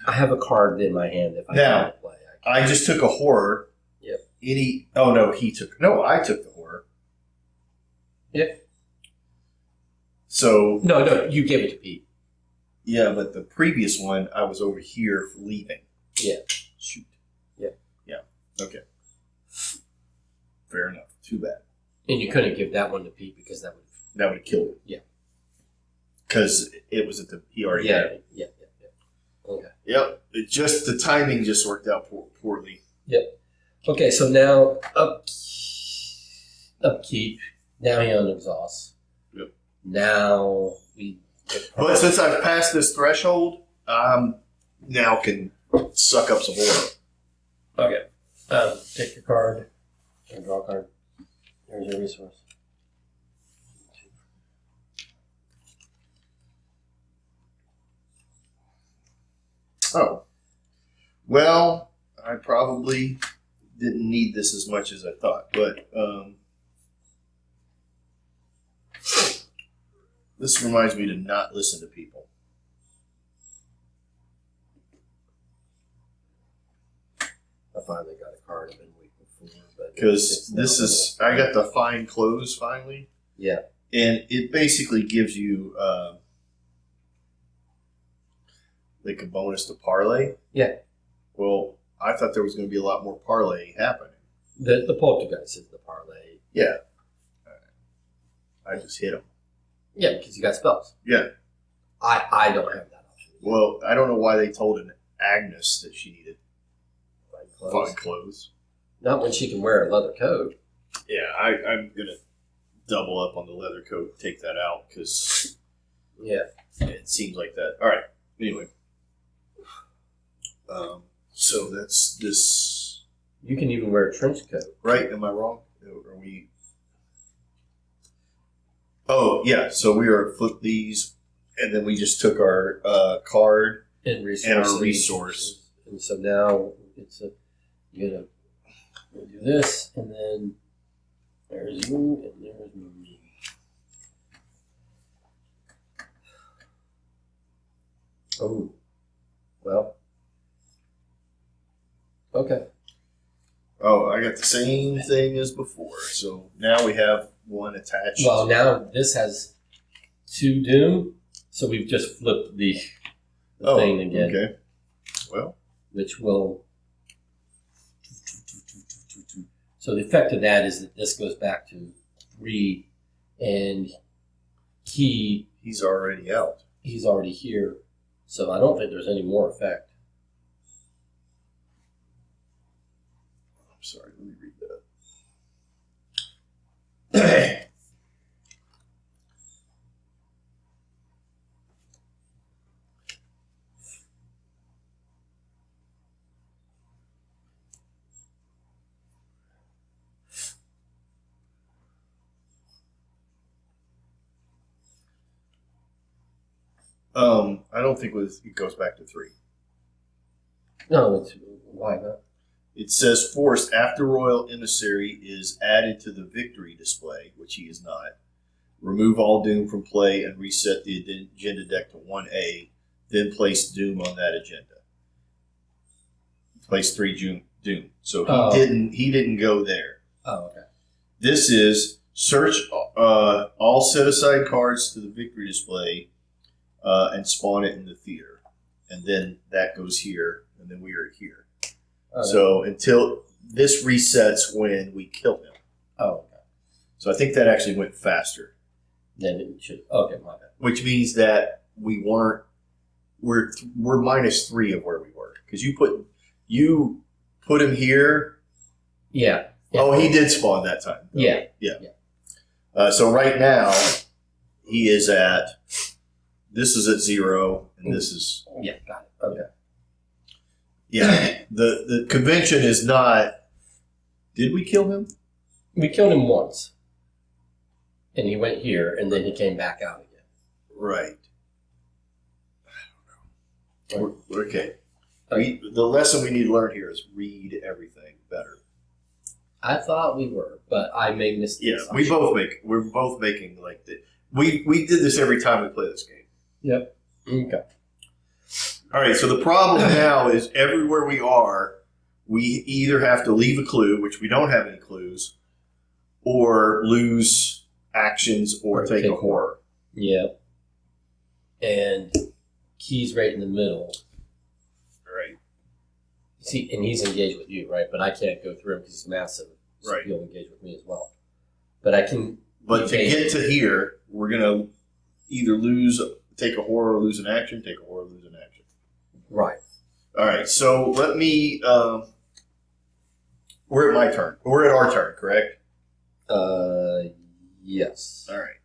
have a card in my hand if I Now, want to play. I just took a horror. Yep. I took the horror. Yep. So. No, you gave it to Pete. Yeah, but the previous one, I was over here for leaving. Yeah. Shoot. Yeah. Yeah. Okay. Fair enough. Too bad. And you couldn't give that one to Pete because that would have killed him. Yeah. Because it was he already had it. Yeah. Okay. Yep. The timing just worked out poorly. Yep. Okay, so now upkeep. Now he unexhausts. Yep. Now we. But since I've passed this threshold, now can suck up some horror. Okay. Take your card and draw a card. There's your resource. Oh. Well, I probably didn't need this as much as I thought, but this reminds me to not listen to people. I finally got a card I've been waiting for. Because I got the fine clothes finally. Yeah. And it basically gives you like a bonus to parlay. Yeah. Well, I thought there was going to be a lot more parlay happening. The poltergeist is the parlay. Yeah. I just hit him. Yeah, because you got spells. Yeah. I don't have that option. Well, I don't know why they told an Agnes that she needed fine clothes. Not when she can wear a leather coat. Yeah, I'm going to double up on the leather coat, take that out, because it seems like that. All right. Anyway. So that's this. You can even wear a trench coat. Right? Am I wrong? Are we? Oh, yeah. So we are flip these, and then we just took our card and our resource. And so now you're going to do this, and then there's you, and there's me. Oh. Well. Okay. Oh, I got the same thing as before. So now we have one attached. Well, now this has 2 doom, so we've just flipped the thing again. Okay. Well. Which will. So the effect of that is that this goes back to 3, and he's already out. He's already here, so I don't think there's any more effect. I'm sorry, let me read that. I don't think it goes back to 3. No, why not? It says forced after Royal Emissary is added to the victory display, which he is not. Remove all Doom from play and reset the agenda deck to 1A, then place Doom on that agenda. Place 3 Doom. So he didn't go there. Oh, okay. This is search all set aside cards to the victory display and spawn it in the theater. And then that goes here, and then we are here. Okay. So until this resets when we kill him. Oh, okay. So I think that actually went faster. Then it should. Okay, my bad. Which means that we're -3 of where we were because you put him here. Yeah. Oh, he did spawn that time. Yeah. So right now he is at. This is at 0, and this is. Yeah, got it. Okay. Yeah, the convention is not. Did we kill him? We killed him once, and he went here, and then he came back out again. Right. I don't know. Okay. The lesson we need to learn here is read everything better. I thought we were, but I may miss. Yeah, we're both making like the. We did this every time we play this game. Yep. Okay. All right. So the problem now is everywhere we are, we either have to leave a clue, which we don't have any clues, or lose actions or take a horror. Yep. And Key's right in the middle. Right. See, and he's engaged with you, right? But I can't go through him because he's massive. So Right. he'll engage with me as well. But I can. But to get to here, we're gonna either take a horror, or lose an action, take a horror, lose an action. Right. All right. So let me. We're at my turn. We're at our turn, correct? Yes. All right.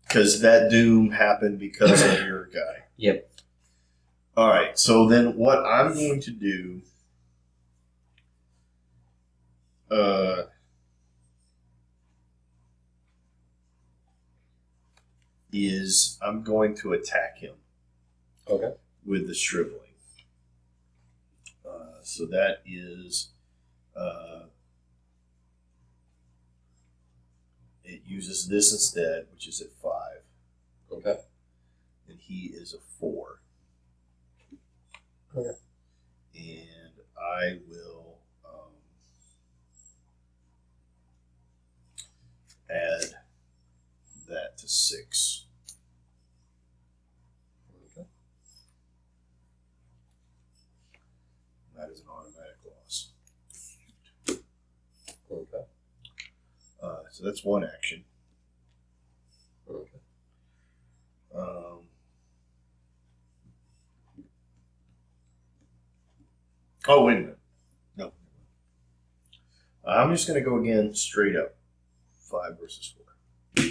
Because that doom happened because of your guy. Yep. All right. So then, what I'm going to do. Is I'm going to attack him. Okay. With the shriveling. So that is. It uses this instead, which is at 5. Okay. And he is a 4. Okay. And I will add that to 6. Okay. That is an automatic loss. Okay. So that's one action. Okay. Oh, wait a minute. No. I'm just going to go again straight up. 5 versus 4.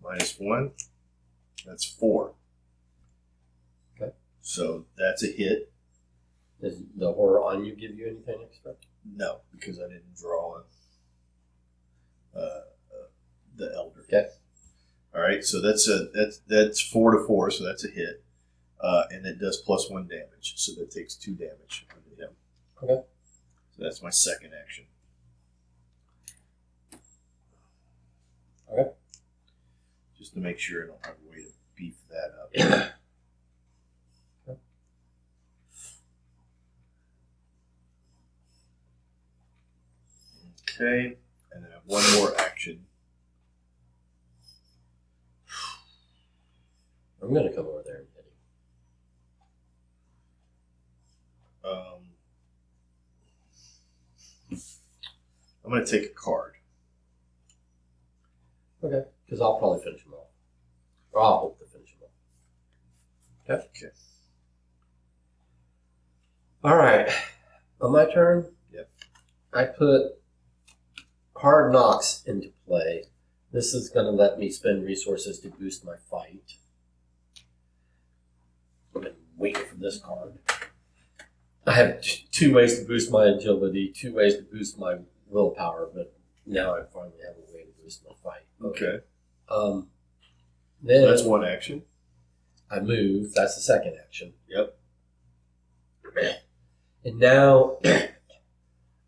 -1. That's 4. Okay. So that's a hit. Does the horror on you give you anything extra? No, because I didn't draw the elder. Okay. All right. So that's 4 to 4. So that's a hit, and it does +1 damage. So that takes 2 damage under him. Okay. So that's my second action. Okay. Just to make sure I don't have a way to beef that up. Okay, and then I have one more action. I'm going to come over there and hit him. I'm going to take a card. Okay. Because I'll probably finish him off. Or I'll hope to finish him off. Okay. Okay. All right. On my turn? Yep. I put Hard Knocks into play. This is going to let me spend resources to boost my fight. I've been waiting for this card. I have 2 ways to boost my agility, 2 ways to boost my willpower, but now I finally have a way to boost my fight. Okay. Then So that's one action. I move. That's the second action. Yep. And now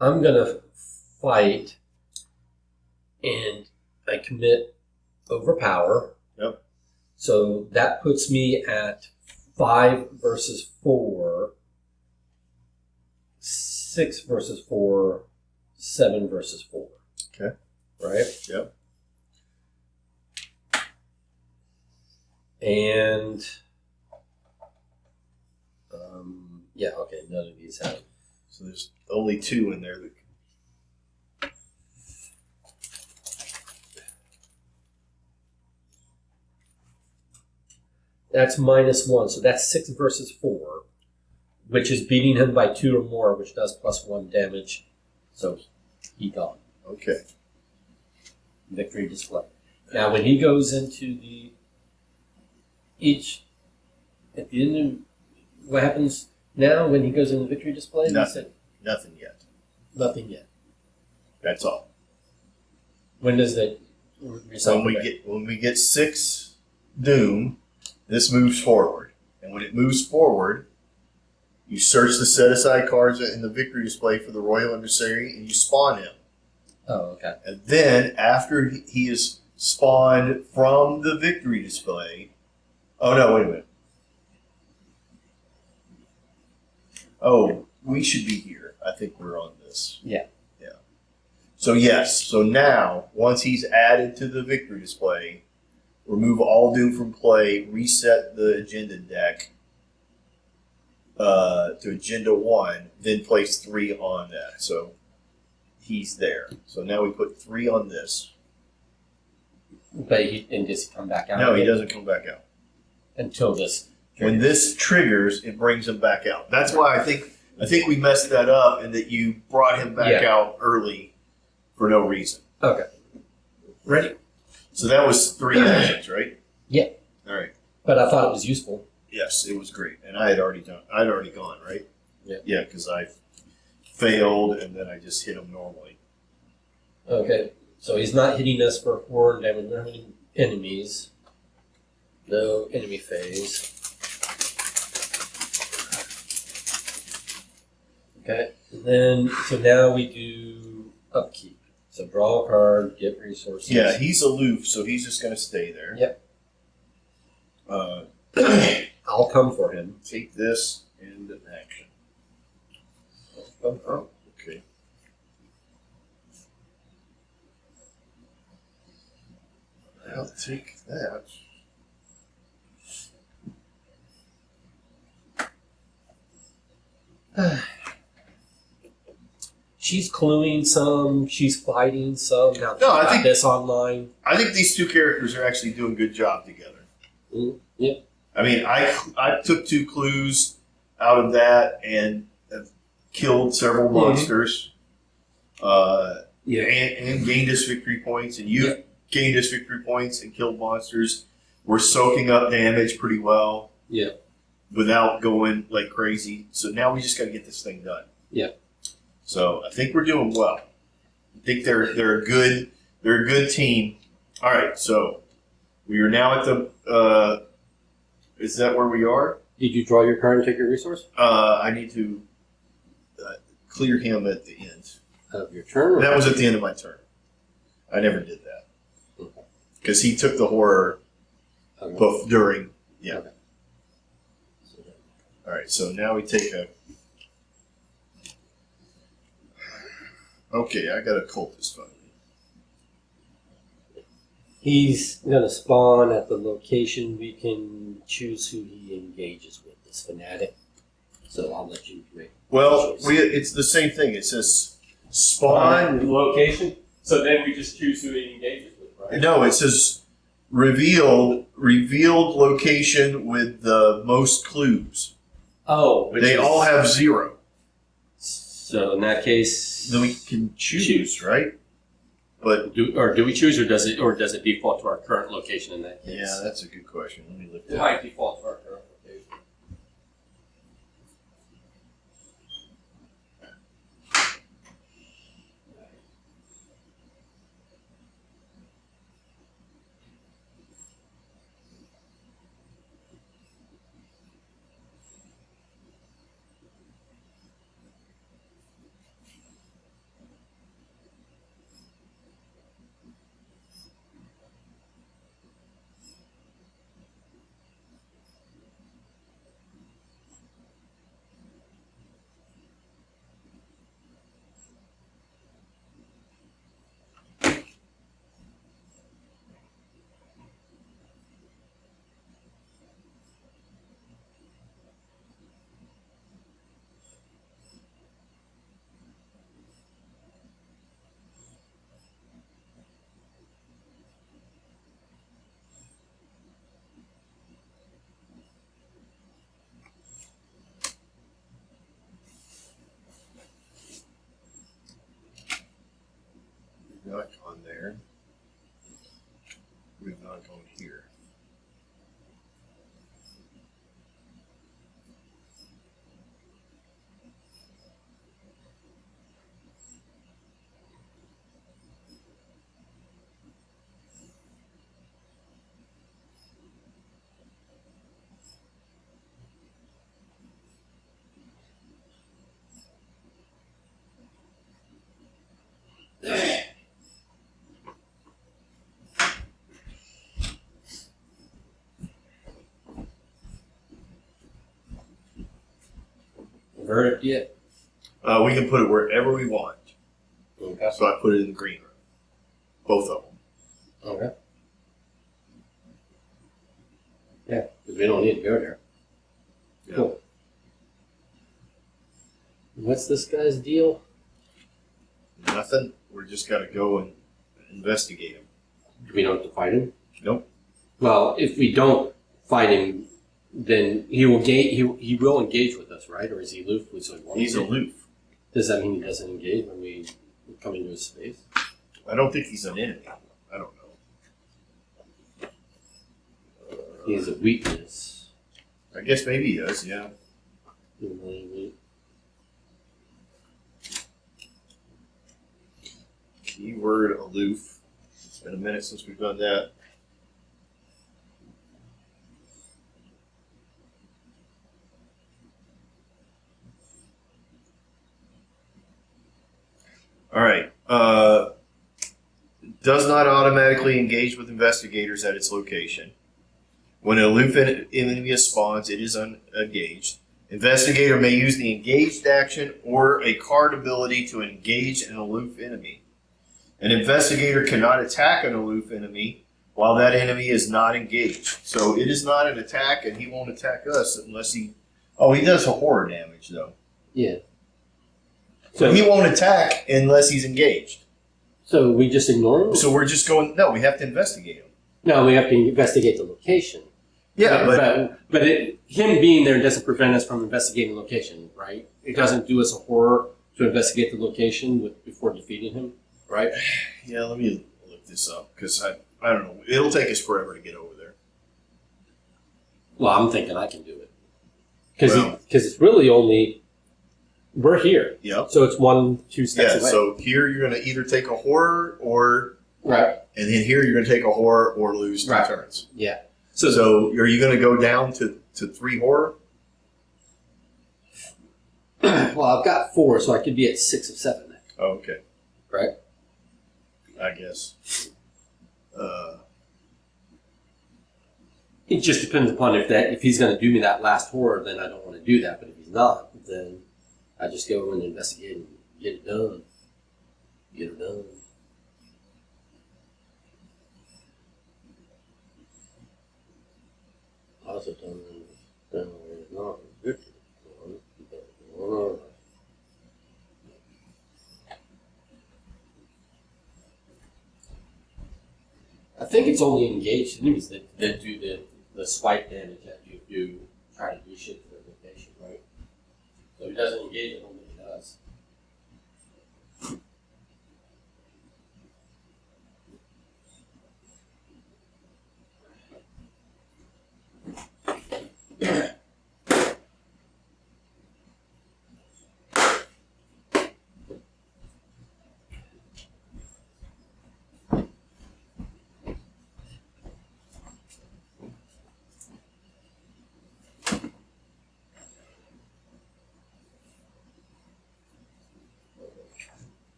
I'm going to fight, and I commit overpower. Yep. So that puts me at 5 versus 4, 6 versus 4, 7 versus 4. Okay. Right? Yep. And yeah, okay, none of these have. So there's only 2 in there. That's -1, so that's 6 versus 4, which is beating him by 2 or more, which does +1 damage. So he gone. Okay. Victory display. Now, when he goes into at the end of, what happens now when he goes into victory display? Nothing. Nothing yet. Nothing yet. That's all. When does that recycle? When we get 6 doom, this moves forward, and when it moves forward, You search the set-aside cards in the victory display for the royal emissary, and you spawn him. Oh, okay. And then, after he is spawned from the victory display... Oh, no, wait a minute. Oh, we should be here. I think we're on this. Yeah. Yeah. So, yes. So now, once he's added to the victory display, remove all doom from play, reset the agenda deck to agenda 1, then place 3 on that. So he's there. So now we put 3 on this. But does he come back out? No, he doesn't come back out. Until this. When this triggers, it brings him back out. That's why I think we messed that up, and that you brought him back out early for no reason. Okay. Ready? So that was 3 actions, right? Yeah. All right. But I thought it was useful. Yes, it was great, and I'd already gone, right? Yeah. Yeah, because I failed, and then I just hit him normally. Okay. So he's not hitting us for horror damage. We're hitting enemies. No enemy phase. Okay. And then so now we do upkeep. So draw a card, get resources. Yeah, he's aloof, so he's just going to stay there. Yep. I'll come for him. Take this and an action. Oh, okay. I'll take that. She's cluing some. She's fighting some. Now No, I think this online. I think these 2 characters are actually doing a good job together. Yep. I mean, I took 2 clues out of that and have killed several monsters. Yeah. And gained us victory points, and you've gained us victory points and killed monsters. We're soaking up damage pretty well. Yeah. Without going like crazy. So now we just got to get this thing done. Yeah. So I think we're doing well. I think they're a good team. All right, so we are now at the. Is that where we are? Did you draw your card and take your resource? I need to clear him at the end. Of your turn? That was at the end of my turn. I never did that. Because he took the horror during. Yeah. Okay. All right, so now we take a. Okay, I got a cultist finally. He's going to spawn at the location. We can choose who he engages with, this fanatic. So I'll let you make. Well, it's the same thing. It says spawn location. So then we just choose who he engages with, right? No, it says revealed location with the most clues. Oh, They all have 0. So in that case, Then we can choose, right? But do we choose, or does it default to our current location in that case? yeah, that's a good question. Let me look It that might up. default to our current location. Not on there. We've not gone here. convert it yet? We can put it wherever we want. Okay. So I put it in the green room. Both of them. Okay. Yeah, because we don't need to go there. Yeah. Cool. What's this guy's deal? Nothing. We're just got to go and investigate him. We don't have to fight him? Nope. Well, if we don't fight him, then he will engage with us, right? Or is he aloof? He's aloof. Does that mean he doesn't engage when we come into his space? I don't think he's an enemy. I don't know. He has a weakness. I guess maybe he does, yeah. Keyword aloof. It's been a minute since we've done that. All right. Does not automatically engage with investigators at its location. When an aloof enemy spawns, it is unengaged. Investigator may use the engaged action or a card ability to engage an aloof enemy. An investigator cannot attack an aloof enemy while that enemy is not engaged. So it is not an attack, and he won't attack us unless he... Oh, he does a horror damage, though. Yeah. So he won't attack unless he's engaged. So we just ignore him? So we're just going... No, we have to investigate him. No, we have to investigate the location. Yeah, but him being there doesn't prevent us from investigating the location, right? It doesn't do us a horror to investigate the location before defeating him, right? Yeah, let me look this up, because I don't know. It'll take us forever to get over there. Well, I'm thinking I can do it. Because it's really only... We're here. Yep. So it's 1-2 steps away. So here you're going to either take a horror or... Right. And then here you're going to take a horror or lose 2 turns. Yeah. So are you going to go down to 3 horror? Well, I've got 4, so I could be at 6 of 7 then. Oh, okay. Right? I guess. It just depends upon if he's going to do me that last horror, then I don't want to do that. But if he's not, then I just go and investigate and get it done. Get it done. Also, not good. I think it's only engaged enemies that do the swipe damage that you do try to do shit to their location, right? So if it doesn't engage, I don't think it does.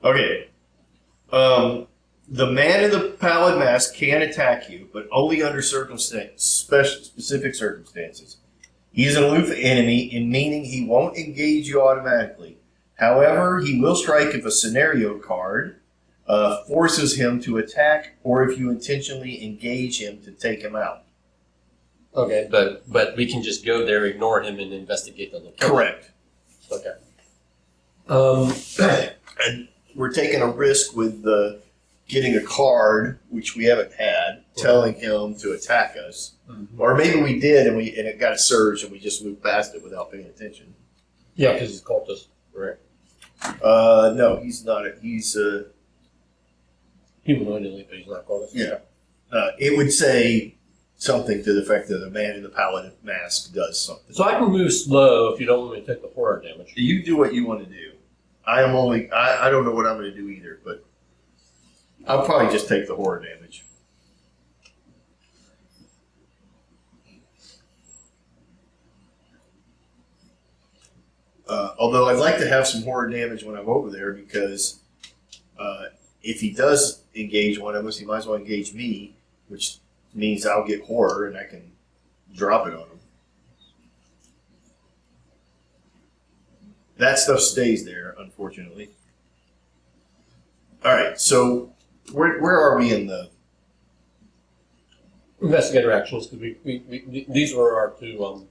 Okay. The man in the pallid mask can attack you, but only under specific circumstances. He is an aloof enemy, in meaning he won't engage you automatically. However, he will strike if a scenario card forces him to attack, or if you intentionally engage him to take him out. Okay, but we can just go there, ignore him, and investigate the location. Correct. Okay. And we're taking a risk with getting a card, which we haven't had, telling him to attack us. Mm-hmm. Or maybe we did, and it got a surge, and we just moved past it without paying attention. Yeah, because he's cultist. Right. No, he's not. He's humanoid, but he's not cultist. Yeah. It would say something to the effect that the man in the pallid mask does something. So I can move slow if you don't want me to take the horror damage. You do what you want to do. I don't know what I'm going to do either, but I'll probably just take the horror damage. Although I'd like to have some horror damage when I'm over there, because if he does engage one of us, he might as well engage me, which means I'll get horror and I can drop it on him. that stuff stays there, unfortunately. All right, so where are we in the investigator actions? Because these were our two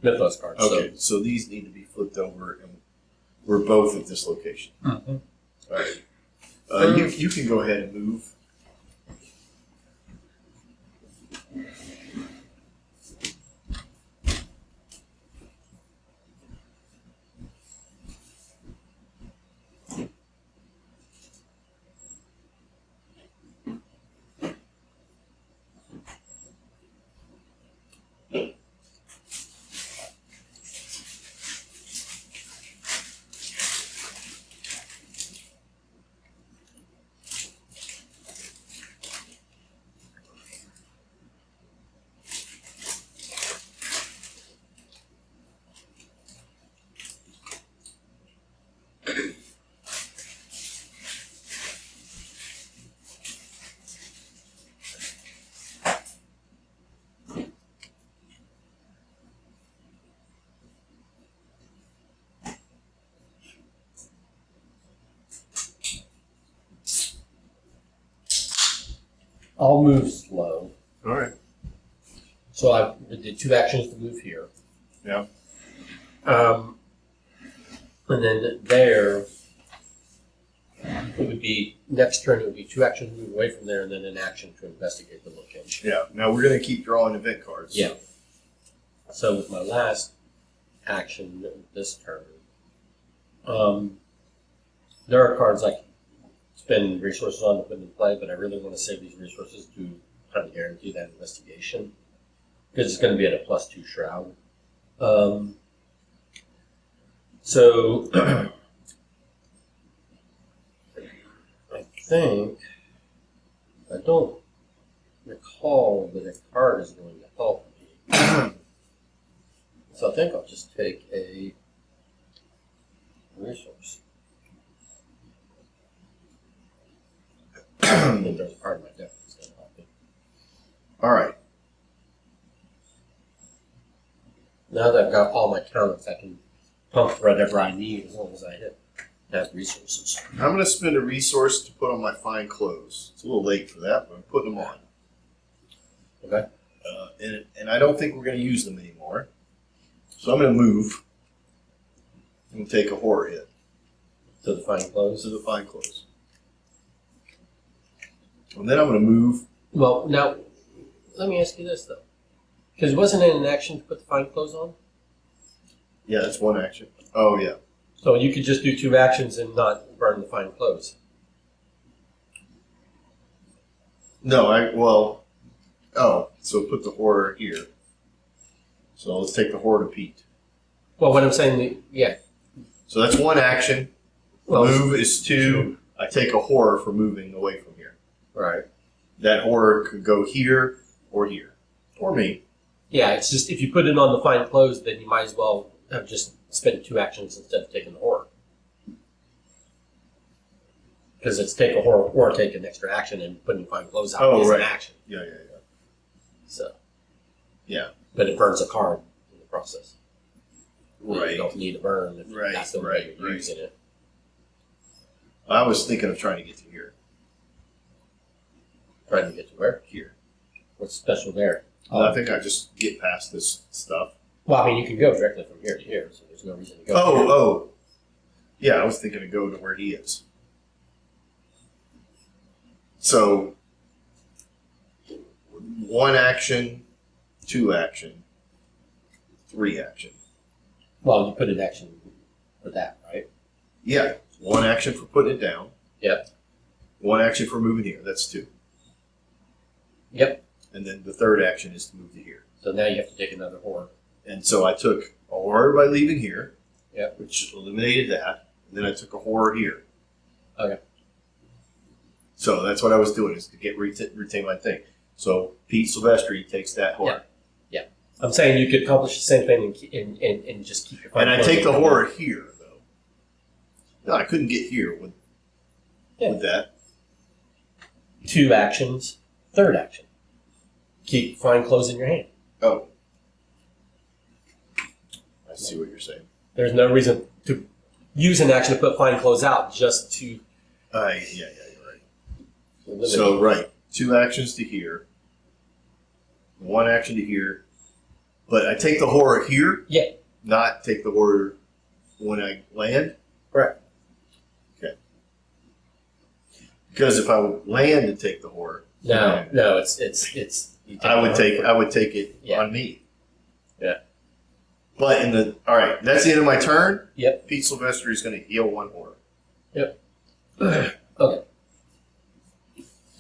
mythos cards. Okay, so these need to be flipped over, and we're both at this location. Mm-hmm. All right, you can go ahead and move. I'll move slow. All right. So I did 2 actions to move here. Yeah. And then there, it would be, next turn it would be 2 actions to move away from there and then an action to investigate the location. Yeah. Now we're going to keep drawing event cards. Yeah. So with my last action this turn, there are cards I can spend resources on to put in play, but I really want to save these resources to kind of guarantee that investigation because it's going to be at a +2 shroud. So I think I don't recall that a card is going to help me. So I think I'll just take a resource. I think there's a card in my deck that's going to help me. All right. Now that I've got all my talents, I can pump whatever I need as long as I have resources. I'm going to spend a resource to put on my fine clothes. It's a little late for that, but I'm putting them on. Okay. And I don't think we're going to use them anymore. So I'm going to move and take a horror hit. To the fine clothes? To the fine clothes. And then I'm going to move. Well, now, let me ask you this, though. Because wasn't it an action to put the fine clothes on? Yeah, that's one action. Oh, yeah. So you could just do 2 actions and not burn the fine clothes. No, so put the horror here. So let's take the horror to Pete. Well, what I'm saying, yeah. So that's one action. Well, move is 2. I take a horror for moving away from here. Right. That horror could go here or here. Or me. Yeah, it's just if you put it on the fine clothes, then you might as well have just spent 2 actions instead of taking the horror. Because it's take a horror or take an extra action and putting fine clothes out is an action. Yeah. So. Yeah. But it burns a card in the process. Right. You don't need to burn if that's the way you're using it. I was thinking of trying to get to here. Trying to get to where? Here. What's special there? I think I just get past this stuff. Well, I mean, you can go directly from here to here, so there's no reason to go. Oh. Yeah, I was thinking to go to where he is. So, 1 action, 2 action, 3 action. Well, you put an action for that, right? Yeah, 1 action for putting it down. Yep. 1 action for moving here. That's 2. Yep. And then the 3rd action is to move to here. So now you have to take another horror. And so I took a horror by leaving here, Yep. which eliminated that. And then I took a horror here. Okay. So that's what I was doing, is to get retain my thing. So Pete Silvestri takes that horror. Yeah. I'm saying you could accomplish the same thing and just keep your. And I take the horror here, though. No, I couldn't get here with that. 2 actions. 3rd action. Keep fine clothes in your hand. Oh. I see what you're saying. There's no reason to use an action to put fine clothes out just to. Yeah, you're right. So, right. 2 actions to here. 1 action to here. But I take the horror here? Yeah. Not take the horror when I land? Right. Okay. Because if I would land and take the horror. No, it's. I would take it on me. Yeah. But all right, that's the end of my turn. Yep. Pete Sylvester is going to heal 1 horror. Yep. Okay.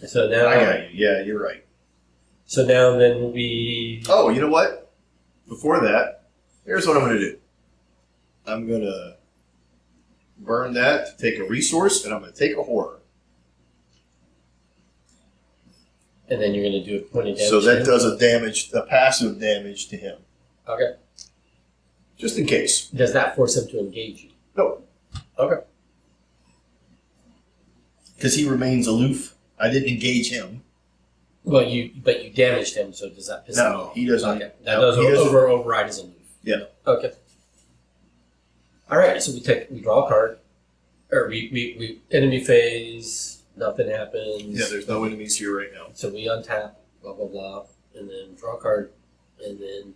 So now I got you. Yeah, you're right. So now then we. Oh, you know what? Before that, here's what I'm going to do. I'm going to burn that to take a resource, and I'm going to take a horror. And then you're going to do a point of damage. So that does a passive damage to him. Okay. Just in case. Does that force him to engage you? No. Okay. Because he remains aloof. I didn't engage him. Well, you damaged him, so does that piss him off? No, he doesn't. Okay. That does override his aloof. Yeah. Okay. All right. So we draw a card, or we enemy phase. Nothing happens. Yeah. There's no enemies here right now. So we untap. Blah blah blah, and then draw a card, and then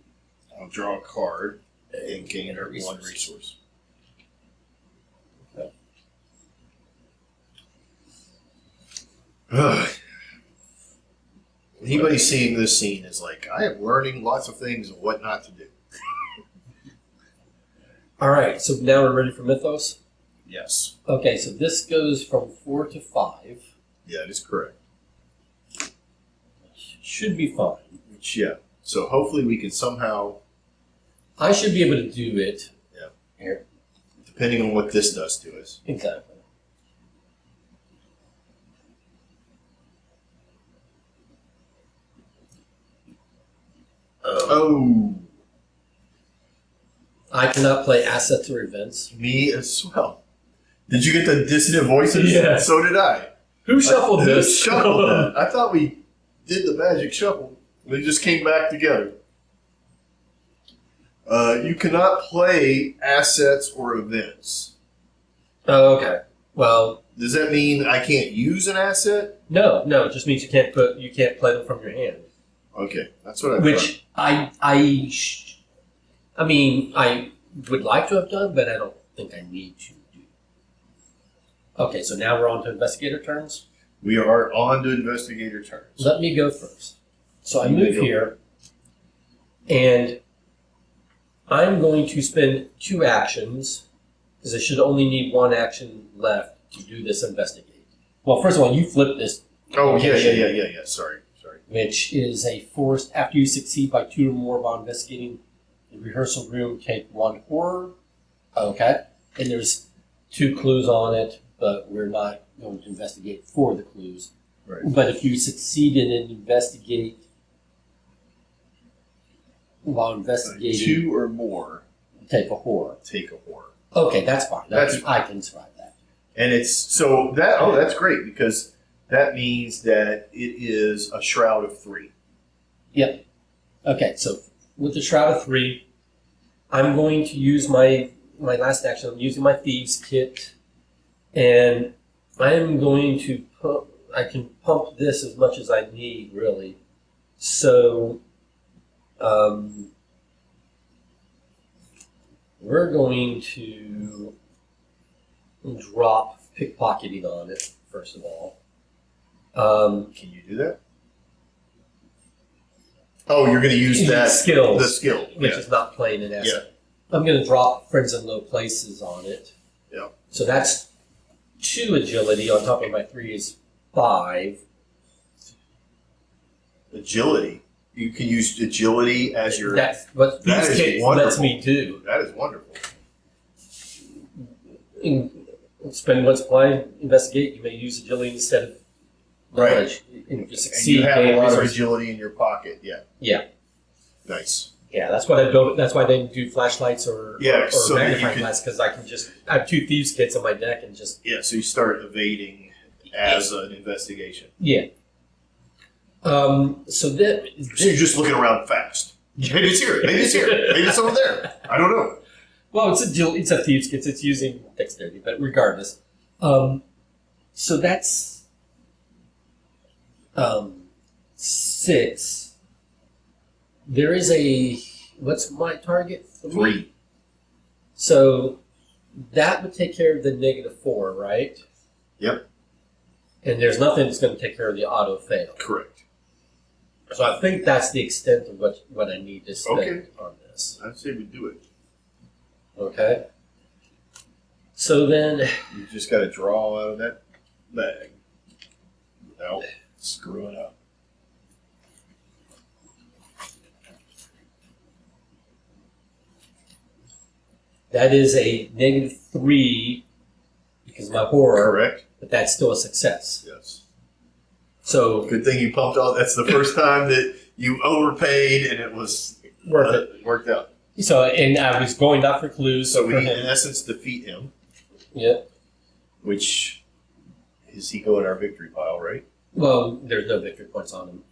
I'll draw a card and gain 1 resource. Okay. Anybody seeing this scene is like, I am learning lots of things of what not to do. All right, so now we're ready for Mythos? Yes. Okay, so this goes from 4 to 5. Yeah, that is correct. Should be fine. Yeah. So hopefully we can somehow... I should be able to do it. Yeah. Here. Depending on what this does to us. Exactly. Oh. I cannot play assets or events. Me as well. Did you get the dissonant voices? Yeah. So did I. Who shuffled this? Who shuffled that? I thought we did the magic shuffle. They just came back together. You cannot play assets or events. Oh, okay. Well, does that mean I can't use an asset? No. It just means you can't play them from your hand. Okay, that's what I Which I mean, I would like to have done, but I don't think I need to do. Okay, so now we're on to investigator turns. We are on to investigator turns. Let me go first. So I move here, and I'm going to spend 2 actions, because I should only need 1 action left to do this investigate. Well, first of all, you flip this. Oh, yeah. Sorry. Which is a forced, after you succeed by 2 or more while investigating the rehearsal room, take 1 horror. Okay. And there's 2 clues on it, but we're not going to investigate for the clues. Right. But if you succeed in an investigate while investigating 2 or more, take a horror. Okay, that's fine. I can survive that. And it's so that that's great because that means that it is a shroud of 3. Yep. Okay, so with the shroud of 3, I'm going to use my last action. I'm using my thieves kit, and I am going to I can pump this as much as I need, really. So, we're going to drop pickpocketing on it, first of all. Can you do that? Oh, you're going to use that skill, which yeah. is not playing an asset. Yeah. I'm going to drop friends in low places on it. Yeah. So that's 2 agility on top of my 3 is 5. Agility. You can use agility as your. That's what these kits lets me do. That is wonderful. Spend 1 supply, investigate. You may use agility instead of knowledge. And if you succeed, and you have a lot of resources. agility in your pocket. Yeah. Yeah. Nice. Yeah, that's what I built. That's why they do flashlights or so magnifying glass, because I have 2 thieves kits on my deck and just. Yeah, so you start evading as an investigation. Yeah. So you're just looking around fast. Maybe it's here. Maybe it's here. Maybe it's over there. I don't know. Well, it's a thieves' kit. It's using dexterity, but regardless. So that's 6. There is a what's my target? 3. So that would take care of the -4, right? Yep. And there's nothing that's going to take care of the auto fail. Correct. So I think that's the extent of what I need to spend on this. I'd say we do it. Okay. So then, You just got to draw out of that bag without screwing up. that is a -3 because of my horror, Correct. but that's still a success. Yes. So Good thing you pumped all. That's the first time that you overpaid, and it was worth it. Worked out. So, and I was going not for clues. So for we, in him. essence, defeat him. Yeah. Which is he go in our victory pile, right? Well, there's no victory points on him.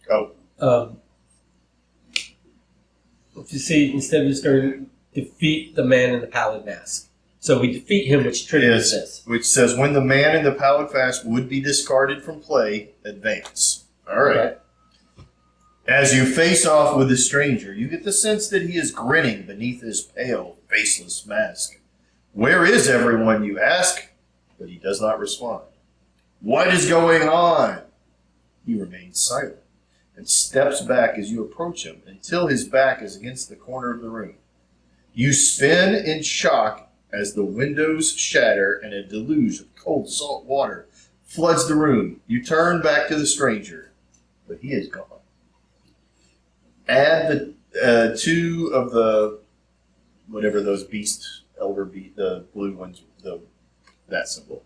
Oh. You see, instead of just going defeat the man in the pallid mask. So we defeat him, which triggers this. Which says when the man in the pallid mask would be discarded from play, advance. All right. Okay. As you face off with the stranger, you get the sense that he is grinning beneath his pale, faceless mask. Where is everyone, you ask? But he does not respond. What is going on? He remains silent and steps back as you approach him until his back is against the corner of the room. You spin in shock as the windows shatter and a deluge of cold salt water floods the room. You turn back to the stranger, but he is gone. Add the 2 of the whatever those elder beast, the blue ones, that symbol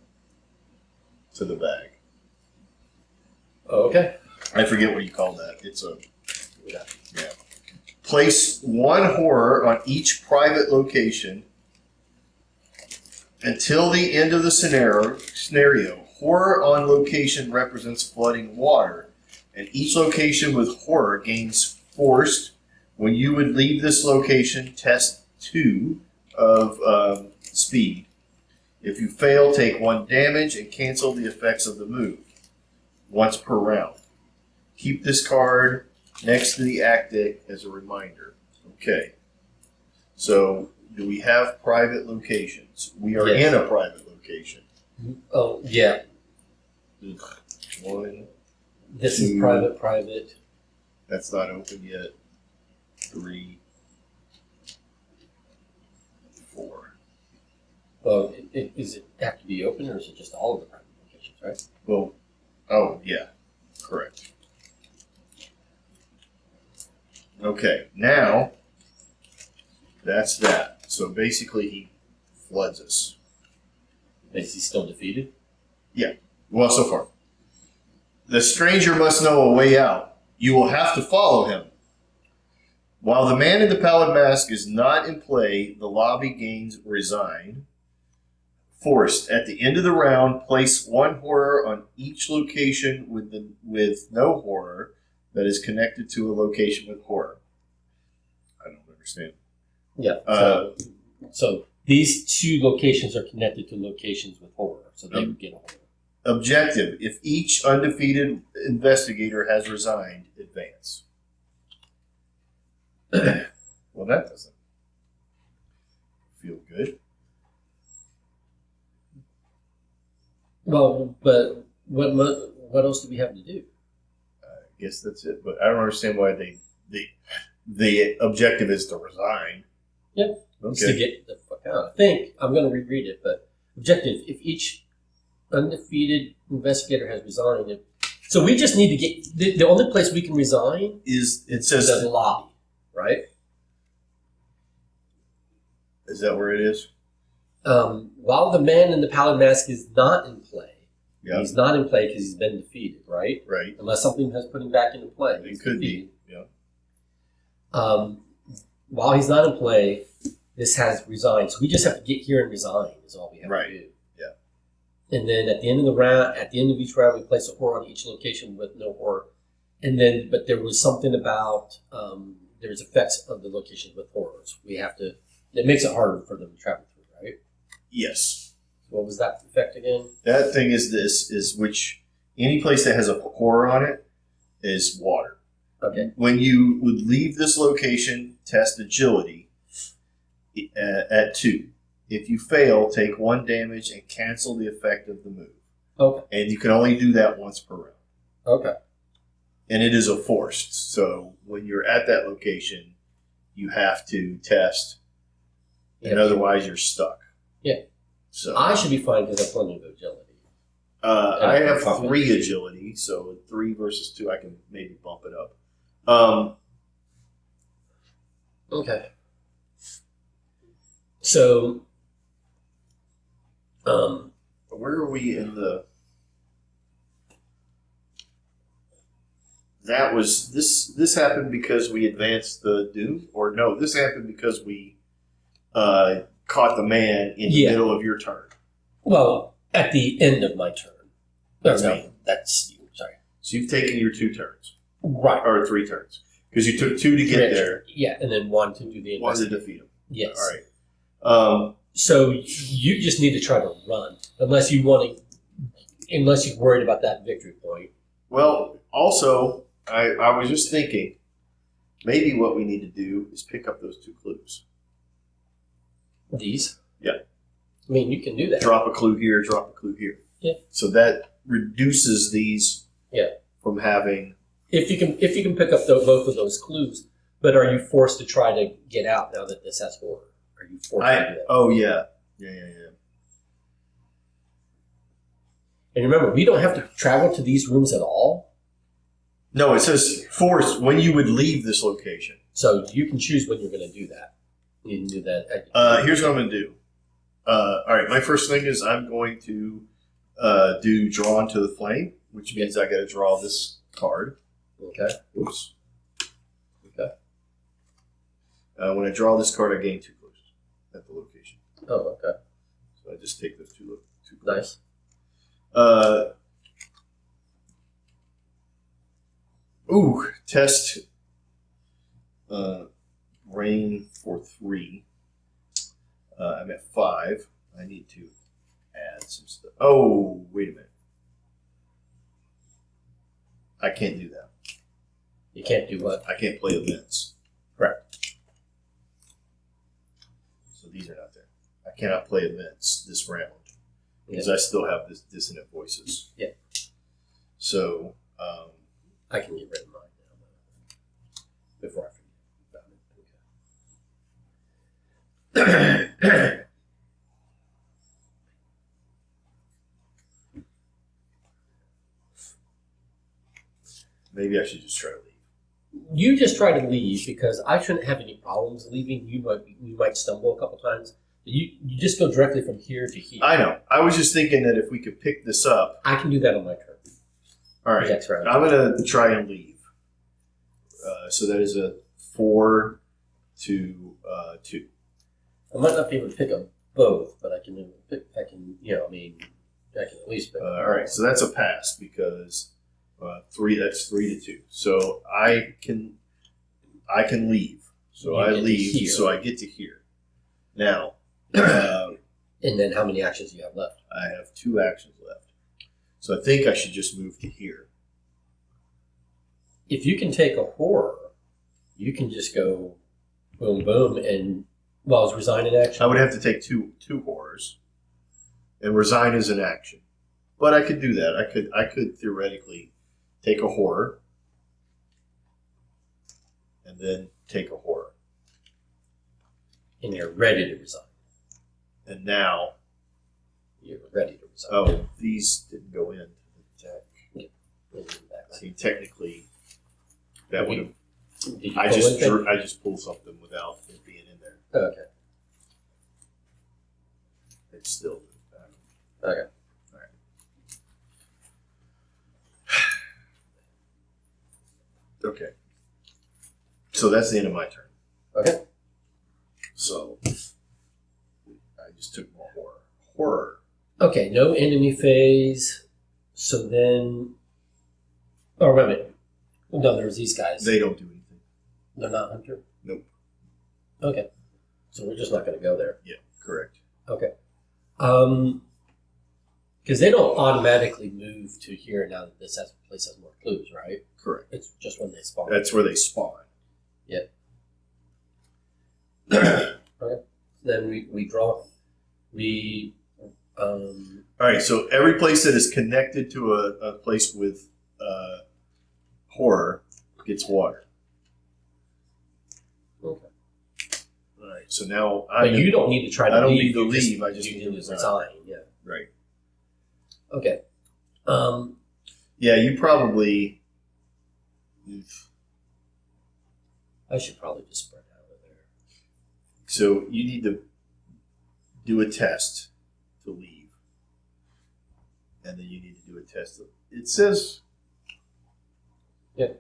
to the bag. Okay. I forget what you call that. It's a yeah. Place 1 horror on each private location until the end of the scenario. Horror on location represents flooding water, and each location with horror gains forced. When you would leave this location, test 2 of speed. If you fail, take 1 damage and cancel the effects of the move once per round. Keep this card next to the act deck as a reminder. Okay. So, do we have private locations? We are Yes. in a private location. Oh, yeah. 1. This is 2. private. That's not open yet. 3. 4. Well, is it have to be open, or is it just all of the private locations, right? Well, oh, yeah. Correct. Okay, now, that's that. So basically, he floods us. Is he still defeated? Well, so far. The stranger must know a way out. You will have to follow him. While the man in the pallid mask is not in play, the lobby gains resign. Forced. At the end of the round, place 1 horror on each location with no horror that is connected to a location with horror. I don't understand. Yeah. So these 2 locations are connected to locations with horror, so they would get a horror. Objective. If each undefeated investigator has resigned, advance. Well, that doesn't feel good. Well, but what else do we have to do? I guess that's it. But I don't understand why the objective is to resign. Yeah. It's to Okay. get the fuck out. I think I'm going to reread it, but objective: if each undefeated investigator has resigned, so we just need to get the only place we can resign It is says the lobby, right? is that where it is? While the man in the pallid mask is not in play, Yeah. he's not in play because he's been defeated, right? Right. Unless something has put him back into play. It He's could defeated. be. Yeah. While he's not in play, this has resigned. So we just have to get here and resign is all we have Right. to do. Yeah. And then at the end of the round, at the end of each round, we place a horror on each location with no horror. And then, but there was something about there's effects of the locations with horrors. We have to It makes it harder for them to travel through, right? Yes. What was that effect again? That thing is which any place that has a horror on it is water. Okay. When you would leave this location, test agility at 2. If you fail, take 1 damage and cancel the effect of the move. Okay. And you can only do that once per round. Okay. And it is a forced. So when you're at that location, you have to test, and otherwise you're stuck. Yeah. So I should be fine because I have plenty of agility. I have 3 agility, so 3 versus 2, I can maybe bump it up. Okay. So, where are we in the? That was this. This happened because we advanced the doom, or no? This happened because we caught the man in the middle of your turn. well, at the end of my turn. That's no, me. that's you. Sorry. So you've taken your 2 turns, Right. or 3 turns, because you took 2 to get there, Yeah, and then 1 to do the 1 to investigation. defeat him. Yes. All right. So you just need to try to run, unless you're worried about that victory point. Well, also, I was just thinking, maybe what we need to do is pick up those 2 clues. These? Yeah. I mean, you can do that. Drop a clue here, drop a clue here. Yeah. So that reduces these from having. If you can pick up both of those clues, but are you forced to try to get out now that this has horror? Are you forced to do that? Oh, yeah. Yeah. And remember, we don't have to travel to these rooms at all. No, it says forced when you would leave this location. So you can choose when you're going to do that. You can do that. Here's what I'm going to do. All right, my first thing is I'm going to do Drawn to the Flame, which means I got to draw this card. Okay. Oops. Okay. When I draw this card, I gain 2 clues at the location. Oh, okay. So I just take those 2 clues. Nice. Test rain for 3. I'm at 5. I need to add some stuff. Oh, wait a minute. I can't do that. You can't do what? I can't play events. Correct. So these are not there. I cannot play events this round because I still have this dissonant voices. Yeah. So I can get rid of mine now before I forget about it. maybe I should just try to leave. You just try to leave because I shouldn't have any problems leaving. You might stumble a couple times. You just go directly from here to here. I know. I was just thinking that if we could pick this up. I can do that on my turn. All right. Next round. I'm going to try and leave. So that is a 4 to 2. I might not be able to pick up both, but I can at least pick up. All right. So that's a pass because 3. That's 3 to 2. So I can leave. So You I get to leave. here. So I get to here. Now. And then how many actions do you have left? I have 2 actions left. So I think I should just move to here. If you can take a horror, you can just go boom, boom, and is resign an action? I would have to take two horrors, and resign is an action. But I could do that. I could theoretically take a horror, and then take a horror. And you're ready to resign. And now You're ready to resign. Oh, these didn't go in. See, technically, that would have. I just pulled something without it being in there. Okay. It's still back. Okay. All right. Okay. So that's the end of my turn. Okay. So I just took more horror. Okay, no enemy phase. So then... Oh, wait a minute. No, there's these guys. They don't do anything. They're not hunter? Nope. Okay. So we're just not going to go there. Yeah, correct. Okay. Because they don't automatically move to here now that this place has more clues, right? Correct. It's just when they spawn. That's where they spawn. Yep. Okay. Then we draw. All right, so every place that is connected to a place with horror gets water. Okay. All right, so now But you don't need to try to I don't leave. need to You leave. I just you need to resign. Yeah. Right. Okay. Yeah, you probably. I should probably just spread out of there. So you need to do a test to leave, and then you need to do a test. It says. Yeah.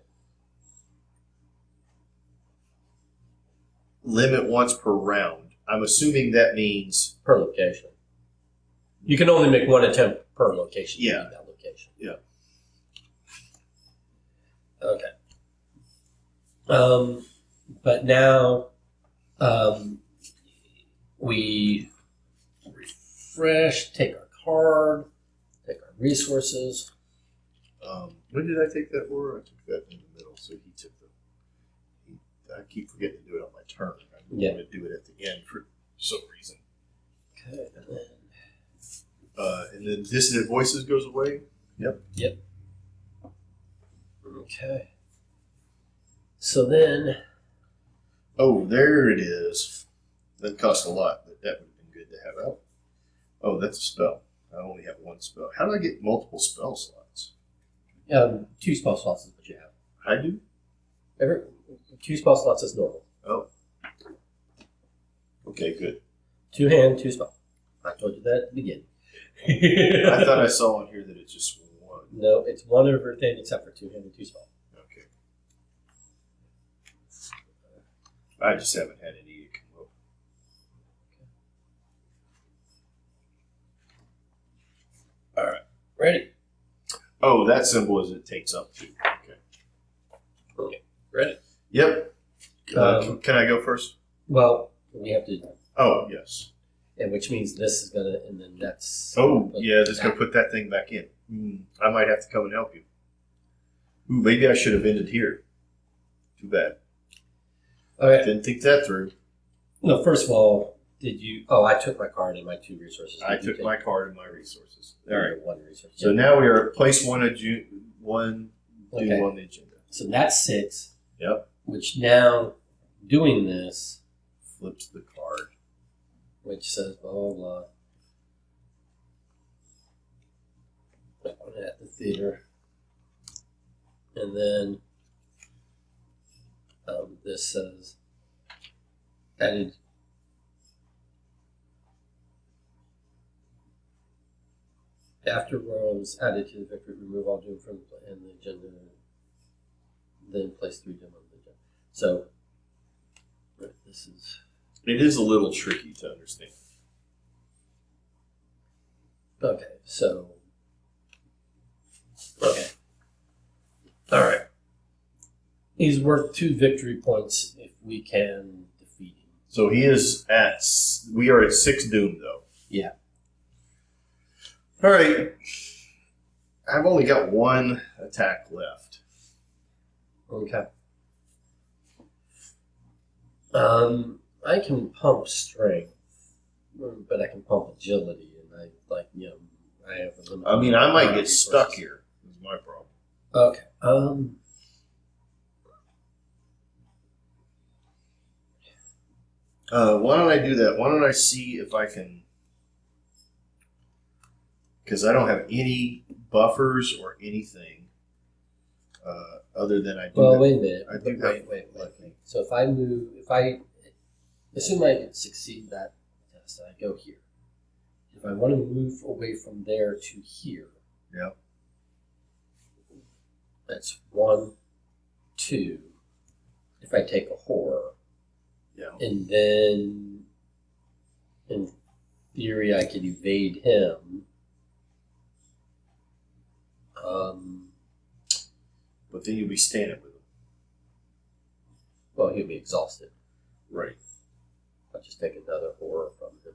Limit once per round. I'm assuming that means. Per location. You can only make one attempt per location. Yeah. To leave that location. Yeah. Okay. But now, we refresh, take our card, take our resources. When did I take that order? I took that in the middle, so he took I keep forgetting to do it on my turn. I want to do it at the end for some reason. Okay. And then dissonant voices goes away. Yep. Okay. So then. Oh, there it is. That cost a lot, but that would have been good to have out. Oh, that's a spell. I only have one spell. How do I get multiple spell slots? 2 spell slots is what you have. I do? 2 spell slots is normal. Oh. Okay, good. 2 hand, 2 spell. I told you that at the beginning. I thought I saw on here that it's just one. No, it's one everything except for 2 hand and 2 spell. Okay. I just haven't had any come up. All right. Ready? Oh, that symbol is it takes up to. Okay. Ready? Yep. Can I go first? Well, we have to, Oh, yes. and which means this is gonna, and then that's. Oh, yeah, just going to put that thing back in. I might have to come and help you. Ooh, maybe I should have ended here. Too bad. Okay. Didn't think that through. No, first of all, did you? Oh, I took my card and my 2 resources. I took my card and my resources. All right. 1 resource. So now we are at place one on the agenda. So that's 6. Yep. Which now, doing this, Flips the card. which says blah blah blah. At the theater, and then this says added. After Rome's added to the victory, remove all doom from the agenda, then place 3 doom on the agenda. So, this is. It is a little tricky to understand. Okay, so. Okay. Alright. He's worth 2 victory points if we can defeat him. So he is we are at 6 doom though. Yeah. All right. I've only got 1 attack left. Okay. I can pump strength, but I can pump agility, and I have a limit. I mean, I might get stuck here. Is my problem. Okay. Why don't I do that? Why don't I see if I can? Because I don't have any buffers or anything other than I do. Well, wait a minute. I do Wait. So if I move, assume I can succeed that test, I go here. If I want to move away from there to here, Yeah. that's 1, 2. If I take a horror, Yeah. and then in theory I could evade him. But then you'll be standing with him. Well, he'll be exhausted. Right. I'll just take another horror from him.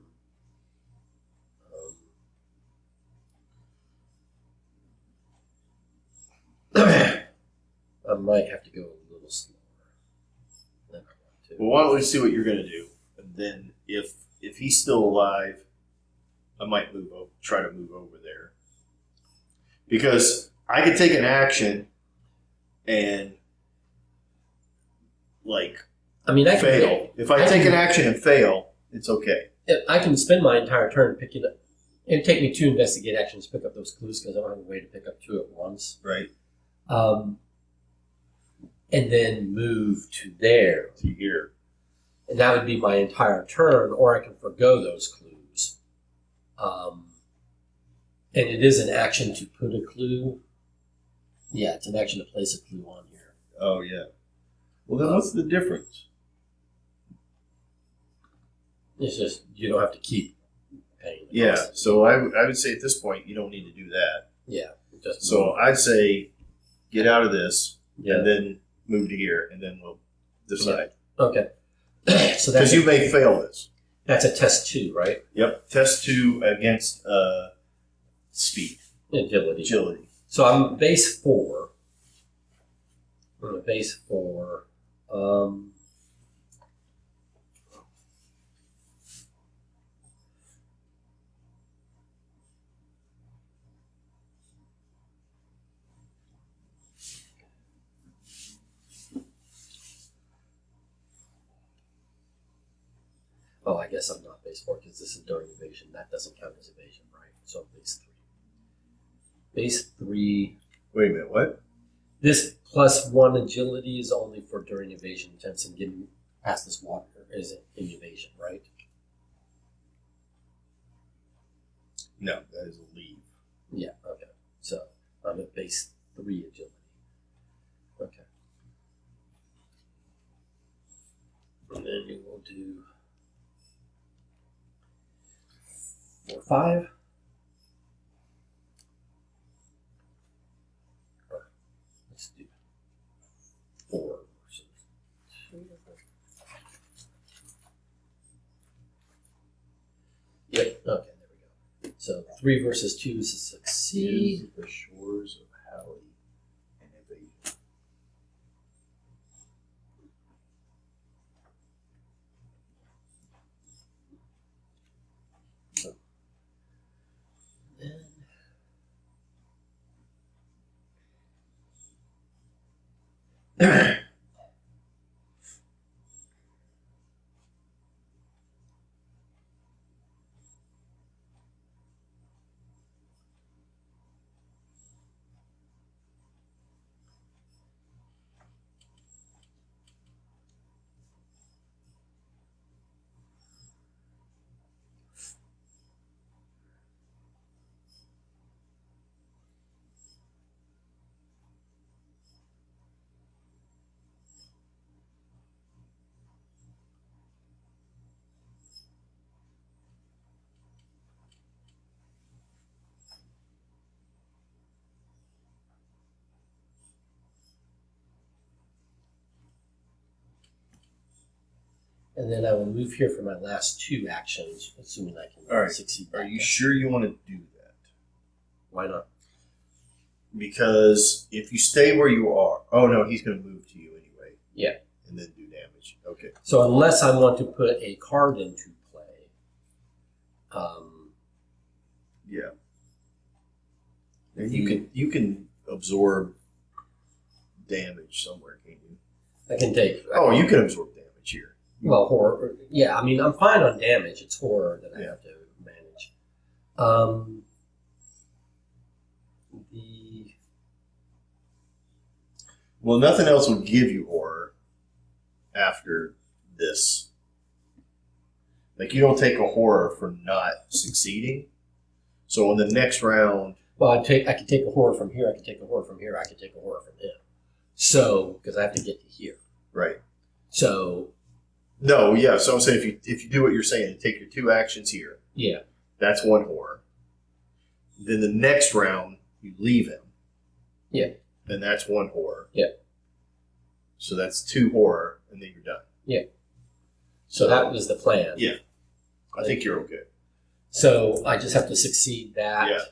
I might have to go a little slower than I want to. Well, why don't we see what you're going to do, and then if he's still alive, I might try to move over there, because I could take an action and I fail. If I take an action and fail, it's okay. I can spend my entire turn picking up. It'd take me 2 investigate actions to pick up those clues because I don't have a way to pick up 2 at once. Right. And then move to there. To here. And that would be my entire turn, or I can forgo those clues. And it is an action to put a clue. Yeah, it's an action to place a clue on here. Oh, yeah. Well, then what's the difference? It's just, you don't have to keep paying the Yeah, cost. so I would say at this point, you don't need to do that. Yeah. Just So move. I'd say get out of this Yeah. and then move to here, and then we'll decide. Okay. So Because you may fail this. that's a test 2, right? Yep. Test 2 against speed. Agility. So I'm base 4. I'm a base 4. Oh, I guess I'm not base 4 because this is during evasion. That doesn't count as evasion, right? So I'm base 3. Base 3. Wait a minute, what? This +1 agility is only for during evasion attempts and getting past this water is in evasion, right? No, that is a leave. Yeah, okay. So I'm at base 3 agility. Okay. And then you will do 4, 5. Or let's do 4 versus 2. Yep, okay, there we go. So 3 versus 2 is a succeed. The shores of Halley and evasion. And then I will move here for my last 2 actions, assuming I can All right. succeed. Are that you way. sure you want to do that? Why not? Because if you stay where you are, oh no, he's going to move to you anyway. Yeah. And then do damage. Okay. So unless I want to put a card into play, Yeah. And you can absorb damage somewhere, can't you? I can take. Oh, you can absorb damage here. Well, horror. Yeah, I mean, I'm fine on damage. It's horror that I have to manage. Well, nothing else will give you horror after this. Like, you don't take a horror for not succeeding. So in the next round, Well, I can take a horror from here. I can take a horror from here. I can take a horror from him. So because I have to get to here. right? So No, yeah. So I'm saying if you do what you're saying, take your 2 actions here. yeah, That's 1 horror. Then the next round, you leave him. Yeah. Then that's 1 horror. Yeah. So that's 2 horror, and then you're done. Yeah. So that was the plan. Yeah. I think you're okay. So I just have to succeed that. Yeah.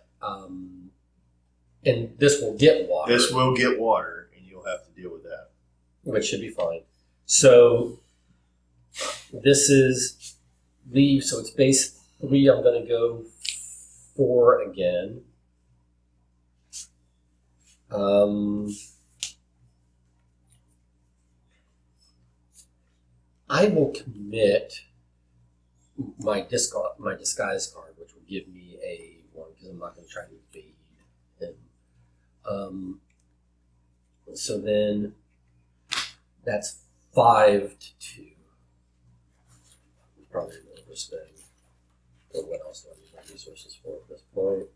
And this will get water. This will get water, and you'll have to deal with that. Which should be fine. So this is leave. So it's base 3. I'm going to go 4 again. I will commit my disguise card, which will give me a 1 because I'm not going to try to evade him. So then that's 5 to 2. Probably an overspend. But what else do I need my resources for at this point?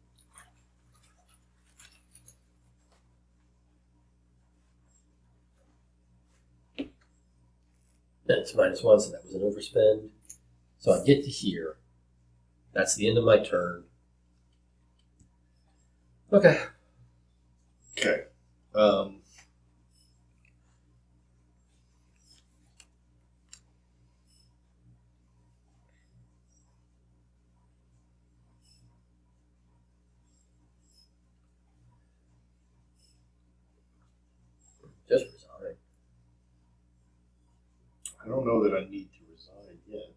That's -1, so that was an overspend. So I get to here. That's the end of my turn. Okay. Okay. Just resign. I don't know that I need to resign yet.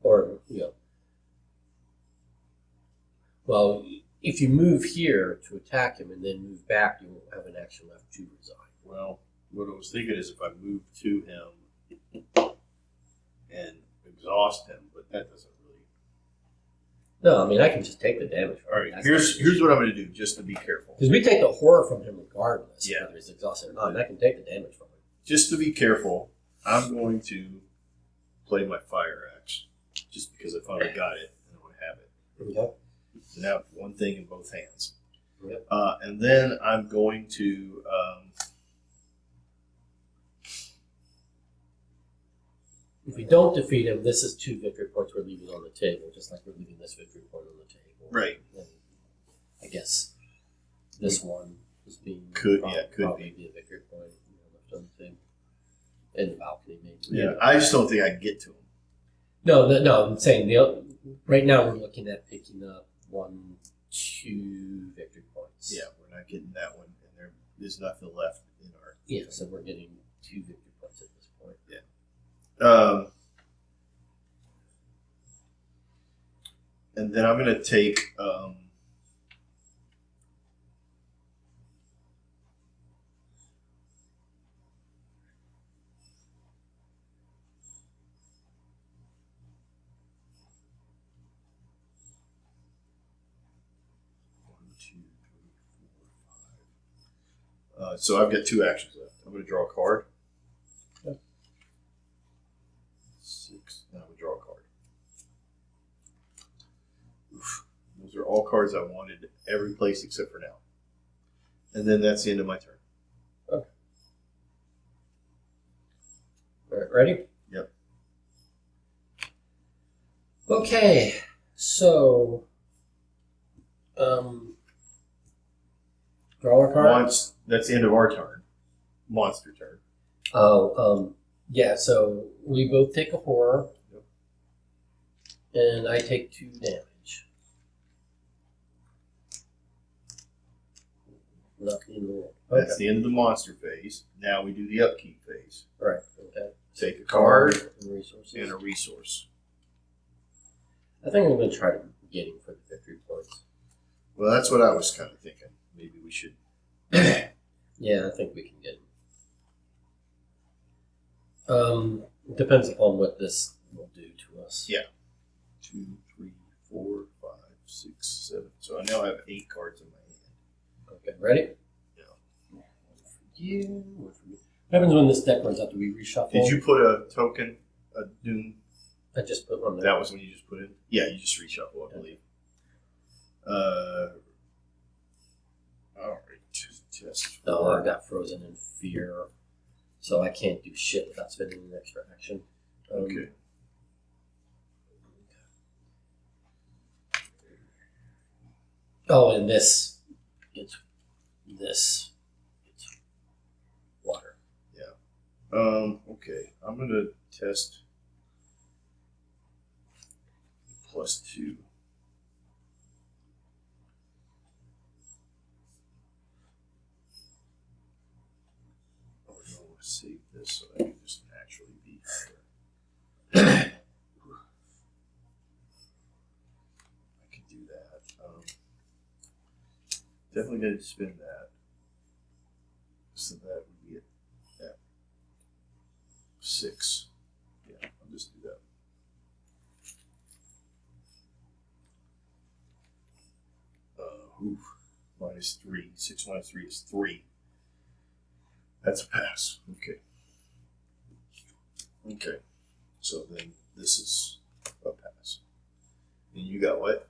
Or, well, if you move here to attack him and then move back, you won't have an action left to resign. Well, what I was thinking is if I move to him and exhaust him, but that doesn't really. No, I mean, I can just take the damage. All right, here's what I'm going to do, just to be careful. Because we take the horror from him regardless, Yeah. whether he's exhausted or not, and I can take the damage from him. Just to be careful, I'm going to play my fire axe, just because I finally got it and I want to have it. Okay. So now I have one thing in both hands. Yep. And then I'm going to If we don't defeat him, this is 2 victory points we're leaving on the table, just like we're leaving this victory point on the table. right. And I guess this one is being Could probably be a victory point left on the table. And the balcony, maybe. Yeah, I just don't think I can get to him. No, I'm saying right now we're looking at picking up 1, 2 victory points. Yeah, we're not getting that one, and there's nothing left in our. Yeah, so we're getting 2 victory points at this point. Yeah. And then I'm going to take. So I've got 2 actions left. I'm going to draw a card. Yep. 6. Now I'm going to draw a card. Oof. Those are all cards I wanted every place except for now. And then that's the end of my turn. Okay. All right, ready? Yep. Okay, so draw a card. Once that's the end of our turn. Monster turn. Yeah, so we both take a horror. Yep. And I take 2 damage. Nothing in the world. That's the end of the monster phase. Now we do the upkeep phase. Right, okay. Take a card And resources. and a resource. I think I'm going to try to get him for the victory points. Well, that's what I was kind of thinking. Maybe we should. Yeah, I think we can get him. It depends upon what this will do to us. Yeah. 2, 3, 4, 5, 6, 7. So I now have 8 cards in my hand. Okay, ready? Yeah. One for you, one for me. What happens when this deck runs out? Do we reshuffle? Did you put a token, a Doom? I just put one there. That was when you just put it? Yeah, you just reshuffle, I believe. All right. Test. Oh, I got frozen in fear, so I can't do shit without spending an extra action. Okay. Oh, and this gets water. Okay. I'm gonna test +2. Oh, no, let's save this so I can just naturally be higher. I can do that. Definitely going to spin that. So that would be at 6. Yeah, I'll just do that. -3. 6 minus 3 is 3. That's a pass. Okay. Okay. So then this is a pass. And you got what?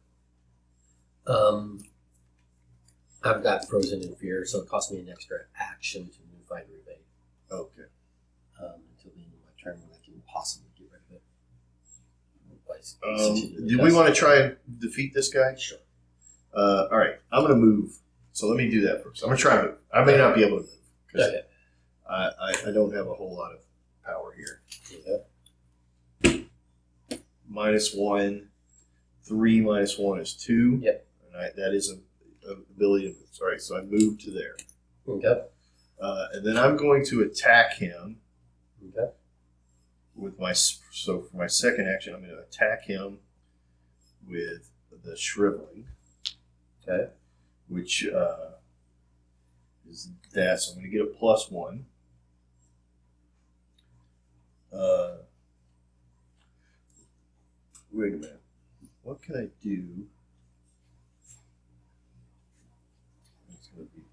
I've got frozen in fear, so it costs me an extra action to move fight or evade. Okay. Until the end of my turn when I can possibly get rid of it. Do we want to try and defeat this guy? Sure. All right. I'm going to move. So let me do that first. I'm going to try and move. I may not be able to move because Okay. I don't have a whole lot of power here. Yeah. -1. 3 minus 1 is 2. Yep. And that is an ability to move. Sorry, so I move to there. Okay. And then I'm going to attack him Okay. with my. So for my second action, I'm going to attack him with the shriveling. Okay. Which is that. So I'm going to get a +1. Wait a minute. What can I do? It's going to be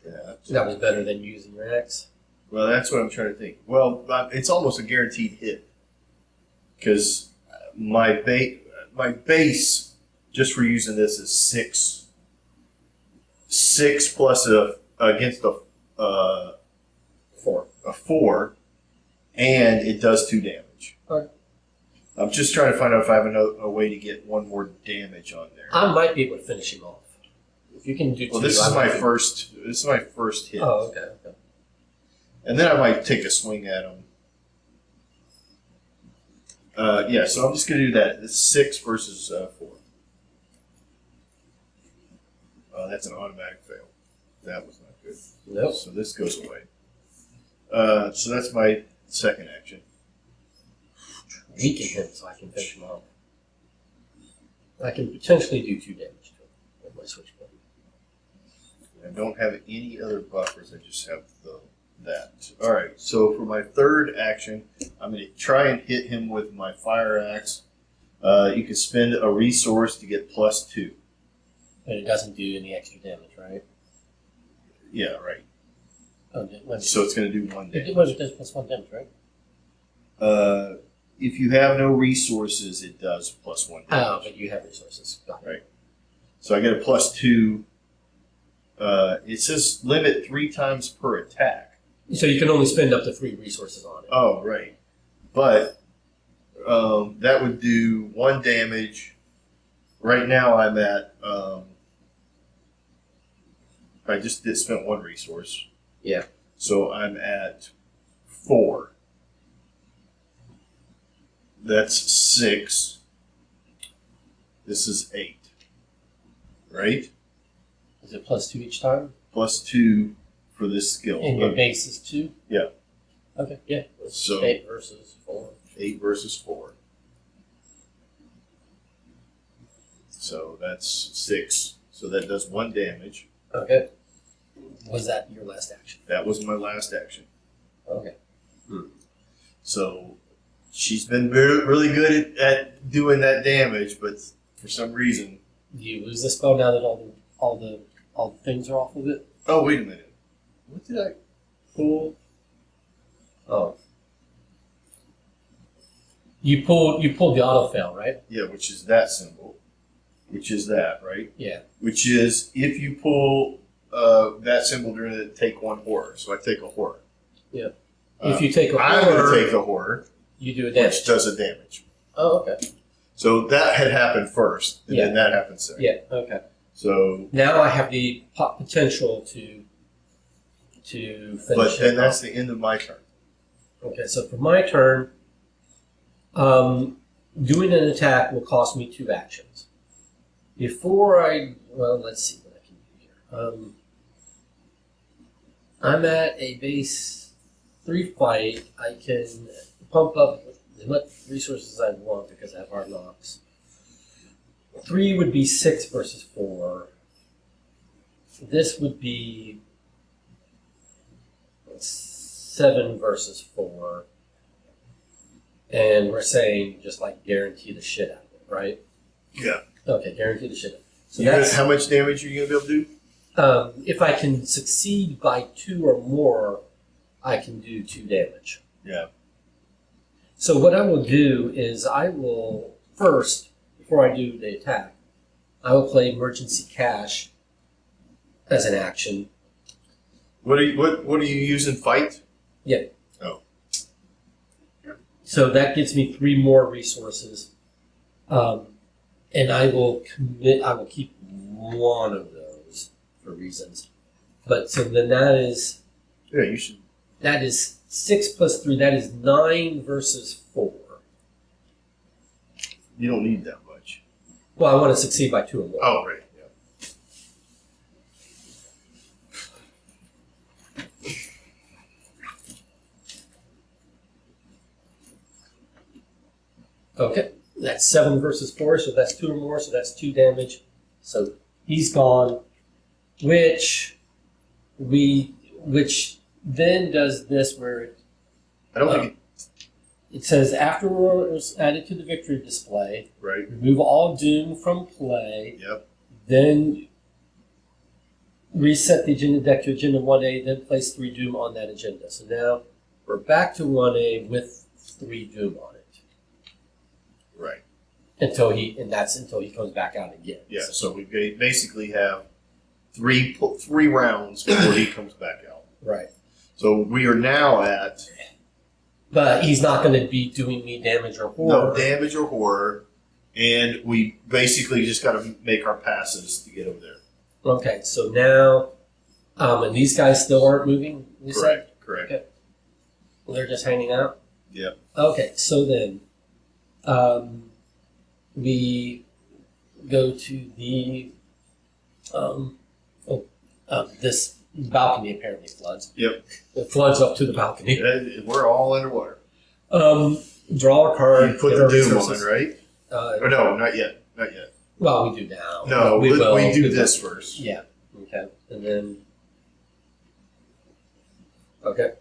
that. That was better than using your axe. Well, that's what I'm trying to think. Well, it's almost a guaranteed hit because my base just for using this is 6. 6 plus against a 4. A 4, and it does 2 damage. Okay. I'm just trying to find out if I have a way to get 1 more damage on there. I might be able to finish him off. If you can do 2. Well, this is my first hit. Oh, okay. And then I might take a swing at him. Yeah, so I'm just going to do that. It's 6 versus 4. That's an automatic fail. That was not good. Nope. So this goes away. So that's my second action. Weaken him so I can finish him off. I can potentially do 2 damage to him with my switchblade. I don't have any other buffers. I just have that. All right. So for my third action, I'm going to try and hit him with my fire axe. You can spend a resource to get +2. And it doesn't do any extra damage, right? Yeah, right. Oh, So it's going to do 1 damage. It does +1 damage, right? If you have no resources, it does +1 damage. Oh, but you have resources. Got it. Right. So I get a +2. It says limit 3 times per attack. So you can only spend up to 3 resources on it. Oh, right. But that would do 1 damage. Right now I'm at. I just spent 1 resource. Yeah. So I'm at 4. That's 6. This is 8. Right? Is it +2 each time? +2 for this skill. And your base is 2? Yeah. Okay, yeah. So 8 versus 4. 8 versus 4. So that's 6. So that does 1 damage. Okay. Was that your last action? That was my last action. Okay. So she's been really good at doing that damage, but for some reason. Do you lose the spell now that all the things are off of it? Oh, wait a minute. What did I pull? Oh. You pulled the auto fail, right? Yeah, which is that symbol. Which is that, right? Yeah. Which is if you pull that symbol during it, take 1 horror. So I take a horror. Yeah. If you take a I'm horror, going to take a horror, you do a damage. which does a damage. Oh, okay. So that had happened first, and Yeah. then that happened second. Yeah. Okay. So, Now I have the potential to finish. but then it that's off. the end of my turn. Okay. So for my turn, doing an attack will cost me 2 actions. Let's see what I can do here. I'm at a base 3 fight. I can pump up as much resources as I want because I have hard knocks. 3 would be 6 versus 4. This would be 7 versus 4. And we're saying just like guarantee the shit out of it, right? Yeah. Okay, guarantee the shit out of it. So how much damage are you going to be able to do? If I can succeed by 2 or more, I can do 2 damage. Yeah. So what I will do is I will first, before I do the attack, I will play emergency cash as an action. What are you using? Fight? Yeah. Oh. So that gives me 3 more resources, and I will keep one of those for reasons. But so then that is. Yeah, you should. That is 6 plus 3. That is 9 versus 4. You don't need that much. Well, I want to succeed by 2 or more. Oh, right. Okay, that's 7 versus 4, so that's 2 or more, so that's 2 damage. So he's gone, which then does this where I don't think it says afterwards added to the victory display. Right. Remove all doom from play. Yep. Then reset the agenda deck to agenda 1A, then place 3 doom on that agenda. So now we're back to 1A with 3 doom on it. Right. Until he comes back out again. Yeah. So we basically have three rounds before he comes back out. Right. So we are now at. But he's not going to be doing me damage or horror. No damage or horror, and we basically just got to make our passes to get over there. Okay. So now, and these guys still aren't moving. You said? Correct. Okay. Well, they're just hanging out. Yep. Okay. So then. We go to the this balcony apparently floods. Yep. It floods up to the balcony. We're all underwater. Draw a card. You put get the our doom resources. on, right? Or no, not yet. Not yet. Well, we do now. No, we do this will. first. Yeah. Okay. And then. Okay.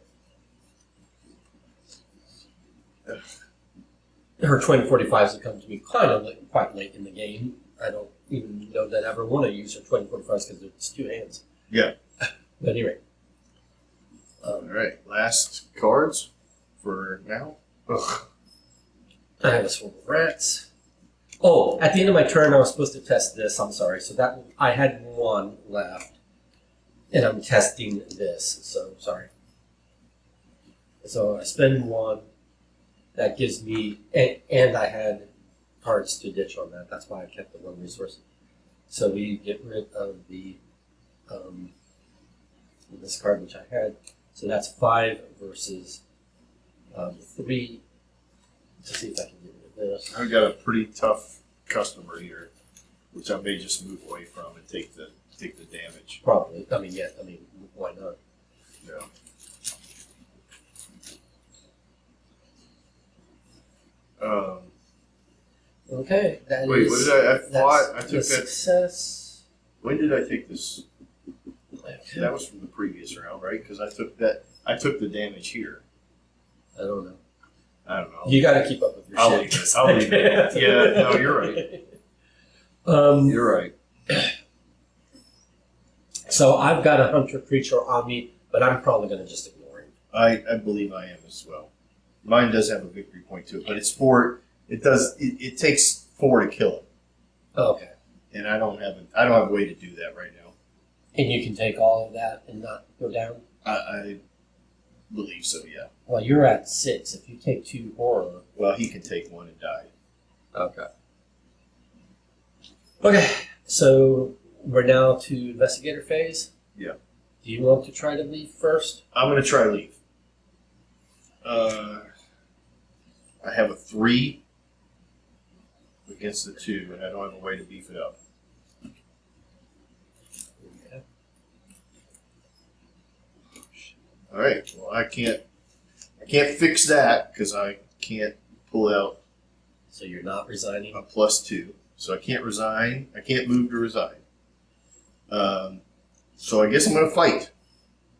Her 2045s have come to me quite late in the game. I don't even know that I ever want to use her 2045s because it's 2 hands. Yeah. But anyway. All right. Last cards for now. Ugh. I have a swarm of rats. Oh, at the end of my turn, I was supposed to test this. I'm sorry. So that I had 1 left, and I'm testing this. So sorry. So I spend 1. That gives me, and I had cards to ditch on that. That's why I kept the 1 resource. So we get rid of the this card which I had. So that's 5 versus 3. Let's see if I can get rid of this. I've got a pretty tough customer here, which I may just move away from and take the damage. Probably. I mean, yeah. I mean, why not? Yeah. Okay. That Wait, is, what did I thought I the took that. success. When did I take this? Okay. That was from the previous round, right? Because I took the damage here. I don't know. I don't know. You got to keep up with your I'll shit. leave it. I'll leave it. Yeah, no, you're right. You're right. So I've got a hunter creature on me, but I'm probably going to just ignore him. I believe I am as well. Mine does have a victory point to it, but it's 4. It takes 4 to kill it, Okay. and I don't have a way to do that right now. And you can take all of that and not go down? I believe so. Yeah. Well, you're at 6. If you take 2 horror. Well, he can take 1 and die. Okay. Okay. So we're now to investigator phase. Yeah. Do you want to try to leave first? I'm going to try leave. I have a 3. against the 2, and I don't have a way to beef it up. Okay. All right. Well, I can't fix that because I can't pull out So you're not resigning? a +2. So I can't resign. I can't move to resign. So I guess I'm going to fight.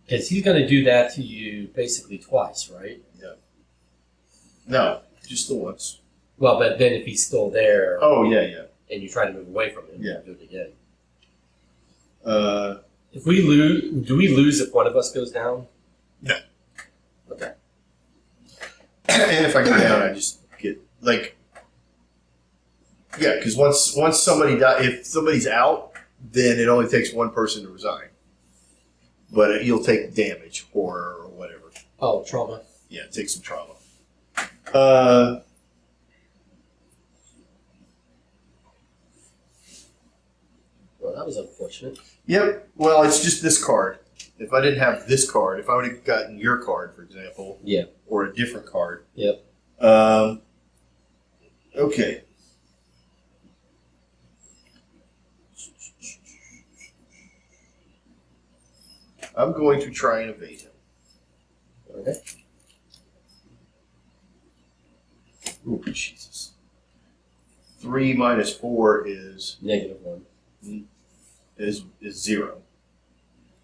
Because he's going to do that to you basically twice, right? Yeah. No, just the once. Well, but then if he's still there Oh, yeah. and you try to move away from him, Yeah. you do it again. Uh, If we lose, do we lose if one of us goes down? No. Okay. and if I go down, I just get like, yeah, because once somebody if somebody's out, then it only takes one person to resign. But you'll take damage or whatever. Oh, trauma. Yeah, take some trauma. Well, that was unfortunate. Yep. Well, it's just this card. If I didn't have this card, if I would have gotten your card, for example, Yeah. or a different card. Yep. Okay. I'm going to try and evade him. Okay. Ooh, Jesus. 3 minus 4 is -1. is 0.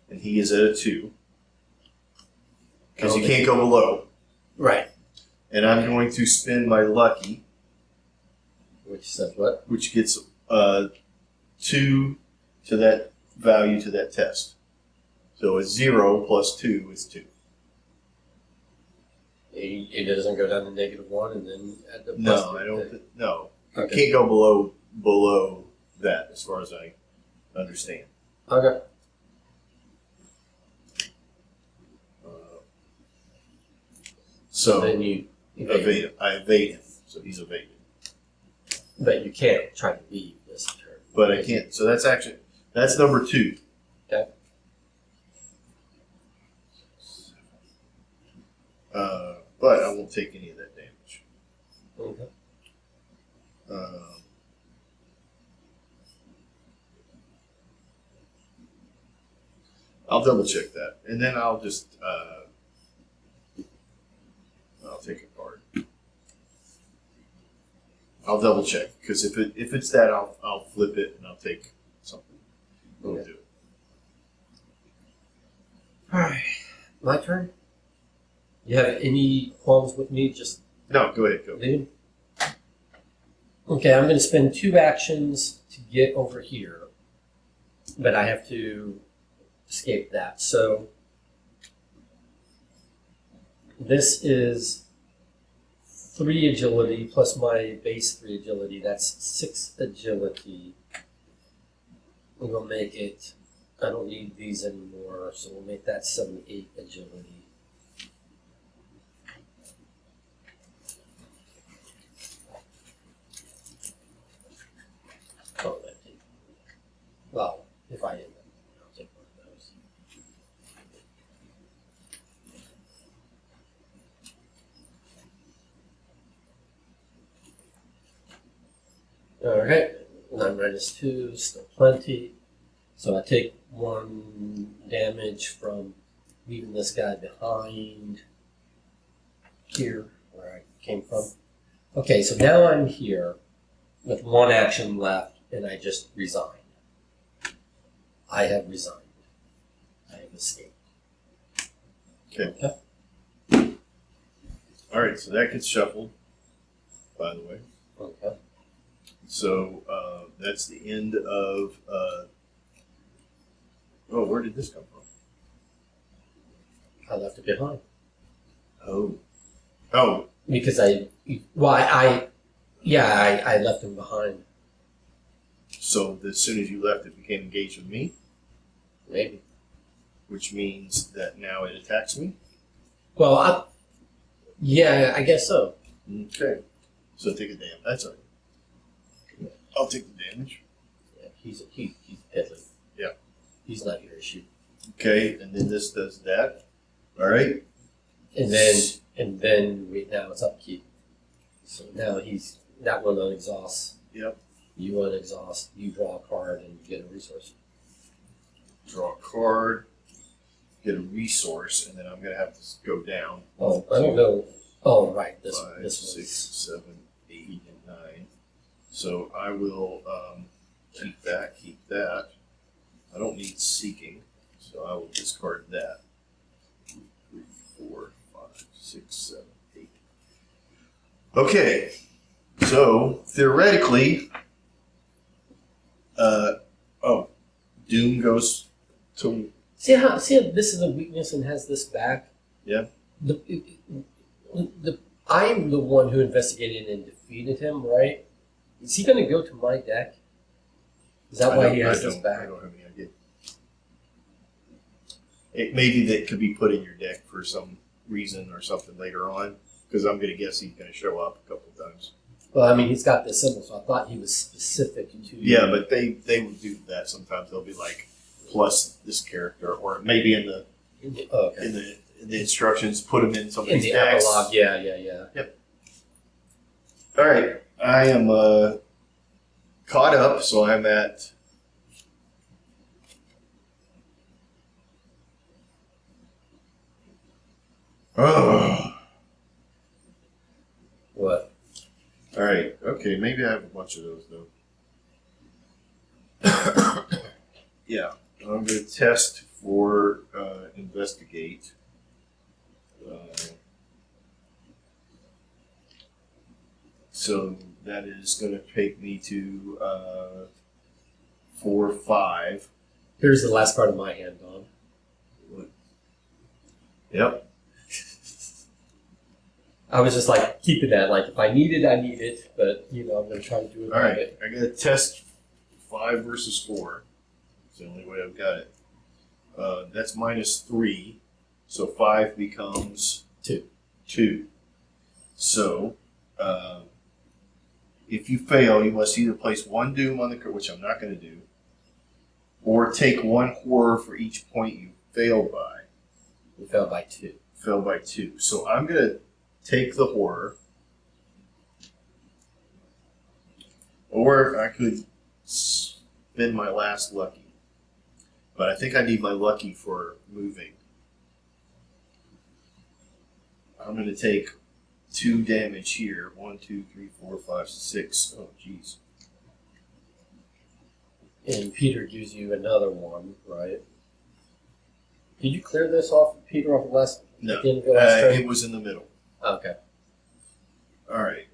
And he is at a 2. Because you can't go below. Right. And I'm going to spend my lucky, Which says what? which gets 2 to that value to that test. So a 0 plus 2 is 2. It doesn't go down to -1 and then at the No, I don't. No, Okay. can't go below that, as far as I understand. Okay. So Then you evade him. I evade him, so he's evaded. But you can't try to leave this turn. But I can't. So that's number 2. Okay. But I won't take any of that damage. Okay. I'll double check that, and then I'll just I'll take a card. I'll double check because if it's that, I'll flip it and I'll take something. We'll Okay. do it. All right. My turn. You have any qualms with me? Just No, go ahead. Go. leaving. Okay, I'm going to spend 2 actions to get over here, but I have to escape that. So this is 3 agility plus my base 3 agility. That's 6 agility. We'll make it. I don't need these anymore, so we'll make that 7, 8 agility. Oh, that did. Well, if I didn't, I'll take one of those. Alright, 9 minus 2, still plenty. So I take 1 damage from leaving this guy behind here, where I came from. Okay, so now I'm here with 1 action left, and I just resigned. I have resigned. I have escaped. Okay. All right. So that gets shuffled. By the way. Okay. So that's the end of. Oh, where did this come from? I left it behind. Oh. Because I left him behind. So as soon as you left, it became engaged with me, Maybe. which means that now it attacks me. Well, I guess so. Okay. So take a damage. That's all right. I'll take the damage. Yeah, he's deadly. Yeah. He's not your issue. Okay, and then this does that. All right. And then now it's upkeep. So now that one exhausts. Yep. You unexhaust. You draw a card and get a resource. Draw a card, get a resource, and then I'm going to have to go down. Oh, I don't know. Oh, right. This 5, this 6, was 7, 8, and 9. So I will keep that. I don't need seeking, so I will discard that. 2, 3, 4, 5, 6, 7, 8. Okay, so theoretically, Doom goes to. see how this is a weakness and has this back. Yeah. I'm the one who investigated and defeated him, right? Is he going to go to my deck? Is that why he has this back? I don't have any idea. It maybe that could be put in your deck for some reason or something later on, because I'm going to guess he's going to show up a couple of times. Well, I mean, he's got this symbol, so I thought he was specific to. Yeah, but they will do that sometimes. They'll be like plus this character, or maybe in the in the instructions, put him in in somebody's the decks. epilogue. Yeah. All right, I am caught up, so I'm at. Oh. What? All right. Okay. Maybe I have a bunch of those though. Yeah. I'm going to test for investigate. So that is going to take me to 4, 5. Here's the last card of my hand, Don. Yep. I was just like keeping that. Like if I need it, I need it. But I'm going to try to do it. All right. I got to test 5 versus 4. It's the only way I've got it. That's -3, so 5 becomes 2. So, if you fail, you must either place 1 doom on the card, which I'm not going to do, or take 1 horror for each point you failed by. You fell by 2. Fell by 2. So I'm going to take the horror, or I could spend my last lucky. But I think I need my lucky for moving. I'm going to take 2 damage here. 1, 2, 3, 4, 5, 6. Oh, jeez. And Peter gives you another one, right? Did you clear this off, Peter, off the last? No, at the end of the last turn? it was in the middle. Okay. All right.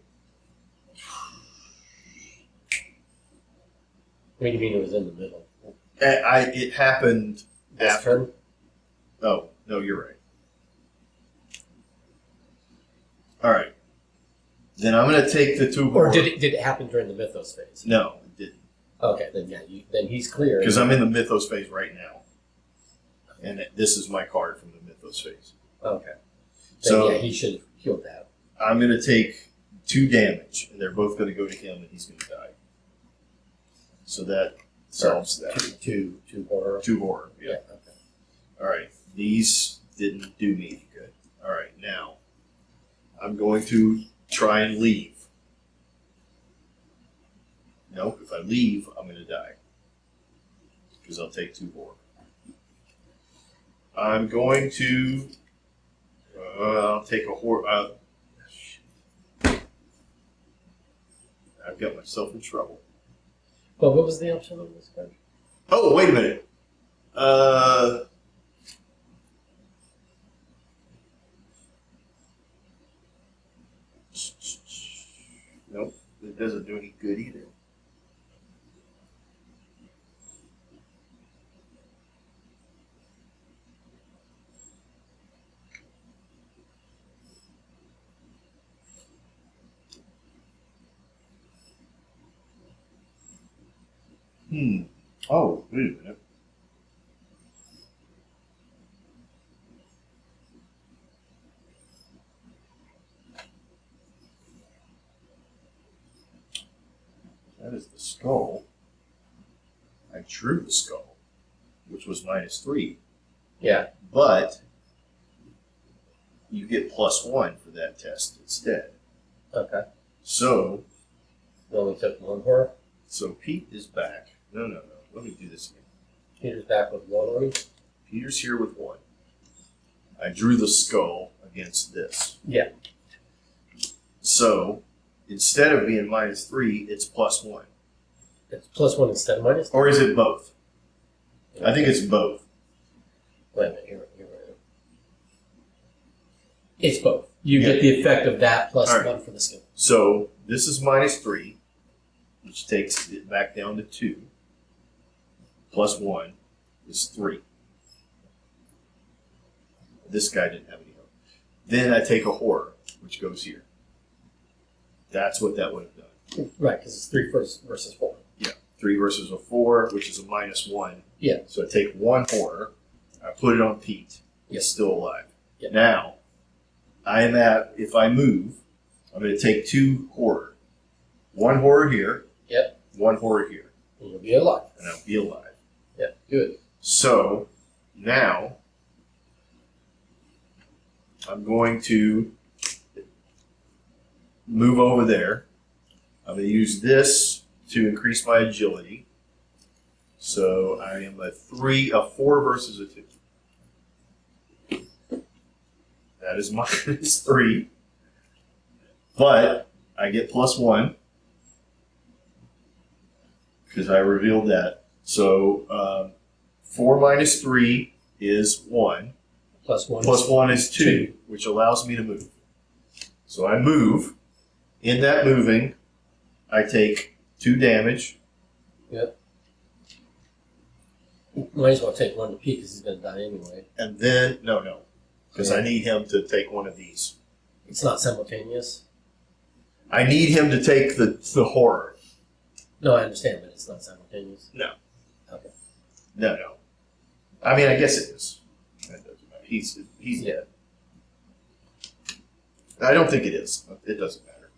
What do you mean it was in the middle? It happened This after. turn? Oh, no, you're right. All right. Then I'm going to take the 2 Or horror. did it happen during the Mythos phase? No, it didn't. Okay, then yeah, then he's clear. Because I'm in the Mythos phase right now. And this is my card from the Mythos phase. Okay. Then So yeah, he should have healed that. I'm going to take 2 damage, and they're both going to go to him, and he's going to die. So that solves that. Two horror. 2 horror, yeah. Okay. All right. These didn't do me any good. All right, now I'm going to try and leave. No, if I leave, I'm going to die. Because I'll take 2 horror. I'm going to. I'll take a horror. I've got myself in trouble. Well, what was the option on this card? Oh, wait a minute. Nope, it doesn't do any good either. Oh, wait a minute. That is the skull. I drew the skull, which was -3. Yeah. But you get +1 for that test instead. Okay. So Well, we took one horror. So Pete is back. No. Let me do this again. Peter's back with one on him. Peter's here with one. I drew the skull against this. Yeah. So instead of being -3, it's +1. It's +1 instead of -3. Or is it both? I think it's both. Wait a minute. Here. It's both. You get the effect of that plus All right. 1 for the skill. So this is -3, which takes it back down to 2. +1 is 3. This guy didn't have any help. Then I take a horror, which goes here. That's what that would have done. Right, because it's 3 versus 4. Yeah, 3 versus a 4, which is a -1. Yeah. So I take one horror, I put it on Pete. Yep. He's still alive. Yep. Now, if I move, I'm going to take 2 horror. 1 horror here. Yep. 1 horror here. And you'll be alive. And I'll be alive. Yeah, good. So, now, I'm going to move over there. I'm going to use this to increase my agility. So I am a 4 versus a 2. That is -3. But I get +1 because I revealed that. So 4 minus 3 is 1. +1. Plus 1 is 2, which allows me to move. So I move. In that moving, I take 2 damage. Yep. Might as well take 1 to Pete because he's going to die anyway. And then, no. Because I need him to take one of these. It's not simultaneous. I need him to take the horror. No, I understand, but it's not simultaneous. No. Okay. No. I mean, I guess it is. That doesn't matter. He's dead. I don't think it is. It doesn't matter.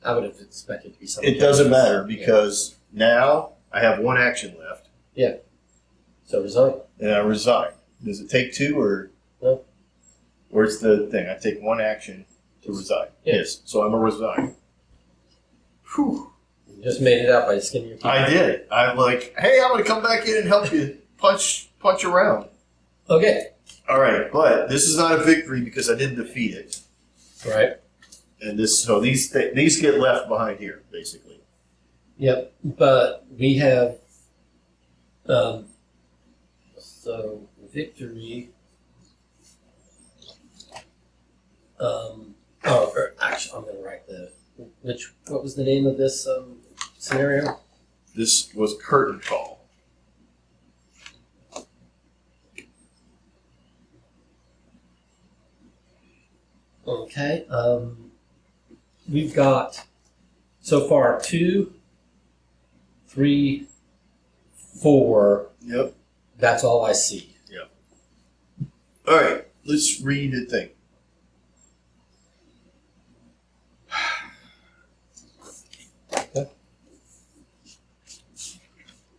I would have expected it to be simultaneous. It doesn't matter because now I have 1 action left. Yeah. So resign. And I resign. Does it take 2 or? No. Where's the thing? I take 1 action to resign. Yeah. Yes. So I'm a resign. Whew. You just made it out by the skin of your teeth. I did. I'm like, hey, I'm going to come back in and help you punch around. Okay. All right, but this is not a victory because I didn't defeat it. Right. And these get left behind here, basically. Yep. But we have so victory. Actually, I'm going to write what was the name of this scenario? This was curtain call. Okay. We've got so far 2, 3, 4. Yep. That's all I see. All right, let's read the thing.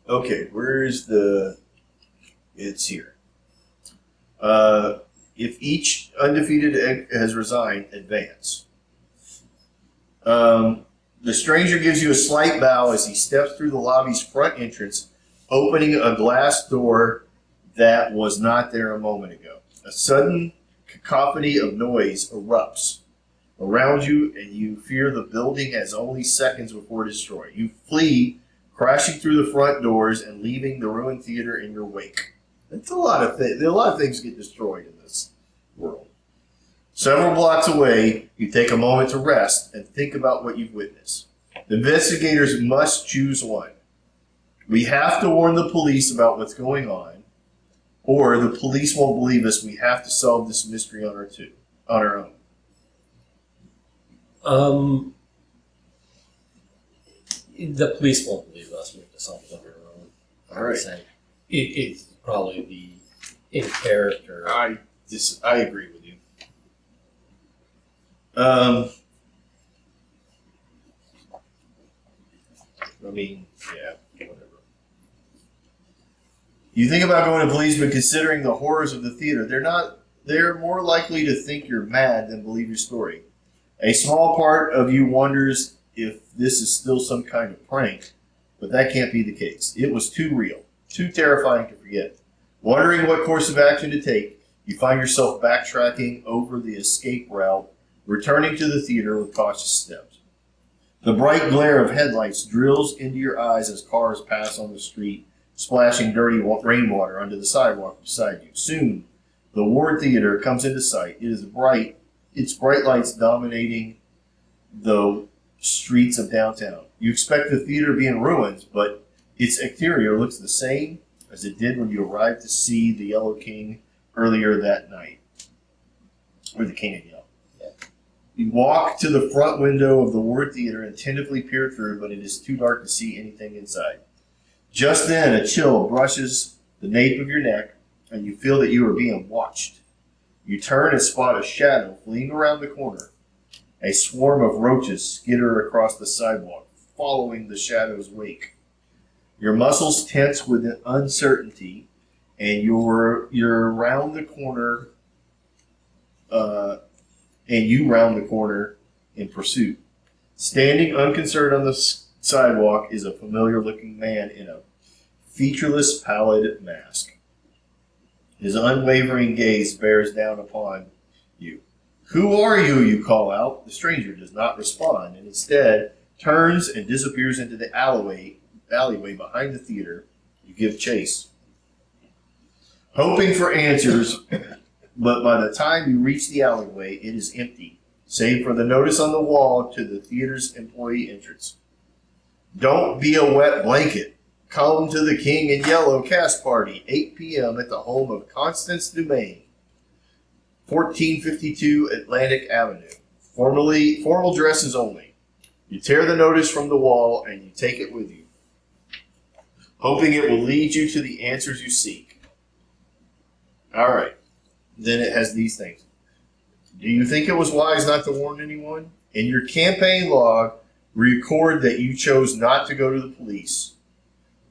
Okay, where's it's here. If each undefeated has resigned, advance. The stranger gives you a slight bow as he steps through the lobby's front entrance, opening a glass door that was not there a moment ago. A sudden cacophony of noise erupts around you, and you fear the building has only seconds before destroy. You flee, crashing through the front doors and leaving the ruined theater in your wake. It's a lot of things. A lot of things get destroyed in this world. Several blocks away, you take a moment to rest and think about what you've witnessed. The investigators must choose one. We have to warn the police about what's going on, or the police won't believe us. We have to solve this mystery on our own. The police won't believe us. We have to solve it on our own. All right. It's probably the in character. I agree with you. I mean, yeah, whatever. You think about going to police, but considering the horrors of the theater, they're more likely to think you're mad than believe your story. A small part of you wonders if this is still some kind of prank, but that can't be the case. It was too real, too terrifying to forget. Wondering what course of action to take, you find yourself backtracking over the escape route, returning to the theater with cautious steps. The bright glare of headlights drills into your eyes as cars pass on the street, splashing dirty rainwater onto the sidewalk beside you. Soon, the Ward Theater comes into sight. It is bright, its bright lights dominating the streets of downtown. You expect the theater to be in ruins, but its exterior looks the same as it did when you arrived to see the Yellow King earlier that night. Or the King in Yellow. Yeah. You walk to the front window of the Ward Theater and tentatively peer through, but it is too dark to see anything inside. Just then, a chill brushes the nape of your neck, and you feel that you are being watched. You turn and spot a shadow fleeing around the corner. A swarm of roaches skitter across the sidewalk, following the shadow's wake. Your muscles tense with uncertainty, and you're round the corner, and you round the corner in pursuit. Standing unconcerned on the sidewalk is a familiar-looking man in a featureless, pallid mask. His unwavering gaze bears down upon you. "Who are you?" you call out. The stranger does not respond, and instead turns and disappears into the alleyway behind the theater. You give chase, hoping for answers, but by the time you reach the alleyway, it is empty, save for the notice on the wall to the theater's employee entrance. "Don't be a wet blanket. Come to the King in Yellow cast party, 8 p.m. at the home of Constance Dumaine, 1452 Atlantic Avenue. Formal dresses only." You tear the notice from the wall and you take it with you, hoping it will lead you to the answers you seek. All right. Then it has these things. Do you think it was wise not to warn anyone? In your campaign log, record that you chose not to go to the police.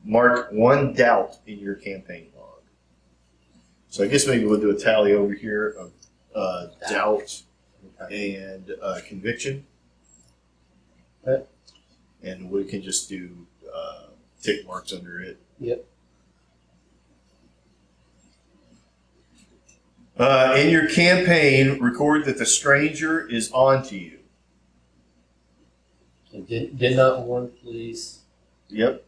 Mark 1 doubt in your campaign log. So I guess maybe we'll do a tally over here of doubt and conviction. Okay. And we can just do tick marks under it. Yep. In your campaign, record that the stranger is on to you. Did not warn police. Yep.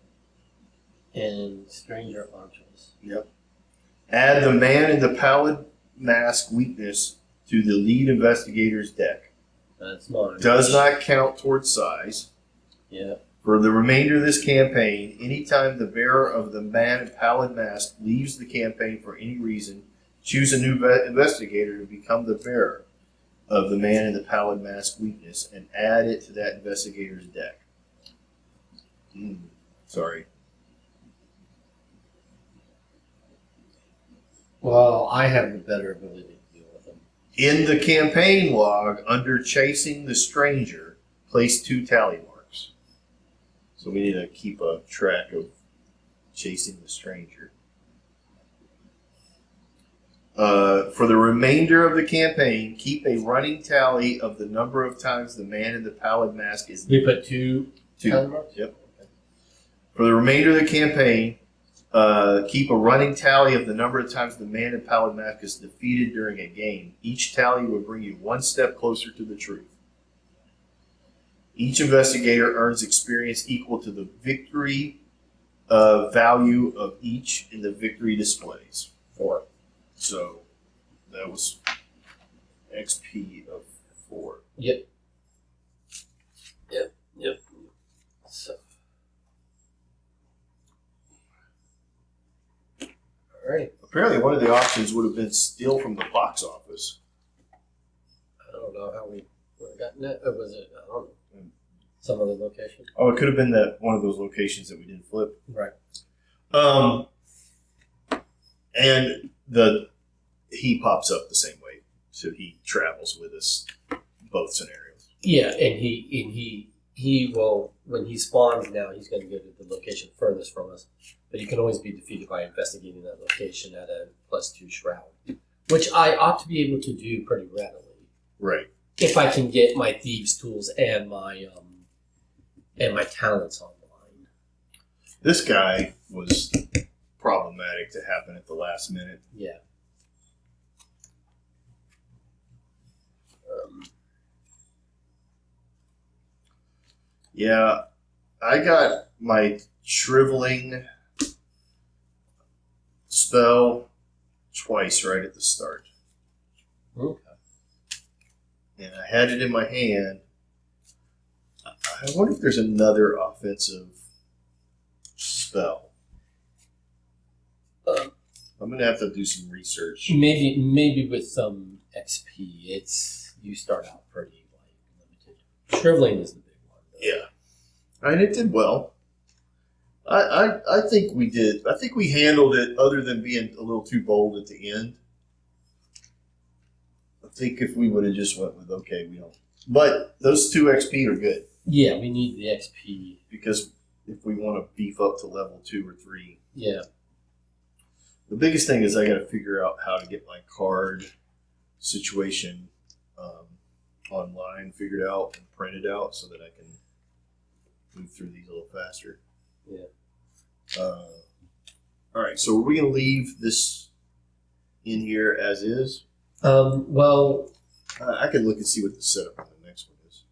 And stranger archers. Yep. Add the man in the pallid mask weakness to the lead investigator's deck. That's mine. Does not count towards size. Yeah. For the remainder of this campaign, anytime the bearer of the man in pallid mask leaves the campaign for any reason, choose a new investigator to become the bearer of the man in the pallid mask weakness and add it to that investigator's deck. Sorry. Well, I have the better ability to deal with them. In the campaign log, under Chasing the Stranger, place 2 tally marks. So we need to keep a track of Chasing the Stranger. For the remainder of the campaign, keep a running tally of the number of times the man in the pallid mask is... We put 2 tally marks? Yep. Okay. For the remainder of the campaign, keep a running tally of the number of times the man in pallid mask is defeated during a game. Each tally will bring you 1 step closer to the truth. Each investigator earns experience equal to the victory value of each in the victory displays. 4. So that was XP of 4. Yep. So. All right. Apparently, one of the options would have been steal from the box office. I don't know how we would have gotten that. Or was it, I don't know, some other location? Oh, it could have been that one of those locations that we didn't flip. Right. And he pops up the same way, so he travels with us both scenarios. Yeah, and he will, when he spawns now, he's going to go to the location furthest from us. But he can always be defeated by investigating that location at a +2 shroud, which I ought to be able to do pretty readily. Right. If I can get my thieves' tools and my and my talents on the line. This guy was problematic to happen at the last minute. Yeah. Yeah, I got my shriveling spell twice right at the start. Okay. And I had it in my hand. I wonder if there's another offensive spell. I'm going to have to do some research. Maybe with some XP, you start out pretty limited. Shriveling is the big one. Yeah. And it did well. I think we did. I think we handled it other than being a little too bold at the end. I think if we would have just went with, okay, we don't. But those 2 XP are good. Yeah, we need the XP. Because if we want to beef up to level 2 or 3. Yeah. The biggest thing is I got to figure out how to get my card situation online figured out and printed out so that I can move through these a little faster. Yeah. All right, so are we going to leave this in here as is? Well, I could look and see what the setup on the next one is.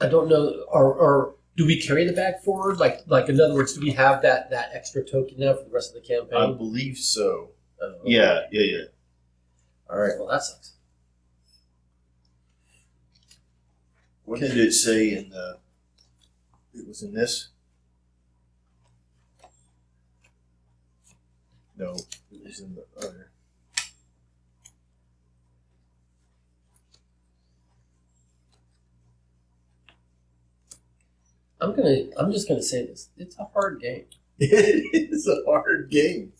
I don't know. Or do we carry the bag forward? Like in other words, do we have that extra token now for the rest of the campaign? I believe so. Okay. Yeah. All right. Well, that sucks. What did it say in the? It was in this. No, it was in the other. I'm just gonna say this. It's a hard game. It is a hard game.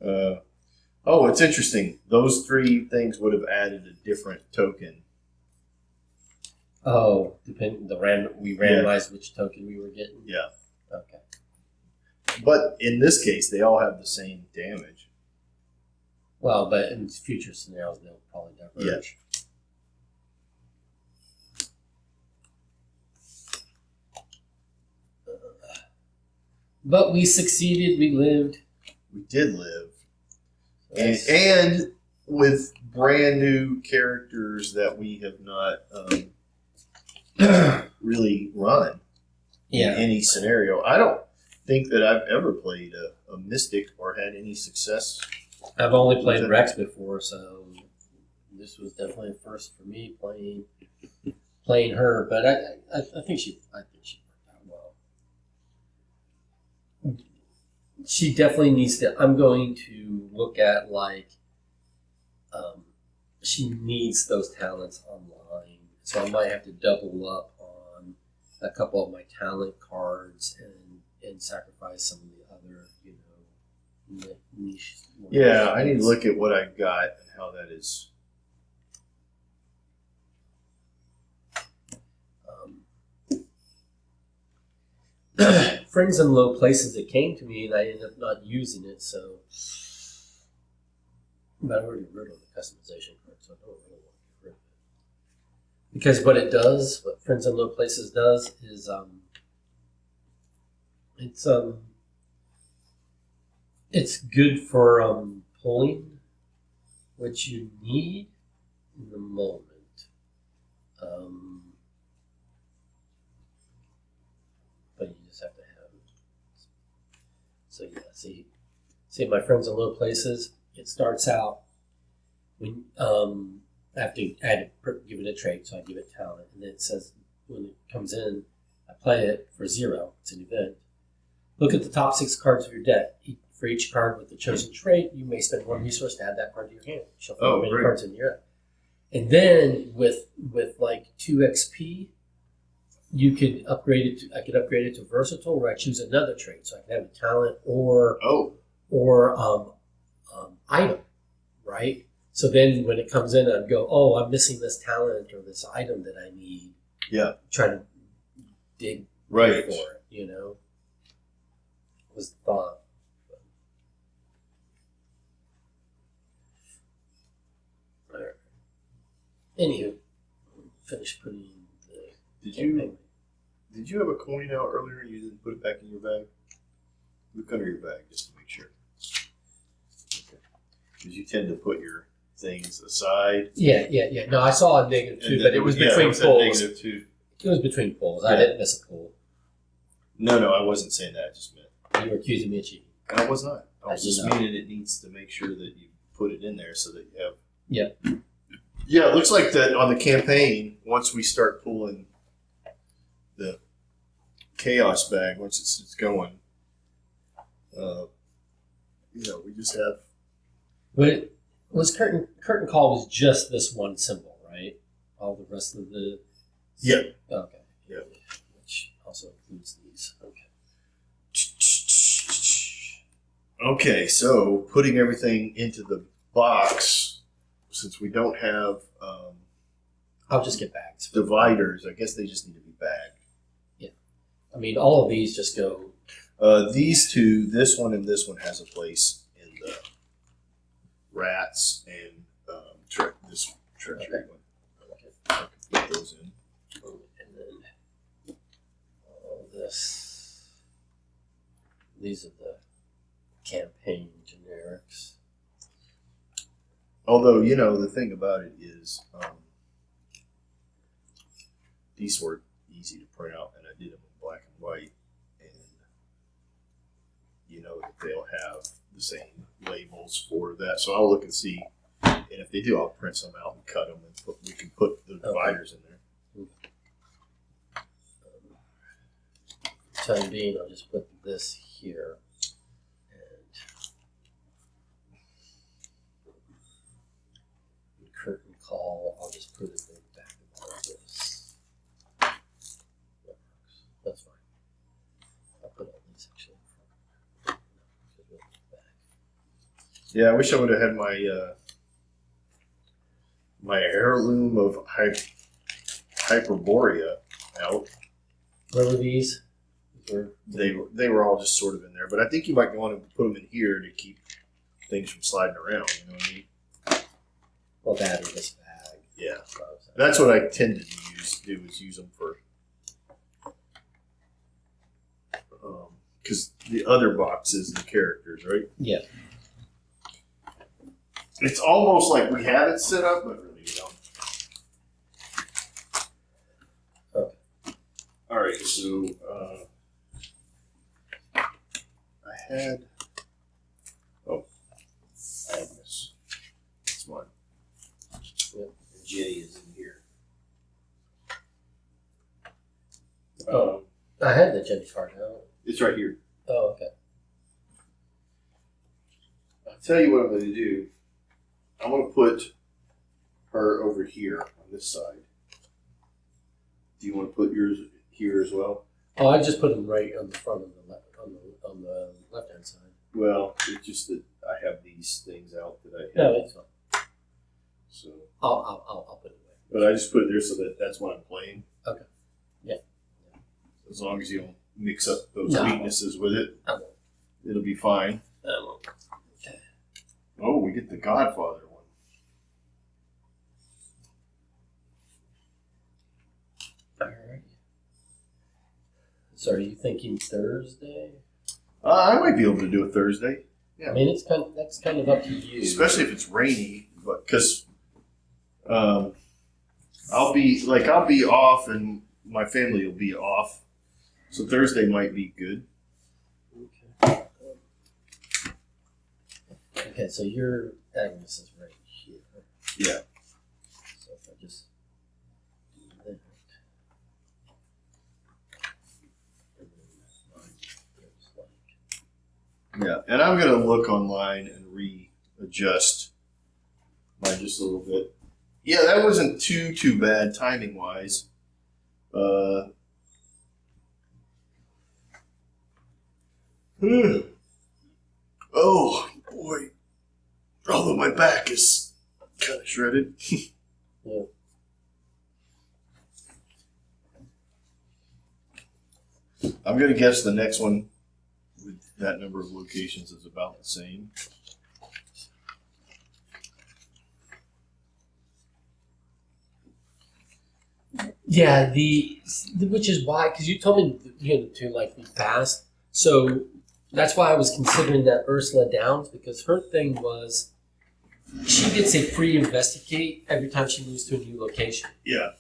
It's interesting. Those 3 things would have added a different token. Oh, we randomized which token we were getting. Yeah. Okay. But in this case, they all have the same damage. Well, but in future scenarios, they'll probably diverge. But we succeeded. We lived. We did live. Yes. And with brand new characters that we have not really run in any scenario. I don't think that I've ever played a mystic or had any success. I've only played Rex before, so this was definitely a first for me playing her. But I think she worked out well. She definitely needs to. I'm going to look at she needs those talents online, so I might have to double up on a couple of my talent cards and sacrifice some of the other, niche. Yeah, I need to look at what I got and how that is. Friends in low places, it came to me and I ended up not using it, so. But I already wrote on the customization card, so I don't really want to get rid of it. Because what Friends in Low Places does is it's good for pulling what you need in the moment. But you just have to have it. So yeah, see my Friends in Low Places. It starts out when I had to give it a trait, so I give it talent, and then it says when it comes in, I play it for 0. It's an event. Look at the top 6 cards of your deck. For each card with the chosen trait, you may spend 1 resource to add that card to your hand. Shuffle many cards in your deck. And then with like 2 XP, you could upgrade it. I could upgrade it to versatile, where I choose another trait, so I can have a talent or item, right? So then when it comes in, I'd go, oh, I'm missing this talent or this item that I need. Yeah. Try to dig for it, was the thought. Anywho, finish putting the Did you have a coin out earlier and you didn't put it back in your bag? Look under your bag just to make sure. Okay. Because you tend to put your things aside. Yeah. No, I saw a -2, but it was between pulls. -2. It was between pulls. I didn't miss a pull. No, I wasn't saying that. I just meant. You were accusing me of cheating. I was not. I was just know. meaning it needs to make sure that you put it in there so that you have. Yeah. Yeah, it looks like that on the campaign, once we start pulling the chaos bag, once it's going, we just have. But was curtain call was just this one symbol, right? All the rest of the. Yeah. Okay. Yeah. Which also includes these. Okay. Okay, so putting everything into the box, since we don't have I'll just get bags. dividers, I guess they just need to be bagged. Yeah. I mean, all of these just go. These two, this one and this one, has a place in the rats and this treachery one. Okay. I can put those in. And then all this. These are the campaign generics. Although, the thing about it is, these were easy to print out, and I did them in black and white, and that they'll have the same labels for that. So I'll look and see, and if they do, I'll print some out and cut them, and we can put the dividers in there. For the time being, I'll just put this here. Curtain call, I'll just put it in the back of all of this. That works. That's fine. I'll put all these actually in front. Yeah, I wish I would have had my heirloom of Hyperborea out. Where were these? They were all just sort of in there, but I think you might want to put them in here to keep things from sliding around. You know what I mean? Well, that or this bag. Yeah, that's what I tend to use them for. Because the other box is the characters, right? Yeah. It's almost like we have it set up, but really we don't. Okay. All right, so I had Agnes. That's mine. Yep. And Jay is in here. I had the Jenny card out. It's right here. Oh, okay. I'll tell you what I'm going to do. I'm going to put her over here on this side. Do you want to put yours here as well? Oh, I just put them right on the front of the on the left hand side. Well, it's just that I have these things out that I have. No, it's fine. So I'll put it away. but I just put it there so that that's what I'm playing. Okay. Yeah. As long as you don't mix up those No. weaknesses with it, I won't. it'll be fine. I won't. Okay. Oh, we get the Godfather one. All right. So, are you thinking Thursday? I might be able to do it Thursday. Yeah. I mean, that's kind of up to you. Especially if it's rainy, but because I'll be off and my family will be off, so Thursday might be good. Okay. Okay, so your Agnes is right here. Yeah. So if I just do that. And then mine goes like. Yeah, and I'm gonna look online and readjust mine just a little bit. Yeah, that wasn't too bad timing wise. Oh boy! Although my back is kind of shredded. Yeah. I'm gonna guess the next one with that number of locations is about the same. Yeah, which is why, because you told me to like be fast, so that's why I was considering that Ursula Downs, because her thing was she gets a free investigate every time she moves to a new location. Yeah.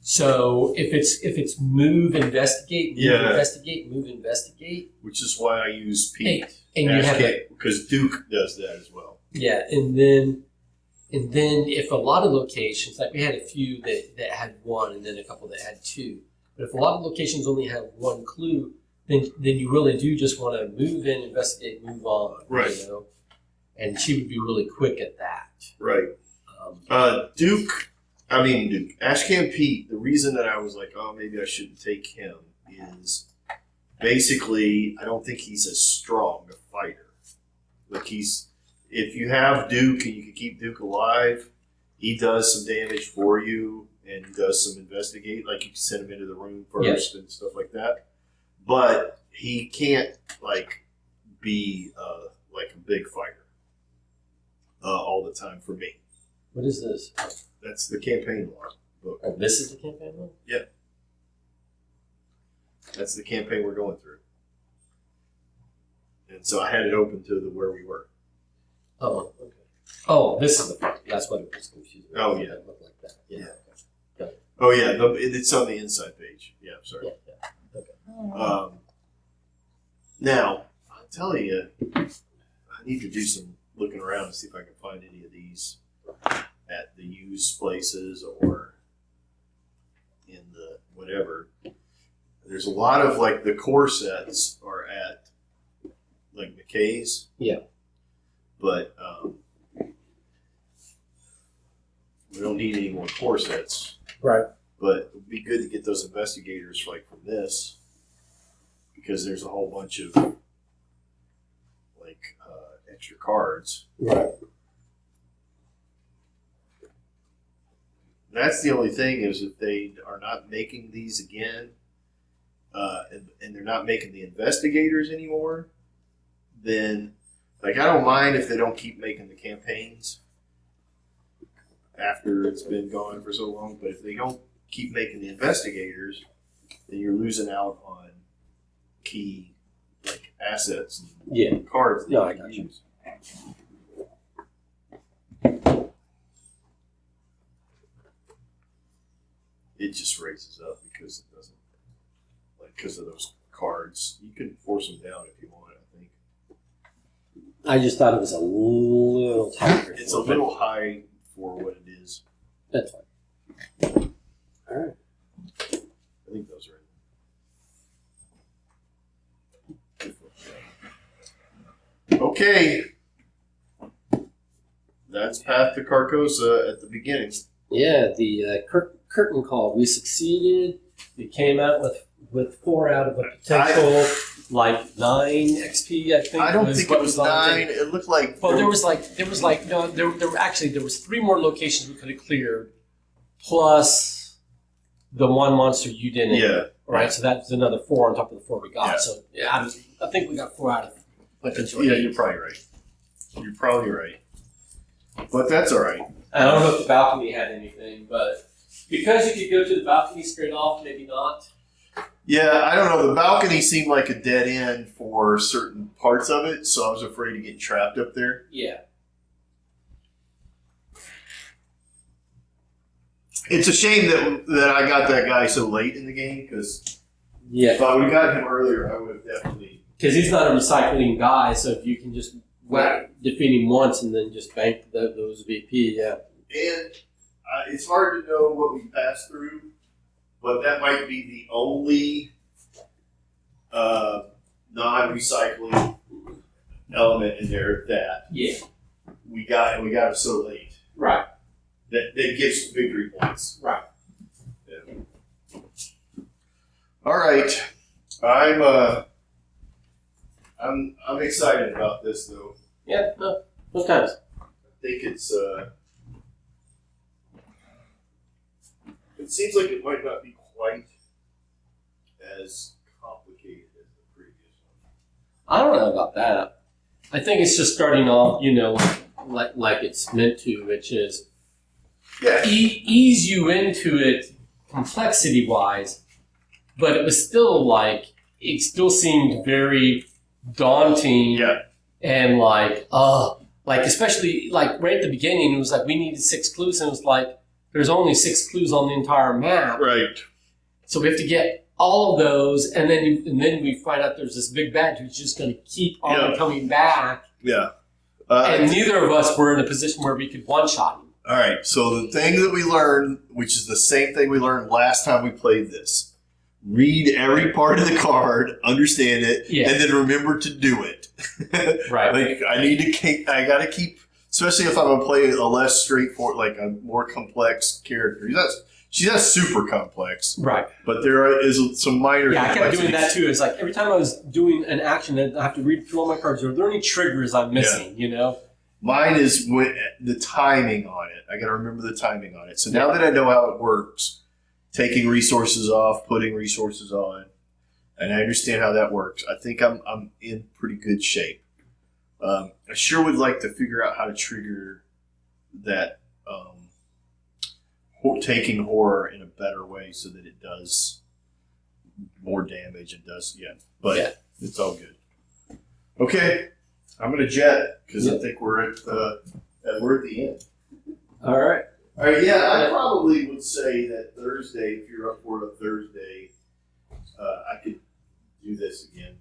So if it's move, investigate, move, investigate, which is why I use Pete and you have it because Duke does that as well. Yeah, and then if a lot of locations, like we had a few that had one, and then a couple that had two, but if a lot of locations only have one clue, then you really do just want to move in, investigate, move on, right? You know, and she would be really quick at that, right? Duke, Ashcan Pete. The reason that I was like, oh, maybe I shouldn't take him is basically I don't think he's as strong a fighter. Like if you have Duke and you can keep Duke alive, he does some damage for you and he does some investigate. Like you can send him into the room first and stuff like that. But he can't be like a big fighter all the time for me. What is this? That's the campaign log book. Oh, this is the campaign log? Yeah. That's the campaign we're going through. And so I had it open to where we were. Oh, okay. Oh, this is that's what it was confusing. Oh, yeah. It looked like that. Yeah. Okay. Oh, yeah. It's on the inside page. Yeah, I'm sorry. Yeah. Okay. Now, I'll tell you, I need to do some looking around to see if I can find any of these at the used places or in the whatever. There's a lot of the core sets are at McKay's. Yeah. But we don't need any more core sets. Right. But it would be good to get those investigators from this because there's a whole bunch of extra cards. Right. That's the only thing is if they are not making these again, and they're not making the investigators anymore, then I don't mind if they don't keep making the campaigns after it's been gone for so long, but if they don't keep making the investigators, then you're losing out on key assets and cards that you can use. It just raises up because it doesn't because of those cards. You can force them down if you want, I think. I just thought it was a little higher. It's a little high for what it is. That's fine. All right. I think those are in. Okay. That's Path to Carcosa at the beginning. Yeah, the curtain call. We succeeded. We came out with 4 out of a potential 9 XP. I think. I don't think it was 9. It looked like. Well, there was 3 more locations we could have cleared, plus the one monster you didn't. Yeah. Right. So that's another 4 on top of the 4 we got. Yeah. So yeah, I think we got 4 out of potential. Yeah, you're probably right. You're probably right. But that's all right. I don't know if the balcony had anything, but because you could go to the balcony straight off, maybe not. Yeah, I don't know. The balcony seemed like a dead end for certain parts of it, so I was afraid of getting trapped up there. Yeah. It's a shame that I got that guy so late in the game, because if I would have got him earlier, I would have definitely... Because he's not a recycling guy, so if you can just defeat him once and then just bank those VP, yeah. And it's hard to know what we passed through, but that might be the only non-recycling element in there that we got him so late. Right. That gives victory points. Right. Yeah. All right. I'm excited about this though. Yeah. Sometimes. I think it's it seems like it might not be quite as complicated as the previous one. I don't know about that. I think it's just starting off, like it's meant to, which is ease you into it complexity-wise, but it was still like, it still seemed very daunting. Yeah. And like, especially like right at the beginning, it was like we needed 6 clues, and it was like there's only 6 clues on the entire map. Right. So we have to get all of those, and then we find out there's this big bad who's just going to keep on coming back. Yeah. And neither of us were in a position where we could one-shot him. All right. So the thing that we learned, which is the same thing we learned last time we played this, read every part of the card, understand it, and then remember to do it. Right. Like I got to keep, especially if I'm going to play a less straightforward, like a more complex character. She's not super complex. Right. But there is some minor I kept doing that too. It's like every time I was doing an action, I have to read through all my cards. Are there any triggers I'm missing, you know? Mine is the timing on it. I got to remember the timing on it. So now that I know how it works, taking resources off, putting resources on, and I understand how that works, I think I'm in pretty good shape. I sure would like to figure out how to trigger that taking horror in a better way so that it does more damage. It does, but it's all good. Okay, I'm gonna jet because I think we're at the end. All right. I probably would say that Thursday, if you're up for a Thursday, I could do this again.